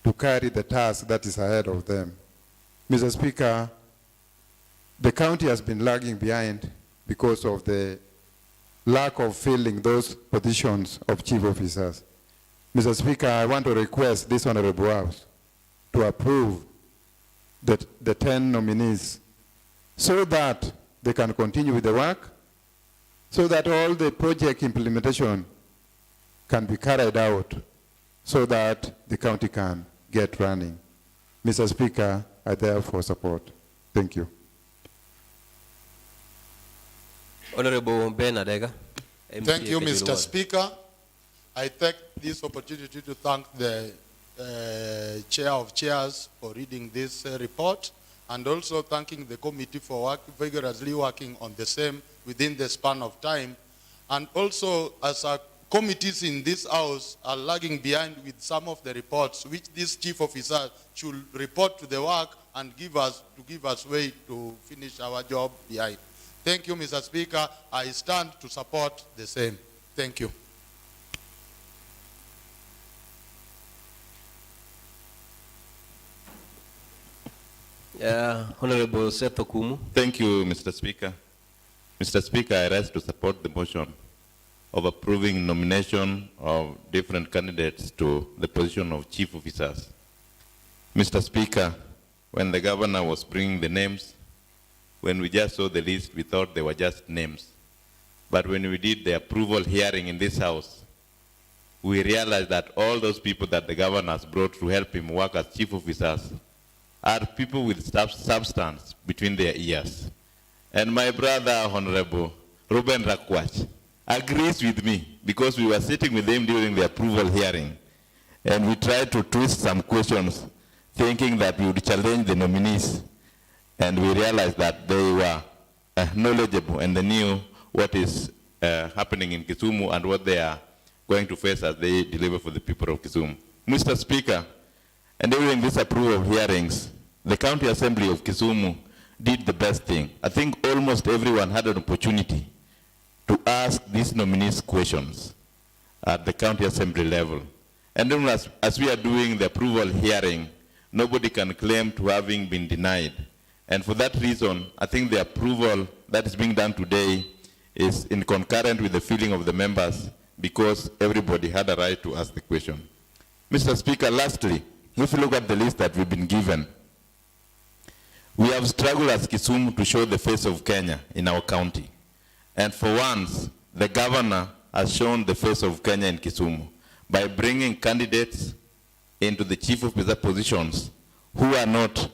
to carry the task that is ahead of them. Mr. Speaker, the county has been lagging behind because of the lack of filling those positions of chief officers. Mr. Speaker, I want to request this Honorable House to approve the 10 nominees so that they can continue with the work, so that all the project implementation can be carried out, so that the county can get running. Mr. Speaker, I therefore support. Thank you. Honorable Ben Adega. Thank you, Mr. Speaker. I take this opportunity to thank the Chair of Chairs for reading this report, and also thanking the committee for vigorously working on the same within the span of time. And also, as our committees in this House are lagging behind with some of the reports, which this chief officer should report to the work and give us way to finish our job behind. Thank you, Mr. Speaker. I stand to support the same. Thank you. Honorable Seth Okumu. Thank you, Mr. Speaker. Mr. Speaker, I rise to support the motion of approving nomination of different candidates to the position of chief officers. Mr. Speaker, when the governor was bringing the names, when we just saw the list, we thought they were just names. But when we did the approval hearing in this House, we realized that all those people that the governor has brought to help him work as chief officers are people with substance between their ears. And my brother, Honorable Ruben Rakwach, agrees with me, because we were sitting with him during the approval hearing, and we tried to twist some questions, thinking that we would challenge the nominees, and we realized that they were knowledgeable and they knew what is happening in Kisumu and what they are going to face as they deliver for the people of Kisumu. Mr. Speaker, and during this approval hearings, the County Assembly of Kisumu did the best thing. I think almost everyone had an opportunity to ask these nominees questions at the County Assembly level. And then as we are doing the approval hearing, nobody can claim to having been denied. And for that reason, I think the approval that is being done today is in concurrent with the feeling of the members, because everybody had a right to ask the question. Mr. Speaker, lastly, if you look at the list that we've been given, we have struggled as Kisumu to show the face of Kenya in our county. And for once, the governor has shown the face of Kenya in Kisumu by bringing candidates into the chief officer positions who are not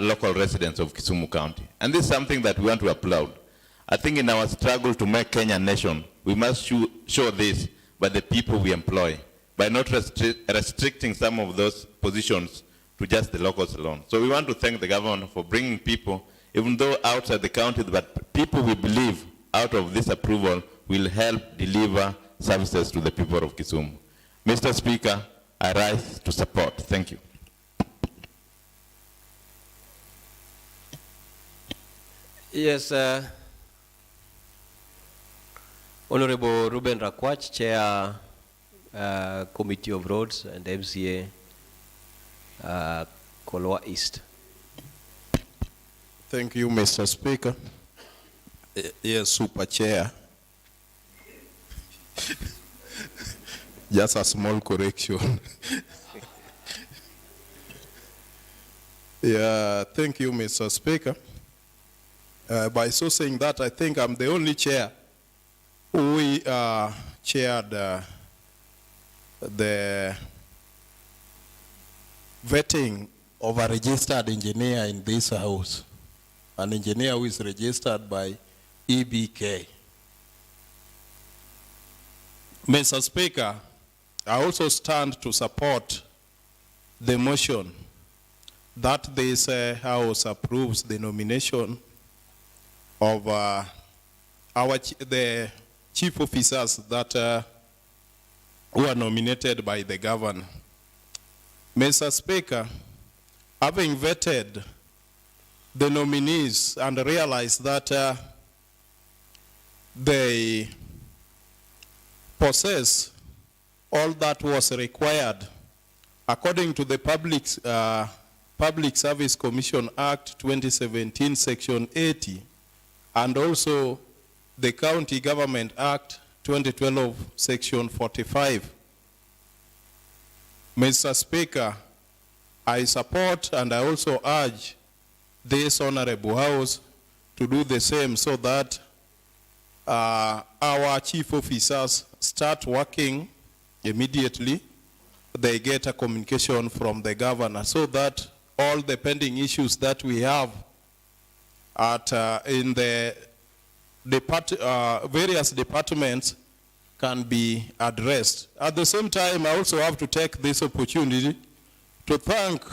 local residents of Kisumu County. And this is something that we want to applaud. I think in our struggle to make Kenya a nation, we must show this by the people we employ, by not restricting some of those positions to just the locals alone. So we want to thank the governor for bringing people, even though outside the county, but people we believe out of this approval will help deliver services to the people of Kisumu. Mr. Speaker, I rise to support. Thank you. Yes, Honorable Ruben Rakwach, Chair, Committee of Roads and MCA, Kolwa East. Thank you, Mr. Speaker. Yes, Super Chair. Just a small correction. Yeah, thank you, Mr. Speaker. By so saying that, I think I'm the only chair who chaired the vetting of a registered engineer in this house, an engineer who is registered by EBK. Mr. Speaker, I also stand to support the motion that this House approves the nomination of the chief officers that who are nominated by the governor. Mr. Speaker, having vetted the nominees and realized that they possess all that was required according to the Public Service Commission Act 2017, Section 80, and also the County Government Act 2012, Section 45. Mr. Speaker, I support and I also urge this Honorable House to do the same so that our chief officers start working immediately. They get a communication from the governor so that all the pending issues that we have in the various departments can be addressed. At the same time, I also have to take this opportunity to thank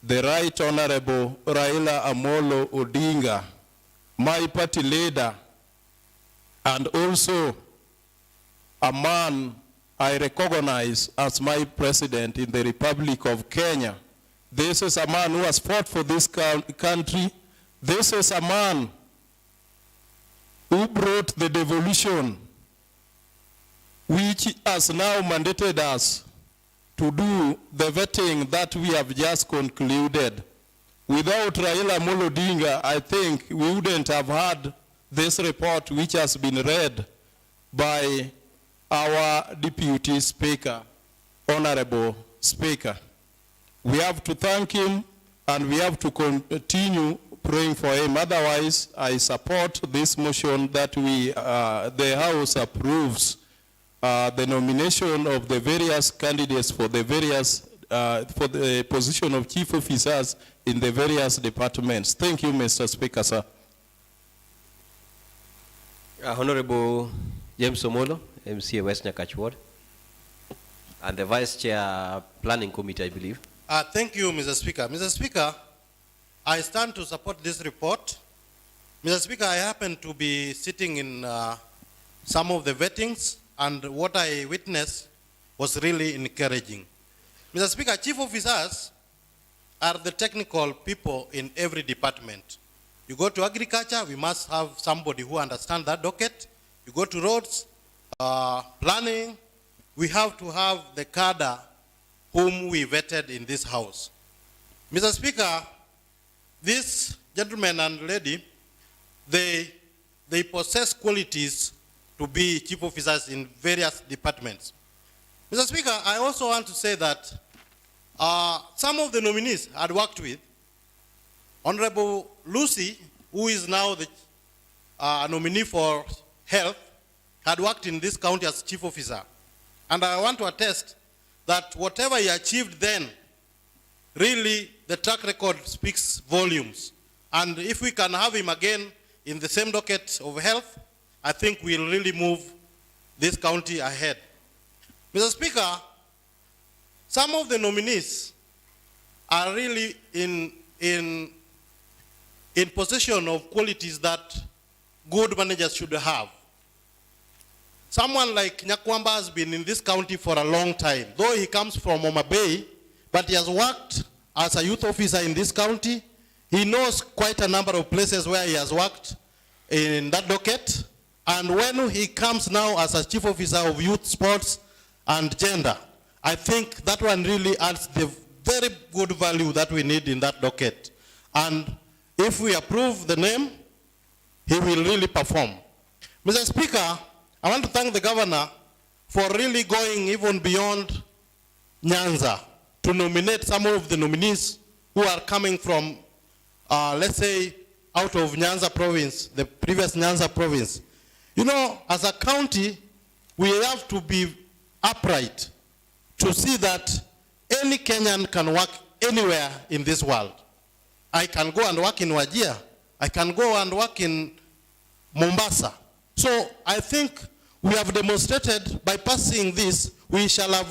the Right Honorable Raila Amolo Odinga, my party leader, and also a man I recognize as my president in the Republic of Kenya. This is a man who has fought for this country. This is a man who brought the devolution, which has now mandated us to do the vetting that we have just concluded. Without Raila Amolo Odinga, I think we wouldn't have had this report which has been read by our Deputy Speaker, Honorable Speaker. We have to thank him and we have to continue praying for him. Otherwise, I support this motion that the House approves the nomination of the various candidates for the various for the position of chief officers in the various departments. Thank you, Mr. Speaker, sir. Honorable James Omolo, MCA West Nyakach Ward, and the Vice Chair Planning Committee, I believe. Thank you, Mr. Speaker. Mr. Speaker, I stand to support this report. Mr. Speaker, I happen to be sitting in some of the vettings, and what I witnessed was really encouraging. Mr. Speaker, chief officers are the technical people in every department. You go to agriculture, we must have somebody who understands that docket. You go to roads, planning, we have to have the cadre whom we vetted in this house. Mr. Speaker, this gentleman and lady, they possess qualities to be chief officers in various departments. Mr. Speaker, I also want to say that some of the nominees I'd worked with, Honorable Lucy, who is now the nominee for health, had worked in this county as chief officer. And I want to attest that whatever he achieved then, really the track record speaks volumes. And if we can have him again in the same docket of health, I think we'll really move this county ahead. Mr. Speaker, some of the nominees are really in possession of qualities that good managers should have. Someone like Nyakwamba has been in this county for a long time. Though he comes from Homa Bay, but he has worked as a youth officer in this county. He knows quite a number of places where he has worked in that docket. And when he comes now as a chief officer of youth, sports, and gender, I think that one really adds the very good value that we need in that docket. And if we approve the name, he will really perform. Mr. Speaker, I want to thank the governor for really going even beyond Nyanza to nominate some of the nominees who are coming from, let's say, out of Nyanza province, the previous Nyanza province. You know, as a county, we have to be upright to see that any Kenyan can work anywhere in this world. I can go and work in Wajir. I can go and work in Mombasa. So I think we have demonstrated by passing this, we shall have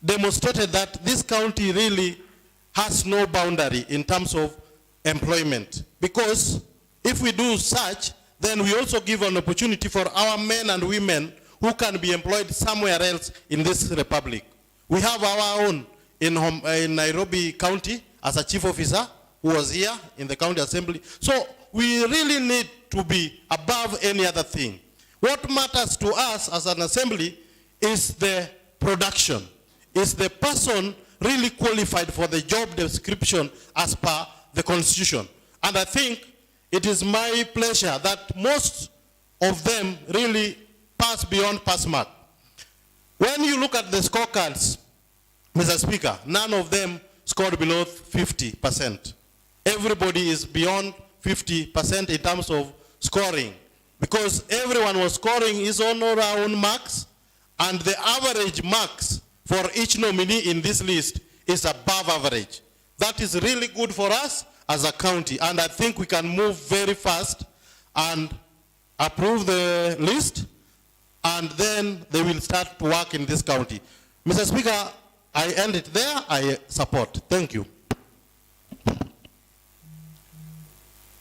demonstrated that this county really has no boundary in terms of employment. Because if we do such, then we also give an opportunity for our men and women who can be employed somewhere else in this republic. We have our own in Nairobi County as a chief officer who was here in the county assembly. So we really need to be above any other thing. What matters to us as an assembly is the production. Is the person really qualified for the job description as per the Constitution? And I think it is my pleasure that most of them really pass beyond pass mark. When you look at the scorecards, Mr. Speaker, none of them scored below 50%. Everybody is beyond 50% in terms of scoring, because everyone was scoring his own or her own marks, and the average marks for each nominee in this list is above average. That is really good for us as a county, and I think we can move very fast and approve the list, and then they will start to work in this county. Mr. Speaker, I end it there. I support. Thank you.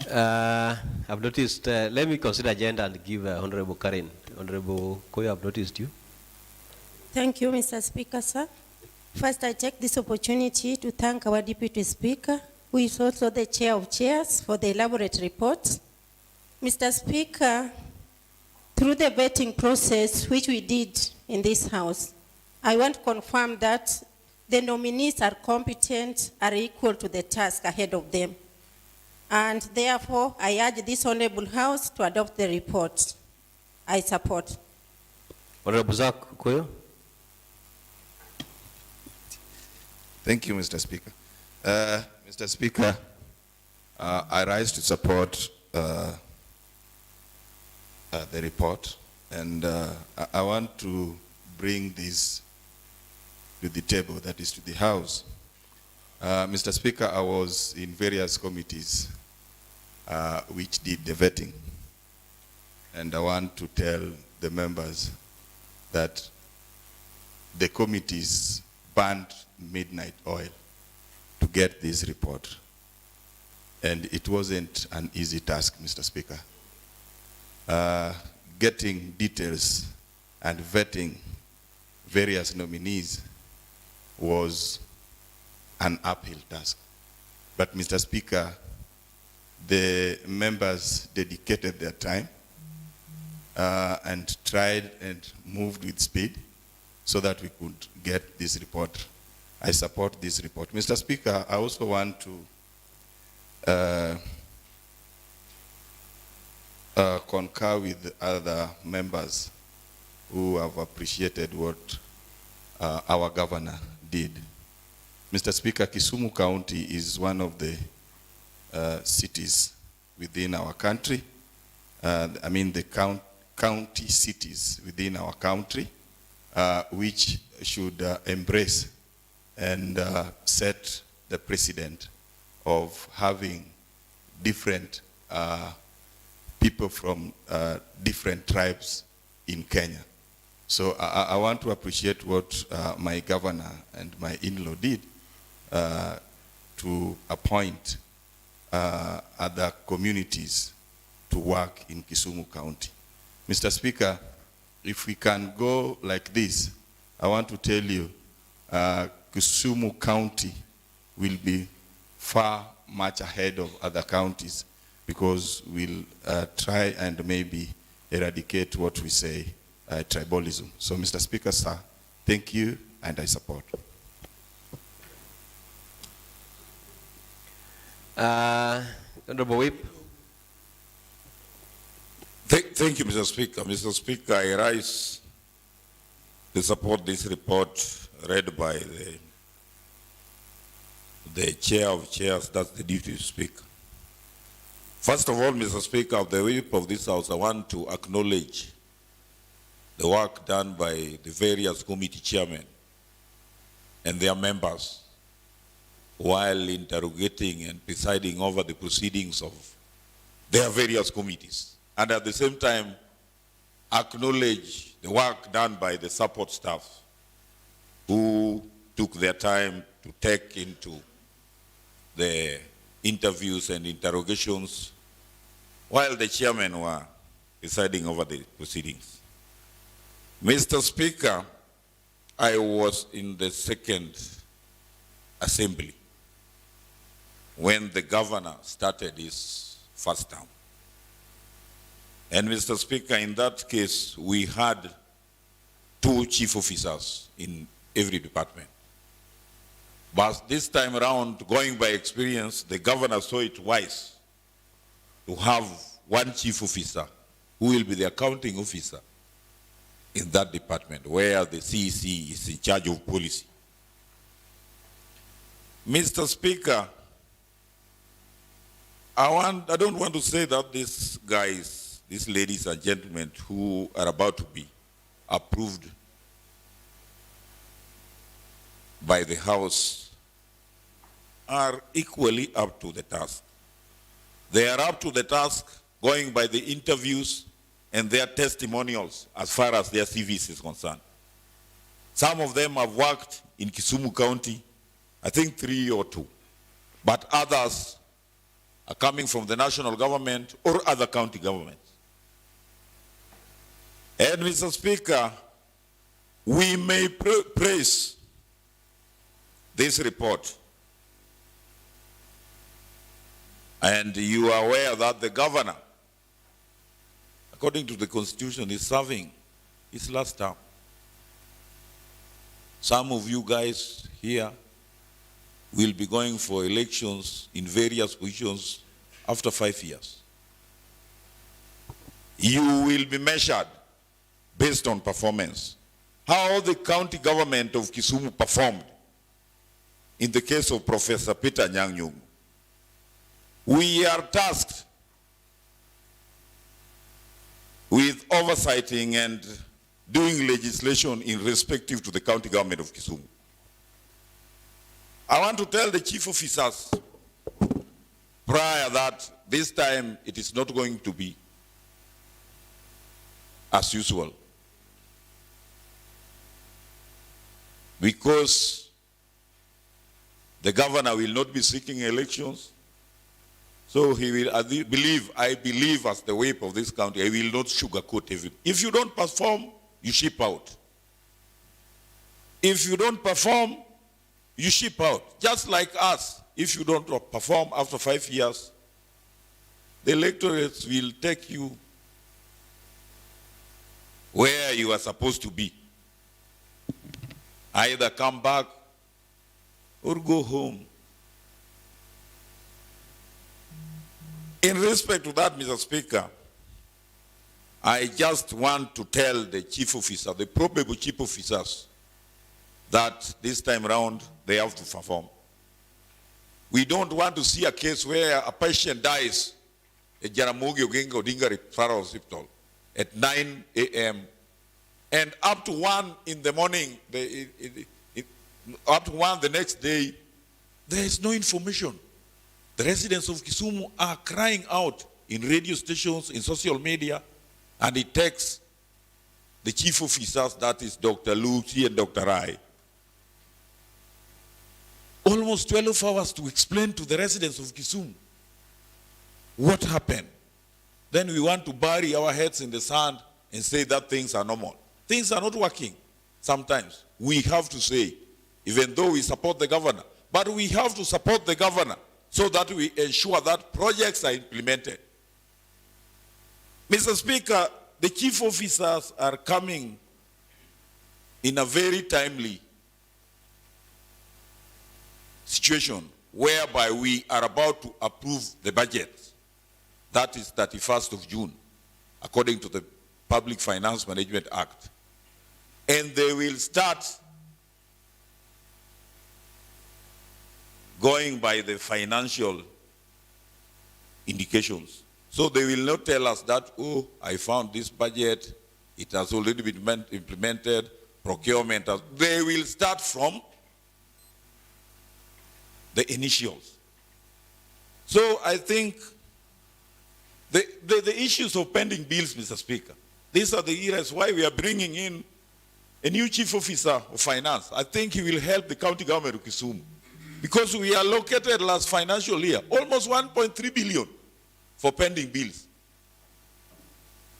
I've noticed, let me consider agenda and give Honorable Karen. Honorable Koyo, I've noticed you. Thank you, Mr. Speaker, sir. First, I take this opportunity to thank our Deputy Speaker, who is also the Chair of Chairs, for the elaborate report. Mr. Speaker, through the vetting process which we did in this House, I want to confirm that the nominees are competent, are equal to the task ahead of them. And therefore, I urge this Honorable House to adopt the report. I support. Honorable Zach Koyo. Thank you, Mr. Speaker. Mr. Speaker, I rise to support the report, and I want to bring this to the table, that is to the House. Mr. Speaker, I was in various committees which did the vetting, and I want to tell the members that the committees burned midnight oil to get this report, and it wasn't an easy task, Mr. Speaker. Getting details and vetting various nominees was an uphill task. But Mr. Speaker, the members dedicated their time and tried and moved with speed so that we could get this report. I support this report. Mr. Speaker, I also want to concur with other members who have appreciated what our governor did. Mr. Speaker, Kisumu County is one of the cities within our country. I mean the county cities within our country, which should embrace and set the precedent of having different people from different tribes in Kenya. So I want to appreciate what my governor and my in-law did to appoint other communities to work in Kisumu County. Mr. Speaker, if we can go like this, I want to tell you Kisumu County will be far much ahead of other counties, because we'll try and maybe eradicate what we say tribalism. So, Mr. Speaker, sir, thank you, and I support. Honorable Whip. Thank you, Mr. Speaker. Mr. Speaker, I rise to support this report read by the Chair of Chairs, that's the Deputy Speaker. First of all, Mr. Speaker, of the whip of this House, I want to acknowledge the work done by the various committee chairmen and their members while interrogating and presiding over the proceedings of their various committees. And at the same time, acknowledge the work done by the support staff who took their time to take into the interviews and interrogations while the chairmen were presiding over the proceedings. Mr. Speaker, I was in the second assembly when the governor started his first term. And Mr. Speaker, in that case, we had 2 chief officers in every department. But this time around, going by experience, the governor saw it wise to have 1 chief officer who will be the accounting officer in that department, where the CEC is in charge of policy. Mr. Speaker, I don't want to say that these guys, these ladies and gentlemen who are about to be approved by the House are equally up to the task. They are up to the task going by the interviews and their testimonials as far as their CVs is concerned. Some of them have worked in Kisumu County, I think 3 or 2, but others are coming from the national government or other county governments. And Mr. Speaker, we may praise this report. And you are aware that the governor, according to the Constitution, is serving his last term. Some of you guys here will be going for elections in various positions after 5 years. You will be measured based on performance. How the county government of Kisumu performed in the case of Professor Peter Nyang'. We are tasked with oversighting and doing legislation in respective to the county government of Kisumu. I want to tell the chief officers prior that this time it is not going to be as usual, because the governor will not be seeking elections. So he will, I believe as the whip of this county, I will not sugarcoat everything. If you don't perform, you ship out. If you don't perform, you ship out. Just like us, if you don't perform after 5 years, the electorates will take you where you are supposed to be. Either come back or go home. In respect to that, Mr. Speaker, I just want to tell the chief officer, the probable chief officers, that this time around they have to perform. We don't want to see a case where a patient dies at Jaramogi Oginga Odinga Referral Hospital at 9 a.m. and up to 1 in the morning, up to 1 the next day, there is no information. The residents of Kisumu are crying out in radio stations, in social media, and it takes the chief officers, that is Dr. Lucy and Dr. Rai, almost 12 hours to explain to the residents of Kisumu what happened. Then we want to bury our heads in the sand and say that things are normal. Things are not working. Sometimes we have to say, even though we support the governor, but we have to support the governor so that we ensure that projects are implemented. Mr. Speaker, the chief officers are coming in a very timely situation whereby we are about to approve the budget. That is 31st of June, according to the Public Finance Management Act. And they will start going by the financial indications. So they will not tell us that, oh, I found this budget, it has already been implemented, procurement. They will start from the initials. So I think the issues of pending bills, Mr. Speaker, these are the areas why we are bringing in a new chief officer of finance. I think he will help the county government of Kisumu. Because we allocated last financial year almost 1.3 billion for pending bills.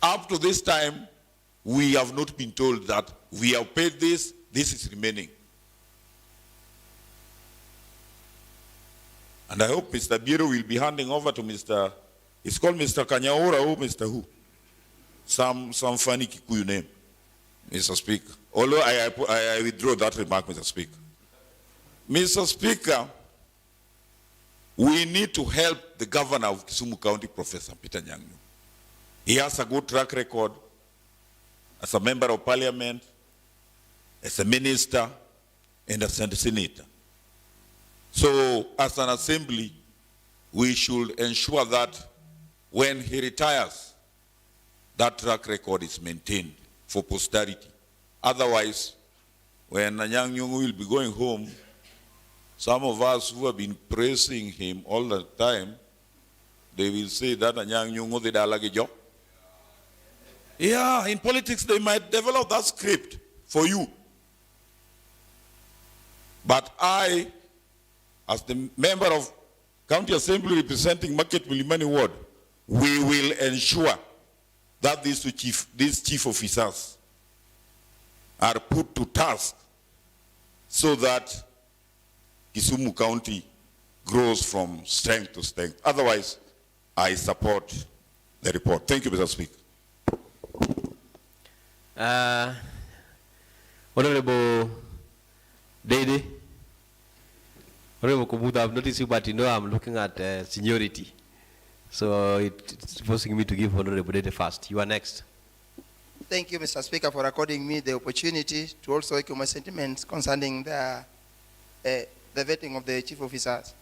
Up to this time, we have not been told that we have paid this is remaining. And I hope Mr. Biro will be handing over to Mr. It's called Mr. Kanyaura or Mr. who? Some funny Kikuyu name, Mr. Speaker. Although I withdraw that remark, Mr. Speaker. Mr. Speaker, we need to help the governor of Kisumu County, Professor Peter Nyang'u. He has a good track record as a member of parliament, as a minister, and as a senator. So, as an assembly, we should ensure that when he retires, that track record is maintained for posterity. Otherwise, when Anyang' Nyong'o will be going home, some of us who have been praising him all the time, they will say that Anyang' Nyong'o the dalagejo. Yeah, in politics they might develop that script for you. But I, as the member of County Assembly representing Market Milimani Ward, we will ensure that these chief officers are put to task so that Kisumu County grows from strength to strength. Otherwise, I support the report. Thank you, Mr. Speaker. Honorable Dede, Honorable Kumuda, I've noticed you, but you know I'm looking at seniority. So it's forcing me to give Honorable Dede first. You are next. Thank you, Mr. Speaker, for according me the opportunity to also echo my sentiments concerning the vetting of the chief officers.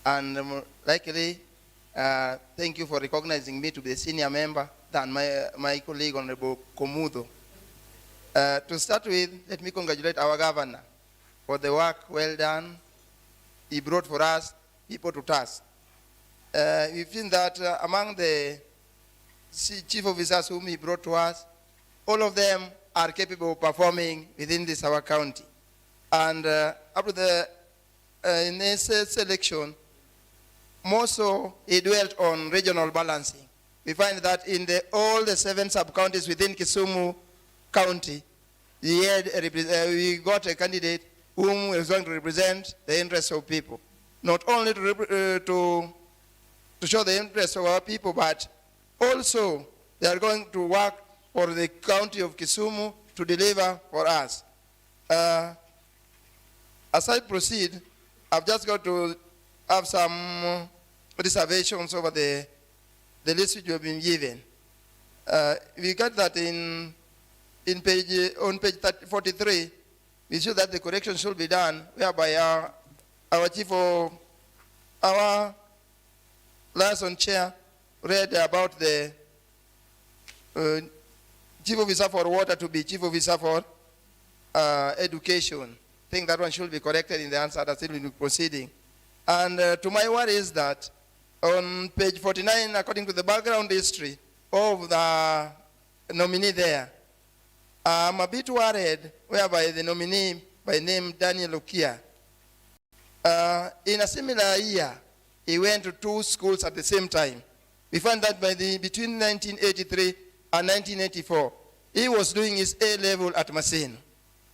And likely, thank you for recognizing me to be a senior member than my colleague, Honorable Komudo. To start with, let me congratulate our governor for the work well done. He brought for us people to task. We've seen that among the chief officers whom he brought to us, all of them are capable of performing within this our county. And up to the in this selection, more so he dwelt on regional balancing. We find that in all the 7 sub-counties within Kisumu County, we got a candidate whom was going to represent the interests of people. Not only to show the interests of our people, but also they are going to work for the county of Kisumu to deliver for us. As I proceed, I've just got to have some reservations over the list which you have been given. We got that on page 43, we show that the correction should be done, whereby our chief of our liaison chair read about the chief officer for water to be chief officer for education. I think that one should be corrected in the answer that's still in proceeding. And to my worry is that on page 49, according to the background history of the nominee there, I'm a bit worried whereby the nominee by name Daniel Okia, in a similar year, he went to 2 schools at the same time. We find that between 1983 and 1984, he was doing his A-level at Maseno.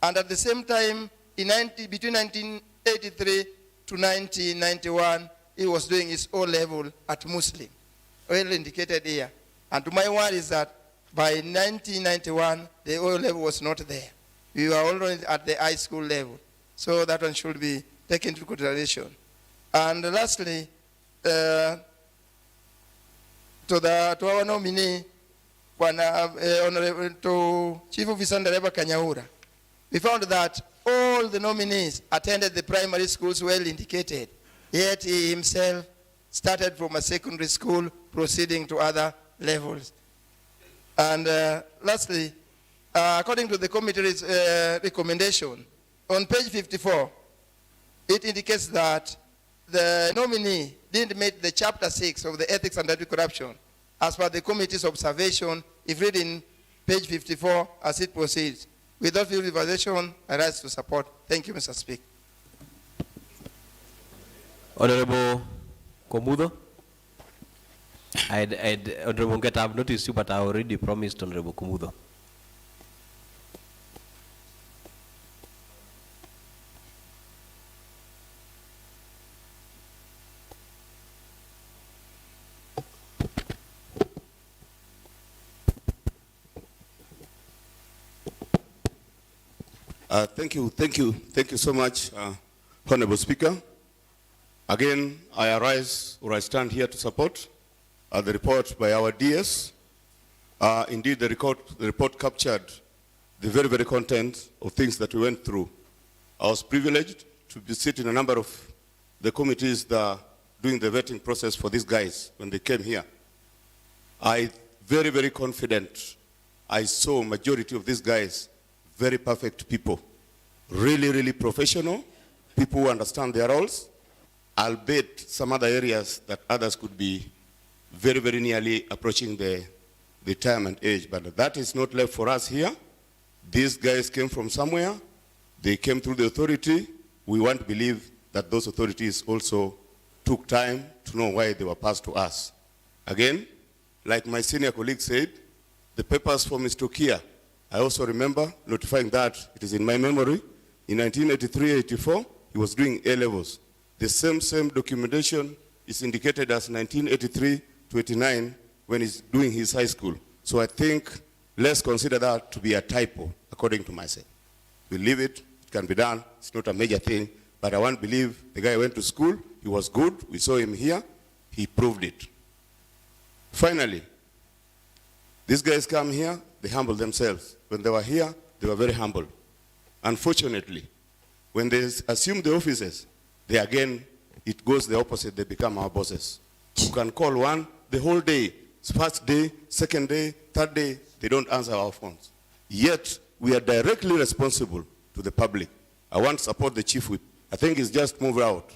And at the same time, between 1983 to 1991, he was doing his O-level at Muslim, well indicated here. And to my word is that by 1991, the O-level was not there. We were already at the high school level. So that one should be taken into consideration. And lastly, to our nominee, to Chief Officer Ndereba Kanyaura, we found that all the nominees attended the primary schools well indicated, yet he himself started from a secondary school, proceeding to other levels. And lastly, according to the committee's recommendation, on page 54, it indicates that the nominee didn't meet the chapter 6 of the Ethics and Anti-Corruption as per the committee's observation, if read in page 54 as it proceeds. Without further validation, I rise to support. Thank you, Mr. Speaker. Honorable Komudo. Honorable Ngeta, I've noticed you, but I already promised Honorable Komudo. Thank you so much, Honorable Speaker. Again, I stand here to support the report by our DS. Indeed, the report captured the very, very content of things that we went through. I was privileged to be sitting in a number of the committees that are doing the vetting process for these guys when they came here. I very, very confident I saw majority of these guys very perfect people, really, really professional, people who understand their roles, albeit some other areas that others could be very, very nearly approaching the retirement age. But that is not left for us here. These guys came from somewhere. They came through the authority. We want to believe that those authorities also took time to know why they were passed to us. Again, like my senior colleague said, the papers for Mr. Kia, I also remember notifying that, it is in my memory, in 1983-84, he was doing A-levels. The same documentation is indicated as 1983-89 when he's doing his high school. So I think let's consider that to be a typo, according to myself. We leave it, it can be done, it's not a major thing, but I want to believe the guy went to school, he was good, we saw him here, he proved it. Finally, these guys come here, they humble themselves. When they were here, they were very humble. Unfortunately, when they assume the offices, they again, it goes the opposite, they become our bosses. You can call one the whole day, first day, second day, third day, they don't answer our phones. Yet, we are directly responsible to the public. I want to support the chief whip. I think it's just moved out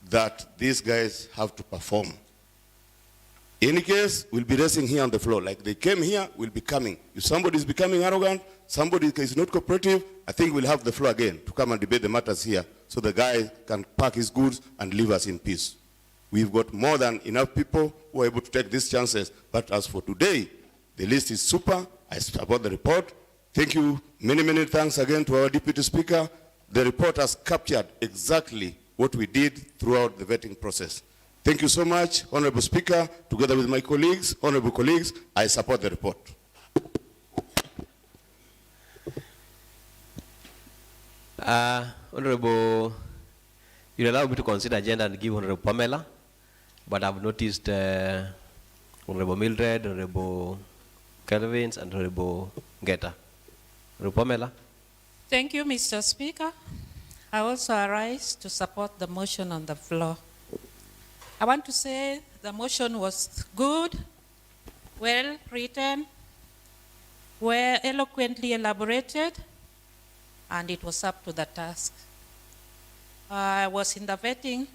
that these guys have to perform. In any case, we'll be resting here on the floor. Like they came here, we'll be coming. If somebody is becoming arrogant, somebody is not cooperative, I think we'll have the floor again to come and debate the matters here so the guy can pack his goods and leave us in peace. We've got more than enough people who are able to take these chances. But as for today, the list is super. I support the report. Thank you. Many, many thanks again to our Deputy Speaker. The report has captured exactly what we did throughout the vetting process. Thank you so much, Honorable Speaker. Together with my colleagues, honorable colleagues, I support the report. Honorable, you allow me to consider agenda and give Honorable Pamela, but I've noticed Honorable Mildred, Honorable Kelvins, and Honorable Ngeta. Honorable Pamela. Thank you, Mr. Speaker. I also arise to support the motion on the floor. I want to say the motion was good, well written, well eloquently elaborated, and it was up to the task. I was in the vetting,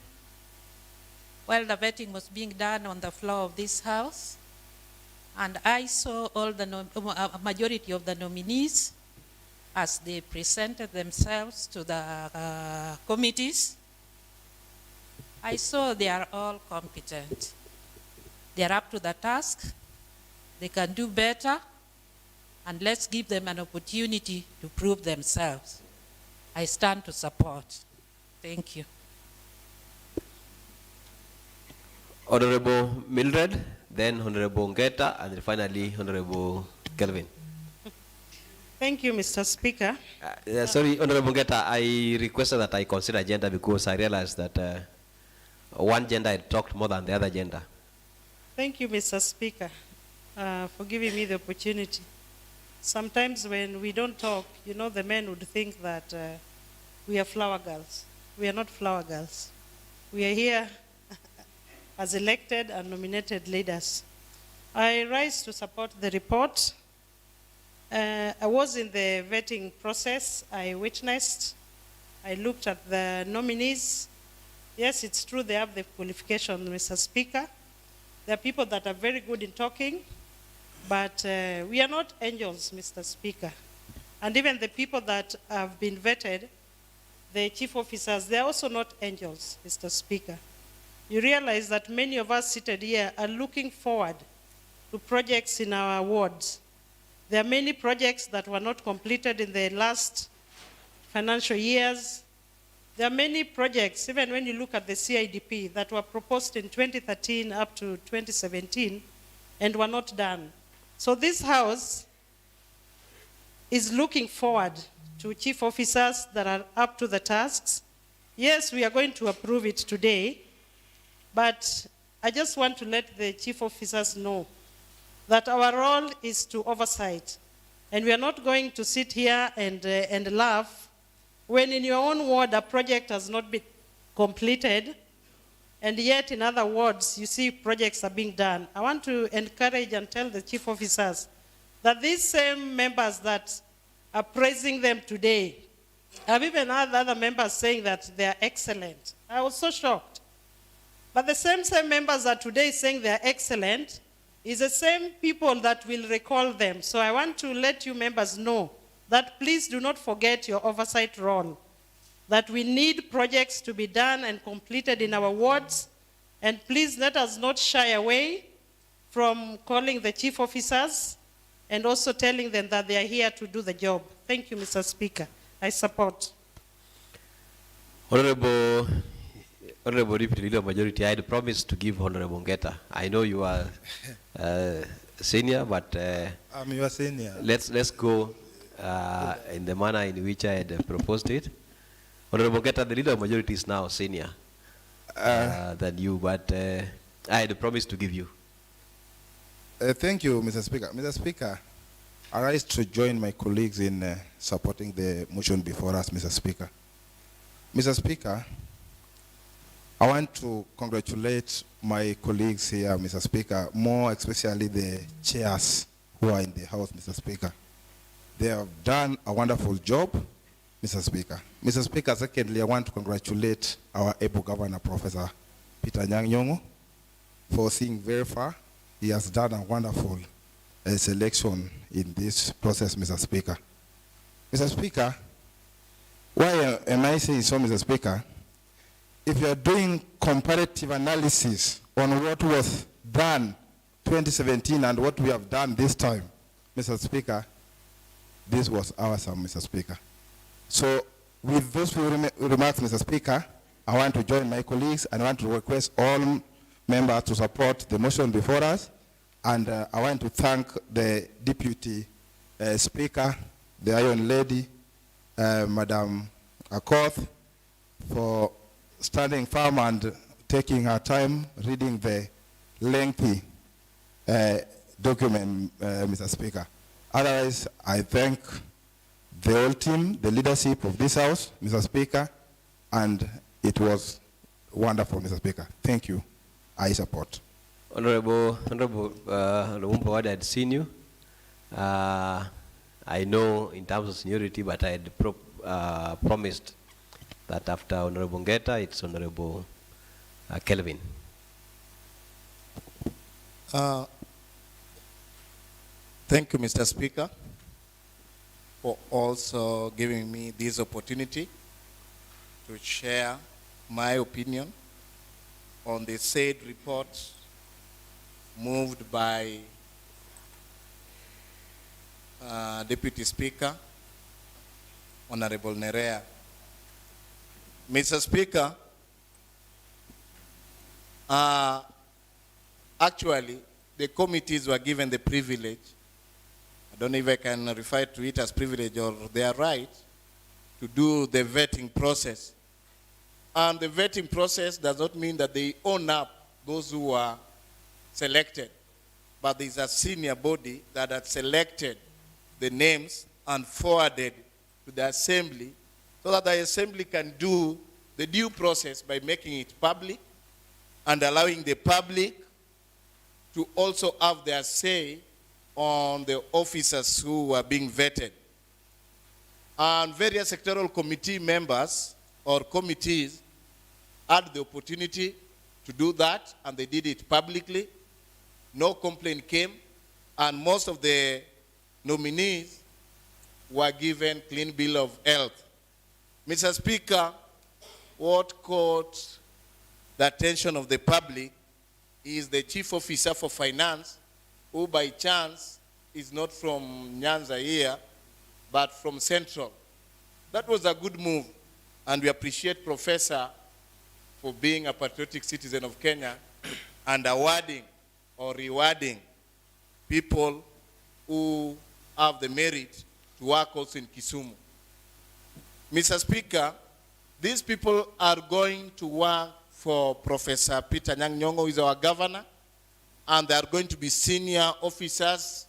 while the vetting was being done on the floor of this house, and I saw all the majority of the nominees as they presented themselves to the committees. I saw they are all competent. They are up to the task. They can do better. And let's give them an opportunity to prove themselves. I stand to support. Thank you. Honorable Mildred, then Honorable Ngeta, and finally Honorable Kelvin. Thank you, Mr. Speaker. Sorry, Honorable Ngeta, I requested that I consider gender because I realized that one gender had talked more than the other gender. Thank you, Mr. Speaker, for giving me the opportunity. Sometimes when we don't talk, you know, the men would think that we are flower girls. We are not flower girls. We are here as elected and nominated leaders. I rise to support the report. I was in the vetting process. I witnessed. I looked at the nominees. Yes, it's true they have the qualification, Mr. Speaker. There are people that are very good in talking, but we are not angels, Mr. Speaker. And even the people that have been vetted, the chief officers, they're also not angels, Mr. Speaker. You realize that many of us seated here are looking forward to projects in our wards. There are many projects that were not completed in the last financial years. There are many projects, even when you look at the CIDP, that were proposed in 2013 up to 2017 and were not done. So this House is looking forward to chief officers that are up to the tasks. Yes, we are going to approve it today, but I just want to let the chief officers know that our role is to oversight. And we are not going to sit here and laugh when in your own ward a project has not been completed, and yet in other wards you see projects are being done. I want to encourage and tell the chief officers that these same members that are praising them today, I've even heard other members saying that they are excellent. I was so shocked. But the same members that today saying they are excellent is the same people that will recall them. So I want to let you members know that please do not forget your oversight role, that we need projects to be done and completed in our wards, and please let us not shy away from calling the chief officers and also telling them that they are here to do the job. Thank you, Mr. Speaker. I support. Honorable Deputy Leader of Majority, I had promised to give Honorable Ngeta. I know you are senior, but I'm your senior. Let's go in the manner in which I had proposed it. Honorable Ngeta, the Leader of Majority is now senior than you, but I had promised to give you. Thank you, Mr. Speaker. Mr. Speaker, I rise to join my colleagues in supporting the motion before us, Mr. Speaker. Mr. Speaker, I want to congratulate my colleagues here, Mr. Speaker, more especially the chairs who are in the House, Mr. Speaker. They have done a wonderful job, Mr. Speaker. Mr. Speaker, secondly, I want to congratulate our able governor, Professor Peter Nyang' for seeing very far. He has done a wonderful selection in this process, Mr. Speaker. Mr. Speaker, why am I saying so, Mr. Speaker? If you are doing comparative analysis on what was done 2017 and what we have done this time, Mr. Speaker, this was awesome, Mr. Speaker. So with those few remarks, Mr. Speaker, I want to join my colleagues and I want to request all members to support the motion before us. And I want to thank the Deputy Speaker, the Iron Lady, Madam Akoth, for standing firm and taking her time reading the lengthy document, Mr. Speaker. Otherwise, I thank the whole team, the leadership of this House, Mr. Speaker, and it was wonderful, Mr. Speaker. Thank you. I support. Honorable Wumpa, I had seen you. I know in terms of seniority, but I had promised that after Honorable Ngeta, it's Honorable Kelvin. Thank you, Mr. Speaker, for also giving me this opportunity to share my opinion on the said report moved by Deputy Speaker, Honorable Nerea. Mr. Speaker, actually, the committees were given the privilege, I don't know if I can refer to it as privilege or their right, to do the vetting process. And the vetting process does not mean that they own up those who are selected, but there's a senior body that had selected the names and forwarded to the assembly so that the assembly can do the due process by making it public and allowing the public to also have their say on the officers who are being vetted. And various sectoral committee members or committees had the opportunity to do that, and they did it publicly. No complaint came, and most of the nominees were given clean bill of health. Mr. Speaker, what caught the attention of the public is the chief officer for finance, who by chance is not from Nyanza here, but from Central. That was a good move, and we appreciate Professor for being a patriotic citizen of Kenya and awarding or rewarding people who have the merit to work also in Kisumu. Mr. Speaker, these people are going to work for Professor Peter Nyang' Nyong'o, who is our governor, and they are going to be senior officers.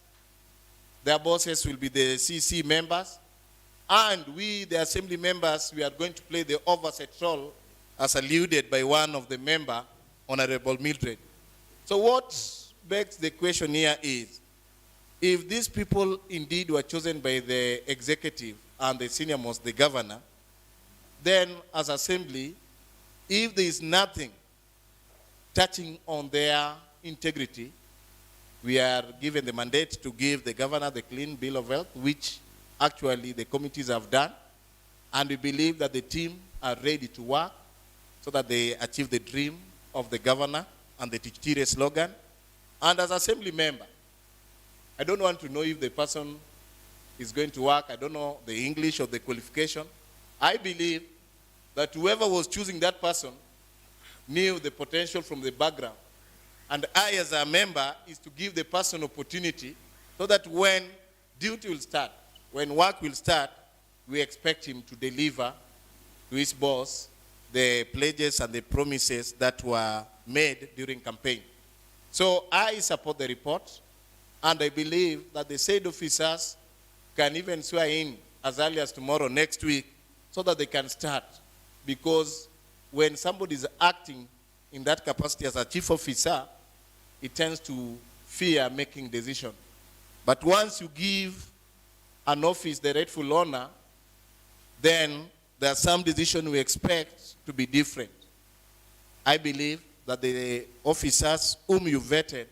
Their bosses will be the CC members, and we, the assembly members, we are going to play the oversight role as alluded by one of the member, Honorable Mildred. So what begs the question here is, if these people indeed were chosen by the executive and the senior most, the governor, then as assembly, if there is nothing touching on their integrity, we are given the mandate to give the governor the clean bill of health, which actually the committees have done, and we believe that the team are ready to work so that they achieve the dream of the governor and the Tichitire slogan. And as assembly member, I don't want to know if the person is going to work, I don't know the English or the qualification. I believe that whoever was choosing that person knew the potential from the background. And I, as a member, is to give the person opportunity so that when duty will start, when work will start, we expect him to deliver to his boss the pledges and the promises that were made during campaign. So I support the report, and I believe that the said officers can even swear in as early as tomorrow, next week, so that they can start. Because when somebody is acting in that capacity as a chief officer, it tends to fear making decisions. But once you give an office the rightful honor, then there are some decisions we expect to be different. I believe that the officers whom you vetted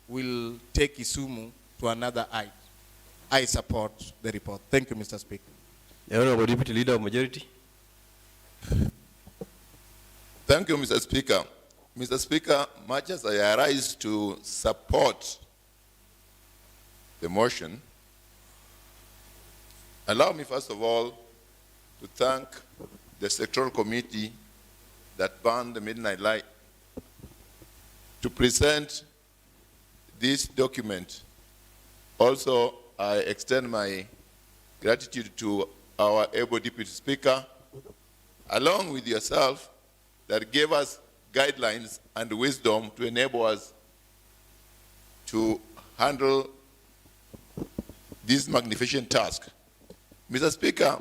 will take Kisumu to another height. I support the report. Thank you, Mr. Speaker. The Honorable Deputy Leader of Majority. Thank you, Mr. Speaker. Mr. Speaker, much as I arise to support the motion, allow me first of all to thank the sectoral committee that burned the midnight light to present this document. Also, I extend my gratitude to our able Deputy Speaker, along with yourself, that gave us guidelines and wisdom to enable us to handle this magnificent task. Mr. Speaker,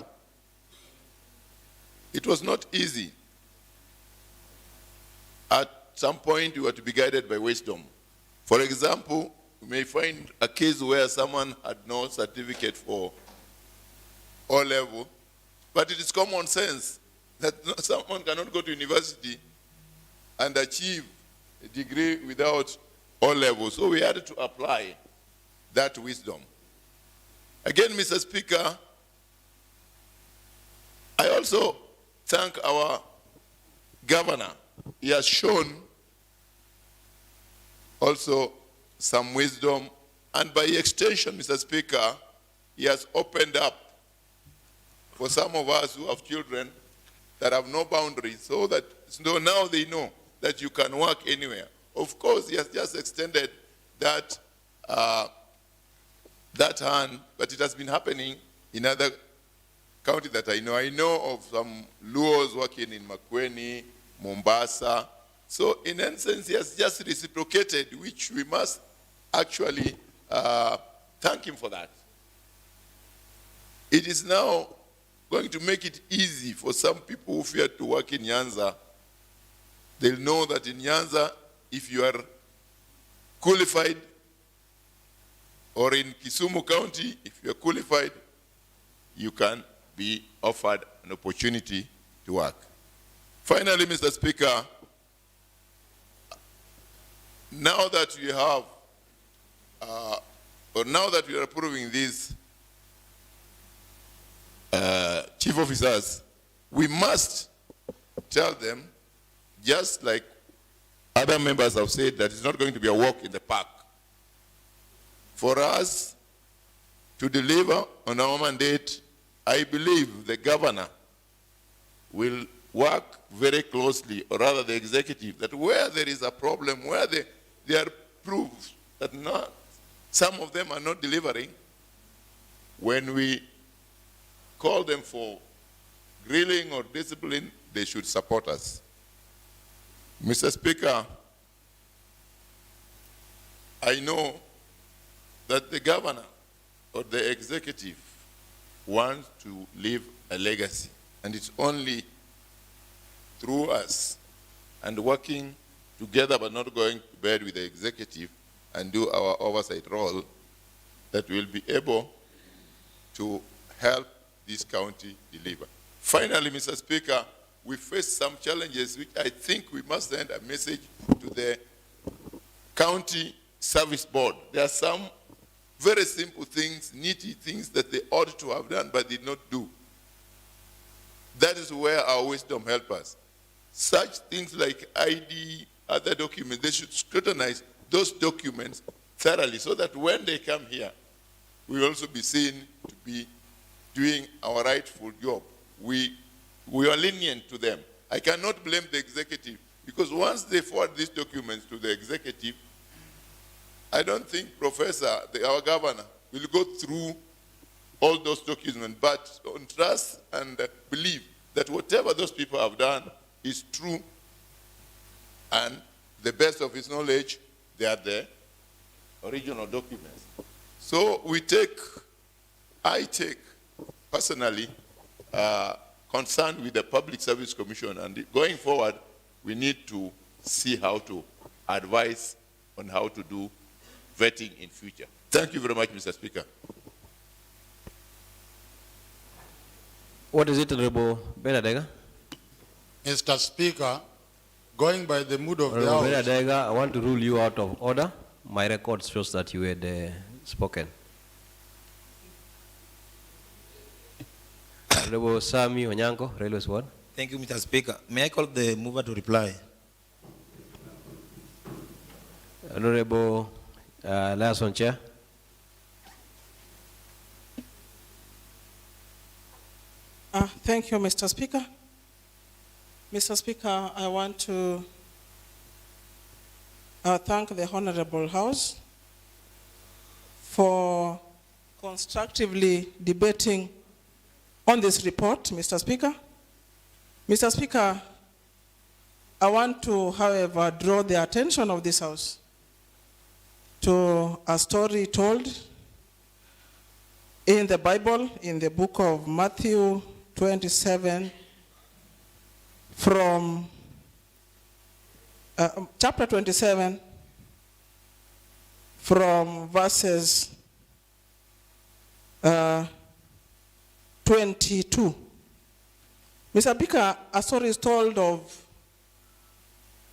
it was not easy. At some point, we were to be guided by wisdom. For example, we may find a case where someone had no certificate for O-level, but it is common sense that someone cannot go to university and achieve a degree without O-level. So we had to apply that wisdom. Again, Mr. Speaker, I also thank our governor. He has shown also some wisdom, and by extension, Mr. Speaker, he has opened up for some of us who have children that have no boundaries, so that now they know that you can work anywhere. Of course, he has just extended that that hand, but it has been happening in other counties that I know. I know of some Luos working in Makueni, Mombasa. So in essence, he has just reciprocated, which we must actually thank him for that. It is now going to make it easy for some people who fear to work in Nyanza. They'll know that in Nyanza, if you are qualified, or in Kisumu County, if you are qualified, you can be offered an opportunity to work. Finally, Mr. Speaker, now that we have, or now that we are approving this chief officers, we must tell them, just like other members have said, that it's not going to be a walk in the park. For us to deliver on our mandate, I believe the governor will work very closely, or rather the executive, that where there is a problem, where there are proofs that some of them are not delivering, when we call them for grilling or discipline, they should support us. Mr. Speaker, I know that the governor or the executive wants to leave a legacy, and it's only through us and working together but not going to bed with the executive and do our oversight role that we'll be able to help this county deliver. Finally, Mr. Speaker, we face some challenges which I think we must send a message to the county service board. There are some very simple things, nitty things that they ought to have done but did not do. That is where our wisdom helps us. Such things like ID, other documents, they should scrutinize those documents thoroughly so that when they come here, we will also be seen to be doing our rightful job. We are lenient to them. I cannot blame the executive, because once they forward these documents to the executive, I don't think our governor, will go through all those documents, but on trust and believe that whatever those people have done is true, and the best of his knowledge, they are the original documents. So I take personally concern with the Public Service Commission, and going forward, we need to see how to advise on how to do vetting in future. Thank you very much, Mr. Speaker. What is it, Honorable Benadega? Mr. Speaker, going by the mood of the Honorable House. Benadega, I want to rule you out of order. My record shows that you had spoken. Honorable Sami Onyango, Railways One. Thank you, Mr. Speaker. May I call the mover to reply? Honorable Liaison Chair. Thank you, Mr. Speaker. Mr. Speaker, I want to thank the Honorable House for constructively debating on this report, Mr. Speaker. Mr. Speaker, I want to, however, draw the attention of this House to a story told in the Bible, in the book of Matthew 27, from chapter 27, from verses 22. Mr. Speaker, a story is told of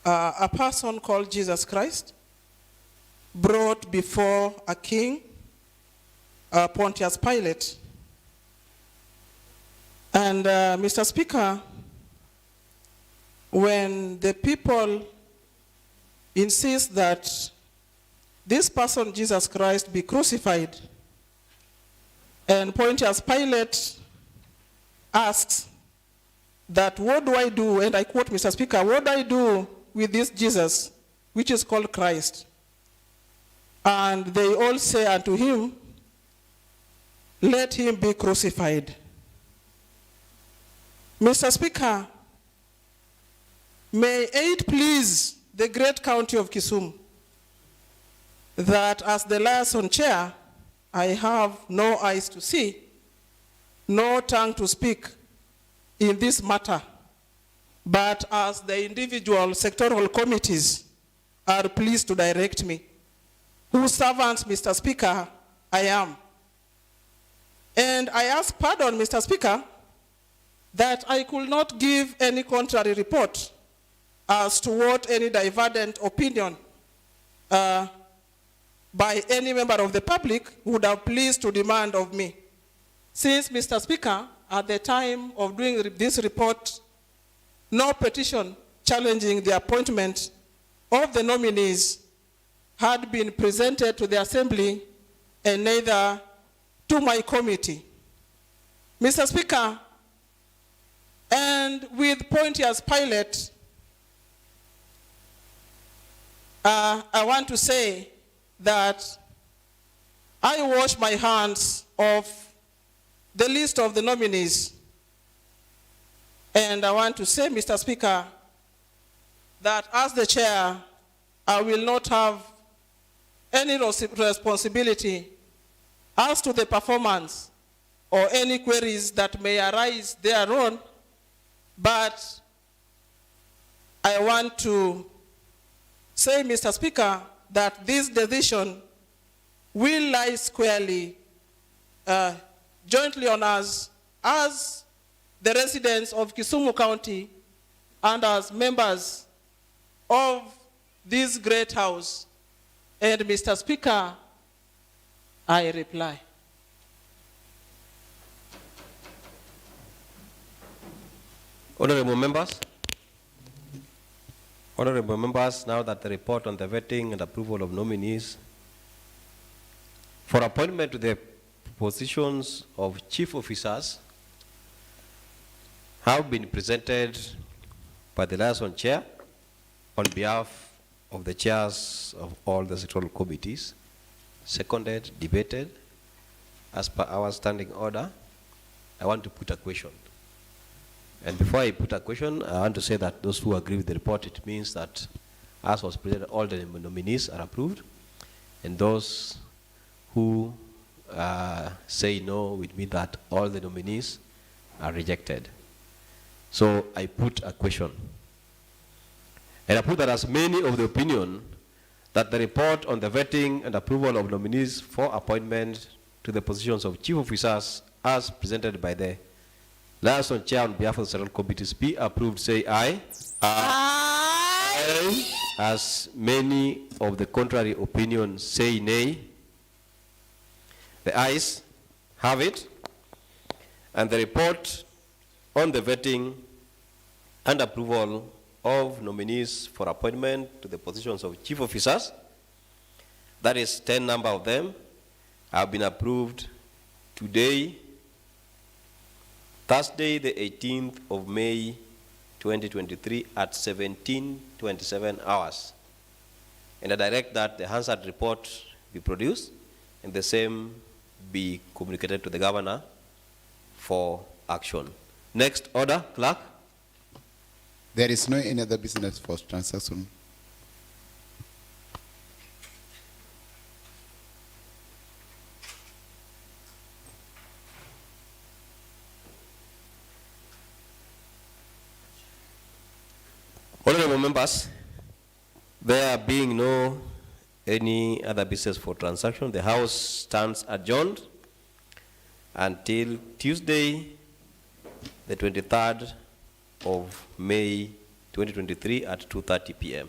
a person called Jesus Christ, brought before a king, Pontius Pilate. And Mr. Speaker, when the people insist that this person, Jesus Christ, be crucified, and Pontius Pilate asks that, what do I do? And I quote, Mr. Speaker, what do I do with this Jesus, which is called Christ? And they all say unto him, let him be crucified. Mr. Speaker, may it please the great county of Kisumu that as the liaison chair, I have no eyes to see, no tongue to speak in this matter, but as the individual sectoral committees are pleased to direct me, whose servants, Mr. Speaker, I am. And I ask pardon, Mr. Speaker, that I could not give any contrary report as to what any divergent opinion by any member of the public would have pleased to demand of me. Since, Mr. Speaker, at the time of doing this report, no petition challenging the appointment of the nominees had been presented to the Assembly and neither to my committee. Mr. Speaker, and with Pontius Pilate, I want to say that I wash my hands of the list of the nominees. And I want to say, Mr. Speaker, that as the chair, I will not have any responsibility as to the performance or any queries that may arise thereon, but I want to say, Mr. Speaker, that this decision will lie squarely jointly on us as the residents of Kisumu County and as members of this great house. And Mr. Speaker, I reply. Honorable members, now that the report on the vetting and approval of nominees for appointment to the positions of chief officers have been presented by the liaison chair on behalf of the chairs of all the sectoral committees, seconded, debated, as per our standing order, I want to put a question. And before I put a question, I want to say that those who agree with the report, it means that as was presented, all the nominees are approved, and those who say no would mean that all the nominees are rejected. So I put a question. And I put that as many of the opinion that the report on the vetting and approval of nominees for appointment to the positions of chief officers as presented by the liaison chair on behalf of the several committees be approved, say aye. Aye. As many of the contrary opinions say nay. The ayes have it, and the report on the vetting and approval of nominees for appointment to the positions of chief officers, that is 10 number of them, have been approved today, Thursday, the 18th of May, 2023 at 17:27 hours. And I direct that the Hansard report be produced and the same be communicated to the governor for action. Next order, clerk. There is no any other business for transaction. Honorable members, there being no any other business for transaction, the House stands adjourned until Tuesday, the 23rd of May 2023 at 2:30 p.m.